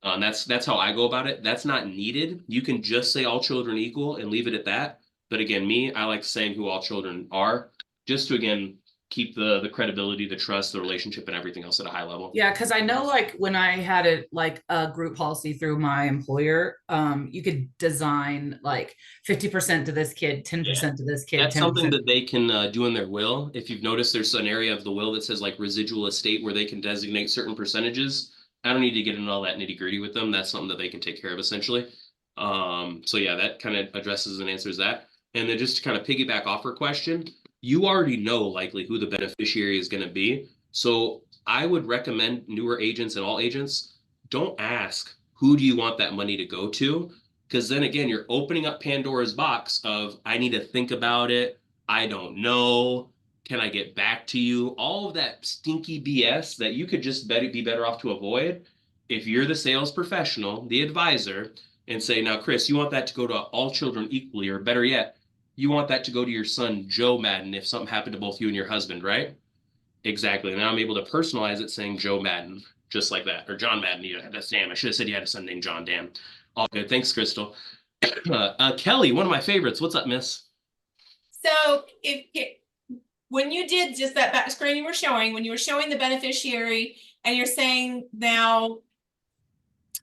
That's how I go about it. That's not needed. You can just say all children equal and leave it at that. But again, I like saying who all children are, just to, again, keep the credibility, the trust, the relationship, and everything else at a high level. Yeah, because I know like when I had it like a group policy through my employer, you could design like 50% to this kid, 10% to this kid. That's 10%. something that they can do in their will. If you've noticed, there's an area of the will that says like residual estate where they can designate certain percentages. I don't need to get into all that nitty gritty with them. That's something that they can take care of essentially. So yeah, that kind of addresses and answers that. And then just to kind of piggyback off her question, you already know likely who the beneficiary is going to be. So I would recommend newer agents and all agents, don't ask who do you want that money to go to? Because then again, you're opening up Pandora's box of I need to think about it. I don't know. Can I get back to you? All of that stinky BS that you could just be better off to avoid if you're the sales professional, the advisor, and say, now, Chris, you want that to go to all children equally, or better yet, you want that to go to your son, Joe Madden, if something happened to both you and your husband, right? Exactly. Now I'm able to personalize it saying Joe Madden, just like that. Or John Madden. That's damn. I should have said you had a son named John. Damn. All good. Thanks, Crystal. Kelly, one of my favorites. What's up, miss? So when you did just that back screen you were showing, when you were showing the beneficiary and you're saying now,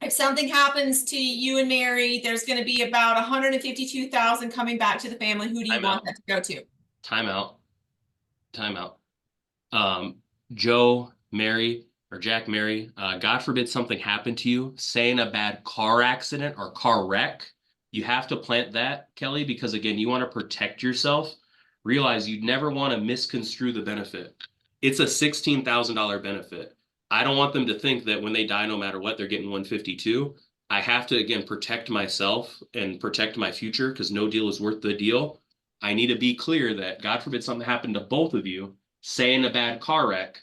if something happens to you and Mary, there's going to be about 152,000 coming back to the family. Who do you want that to go to? Time out. Joe, Mary, or Jack, Mary, God forbid something happened to you, say in a bad car accident or car wreck, you have to plant that, Kelly, because again, you want to protect yourself. Realize you never want to misconstrue the benefit. It's a $16,000 benefit. I don't want them to think that when they die, no matter what, they're getting 152. I have to, again, protect myself and protect my future because no deal is worth the deal. I need to be clear that God forbid something happened to both of you, say in a bad car wreck,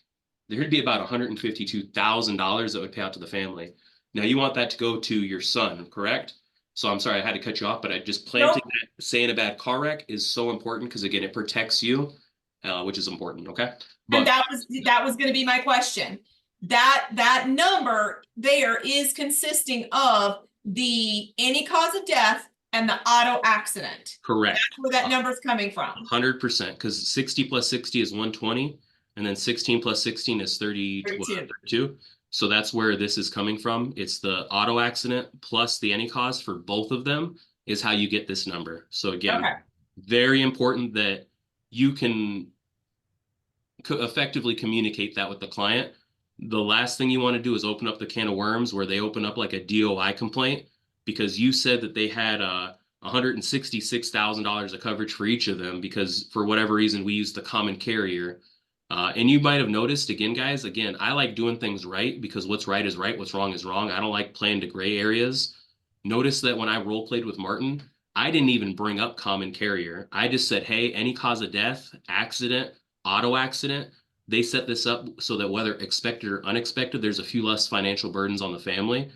there'd be about $152,000 that would pay out to the family. Now you want that to go to your son, correct? So I'm sorry I had to cut you off, but I just planting that say in a bad car wreck is so important because again, it protects you, which is important. Okay. But and that was going to be my question. That number there is consisting of the any cause of death and the auto accident. Correct. That's where that number is coming from. 100%, because 60 plus 60 is 120, and then 16 plus 16 is 32. So that's where this is coming from. It's the auto accident plus the any cause for both of them is how you get this number. So again, very important that you can effectively communicate that with the client. The last thing you want to do is open up the can of worms where they open up like a DOI complaint because you said that they had $166,000 of coverage for each of them because for whatever reason we used the common carrier. And you might have noticed, again, guys, I like doing things right because what's right is right, what's wrong is wrong. I don't like playing to gray areas. Notice that when I role played with Martin, I didn't even bring up common carrier. I just said, hey, any cause of death, accident, auto accident, they set this up so that whether expected or unexpected, there's a few less financial burdens on the family.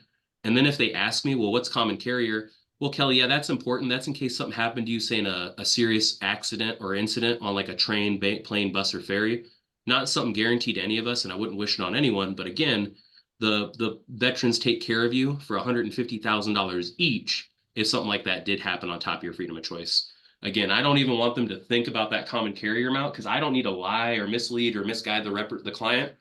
And then if they ask me, well, what's common carrier? Well, Kelly, yeah, that's important. That's in case something happened to you, say in a serious accident or incident on like a train, plane, bus, or ferry. Not something guaranteed to any of us, and I wouldn't wish it on anyone. But again, the veterans take care of you for $150,000 each if something like that did happen on top of your freedom of choice. Again, I don't even want them to think about that common carrier amount because I don't need to lie or mislead or misguide the client.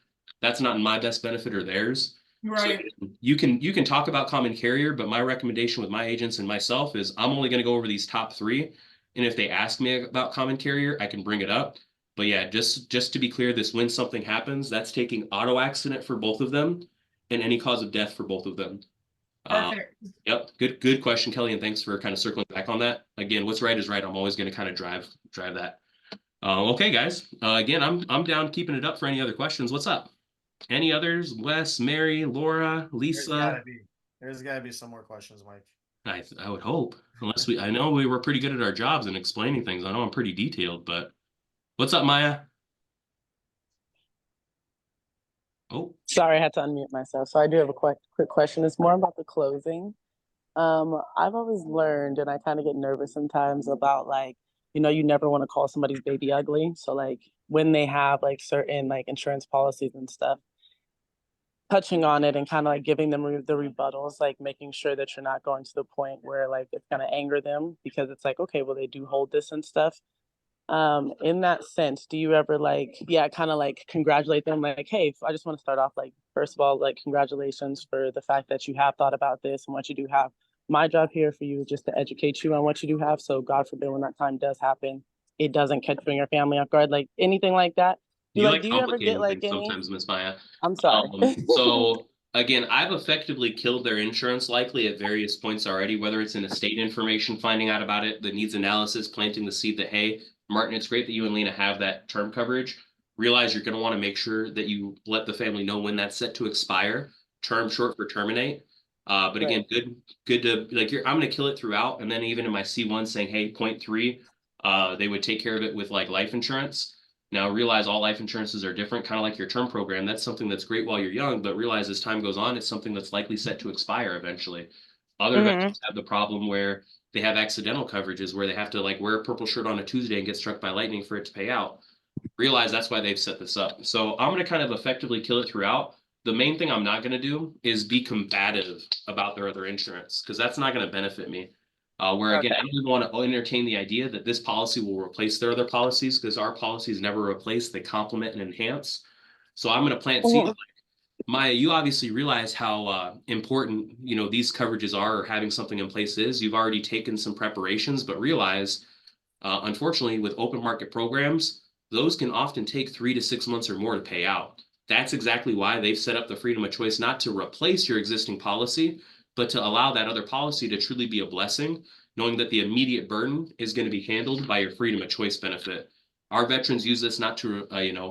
That's not in my best benefit or theirs. Right. So you can talk about common carrier, but my recommendation with my agents and myself is I'm only going to go over these top 3. And if they ask me about common carrier, I can bring it up. But yeah, just to be clear, this when something happens, that's taking auto accident for both of them and any cause of death for both of them. Perfect. Yep, good question, Kelly, and thanks for kind of circling back on that. Again, what's right is right. I'm always going to kind of drive that. Okay, guys. Again, I'm down keeping it up for any other questions. What's up? Any others? Wes, Mary, Laura, Lisa. There's gotta be some more questions, Mike. I would hope. I know we were pretty good at our jobs and explaining things. I know I'm pretty detailed, but what's up, Maya? Oh, Sorry, I had to unmute myself. So I do have a quick question. It's more about the closing. I've always learned, and I kind of get nervous sometimes about like, you never want to call somebody's baby ugly. So like when they have like certain like insurance policies and stuff, touching on it and kind of like giving them the rebuttals, like making sure that you're not going to the point where like it's gonna anger them because it's like, okay, well they do hold this and stuff. In that sense, do you ever like, kind of like congratulate them like, hey, I just want to start off like, first of all, like congratulations for the fact that you have thought about this and what you do have. My job here for you is just to educate you on what you do have. So God forbid when that time does happen, it doesn't catch you and your family off guard, like anything like that. you like Do you ever get complicating like things any? sometimes, Miss Maya. I'm sorry. So again, I've effectively killed their insurance likely at various points already, whether it's in estate information, finding out about it, the needs analysis, planting the seed that, hey, Martin, it's great that you and Lena have that term coverage. Realize you're going to want to make sure that you let the family know when that's set to expire. Term short for terminate. But again, good to like I'm going to kill it throughout. And then even in my C1 saying, hey, 0.3, they would take care of it with like life insurance. Now realize all life insurances are different, kind of like your term program. That's something that's great while you're young, but realize as time goes on, it's something that's likely set to expire eventually. Other veterans have the problem where they have accidental coverages where they have to like wear a purple shirt on a Tuesday and get struck by lightning for it to pay out. Realize that's why they've set this up. So I'm going to kind of effectively kill it throughout. The main thing I'm not going to do is be combative about their other insurance because that's not going to benefit me. Where again, I don't even want to entertain the idea that this policy will replace their other policies because our policies never replace, they complement and enhance. So I'm going to plant seeds. Maya, you obviously realize how important, these coverages are or having something in place is. You've already taken some preparations, but realize, unfortunately, with open market programs, those can often take 3 to 6 months or more to pay out. That's exactly why they've set up the freedom of choice, not to replace your existing policy, but to allow that other policy to truly be a blessing, knowing that the immediate burden is going to be handled by your freedom of choice benefit. Our veterans use this not to,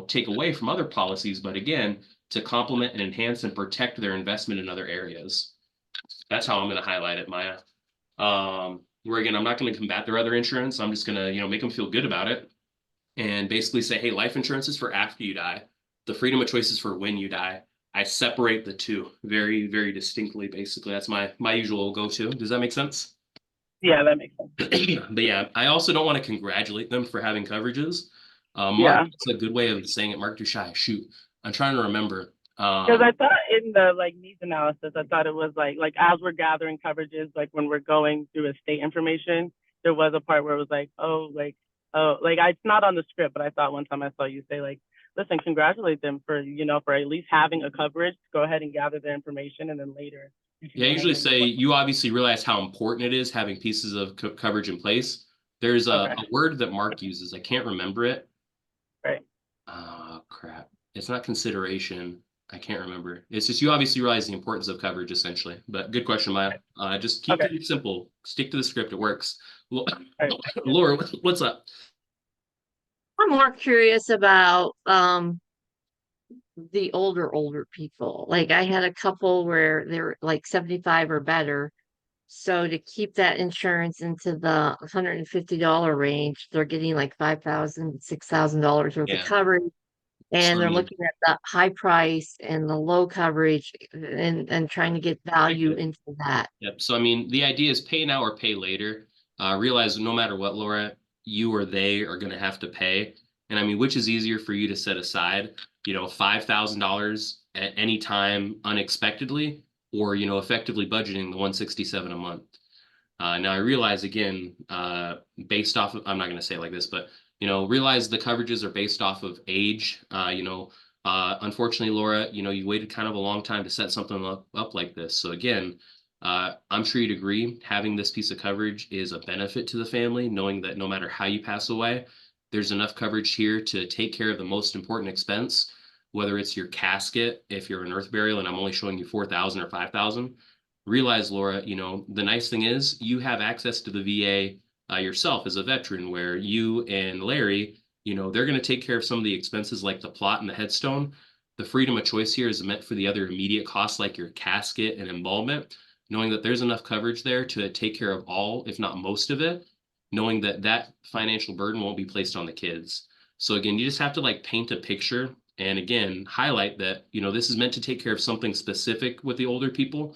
take away from other policies, but again, to complement and enhance and protect their investment in other areas. That's how I'm going to highlight it, Maya. Where again, I'm not going to combat their other insurance. I'm just going to, make them feel good about it and basically say, hey, life insurance is for after you die. The freedom of choice is for when you die. I separate the two very, very distinctly. Basically, that's my usual go-to. Does that make sense? Yeah, that makes sense. But yeah, I also don't want to congratulate them for having coverages. Mark, it's a good way of saying it. Mark Dushai, shoot. I'm trying to remember. Because I thought in the like needs analysis, I thought it was like as we're gathering coverages, like when we're going through estate information, there was a part where it was like, it's not on the script, but I thought one time I saw you say like, listen, congratulate them for for at least having a coverage. Go ahead and gather the information, and then later. Yeah, I usually say you obviously realize how important it is having pieces of coverage in place. There's a word that Mark uses. I can't remember it. Right. Crap. It's not consideration. I can't remember. It's just you obviously realize the importance of coverage essentially. But good question, Maya. Just keep it simple. Stick to the script. It works. Laura, what's up? I'm more curious about the older people. Like I had a couple where they're like 75 or better. So to keep that insurance into the $150 range, they're getting like $5,000, $6,000 worth of coverage. And they're looking at the high price and the low coverage and trying to get value into that. Yep. So, I mean, the idea is pay now or pay later. Realize no matter what, Laura, you or they are going to have to pay. And I mean, which is easier for you to set aside, $5,000 at any time unexpectedly, or, effectively budgeting the $167 a month. Now I realize again, based off of, I'm not going to say it like this, but realize the coverages are based off of age. Unfortunately, Laura, you waited kind of a long time to set something up like this. So again, I'm sure you'd agree, having this piece of coverage is a benefit to the family, knowing that no matter how you pass away, there's enough coverage here to take care of the most important expense, whether it's your casket, if you're an earth burial, and I'm only showing you 4,000 or 5,000. Realize, Laura, the nice thing is you have access to the VA yourself as a veteran, where you and Larry, they're going to take care of some of the expenses like the plot and the headstone. The freedom of choice here is meant for the other immediate costs like your casket and embalmment, knowing that there's enough coverage there to take care of all, if not most of it, knowing that that financial burden won't be placed on the kids. So again, you just have to like paint a picture and again, highlight that, this is meant to take care of something specific with the older people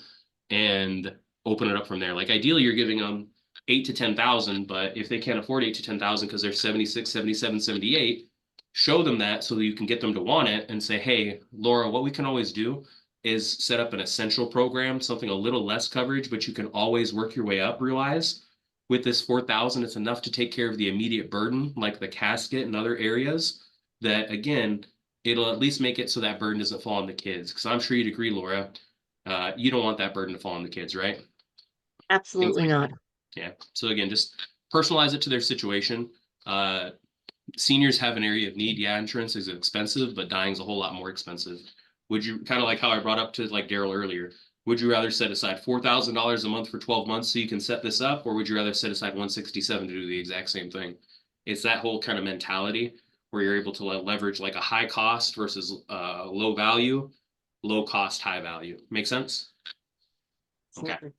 and open it up from there. Like ideally you're giving them 8 to 10,000, but if they can't afford 8 to 10,000 because they're 76, 77, 78, show them that so that you can get them to want it and say, hey, Laura, what we can always do is set up an essential program, something a little less coverage, but you can always work your way up. Realize with this 4,000, it's enough to take care of the immediate burden, like the casket and other areas that, again, it'll at least make it so that burden doesn't fall on the kids. Because I'm sure you'd agree, Laura, you don't want that burden to fall on the kids, right? Absolutely not. Yeah. So again, just personalize it to their situation. Seniors have an area of need. Yeah, insurance is expensive, but dying is a whole lot more expensive. Would you kind of like how I brought up to like Daryl earlier? Would you rather set aside $4,000 a month for 12 months so you can set this up, or would you rather set aside 167 to do the exact same thing? It's that whole kind of mentality where you're able to leverage like a high cost versus low value, low cost, high value. Make sense? Okay.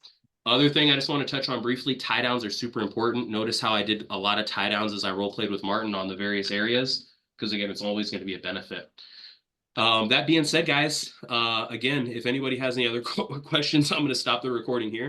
Other thing I just want to touch on briefly, tie downs are super important. Notice how I did a lot of tie downs as I role played with Martin on the various areas, because again, it's always going to be a benefit. That being said, guys, again, if anybody has any other questions, I'm going to stop the recording here.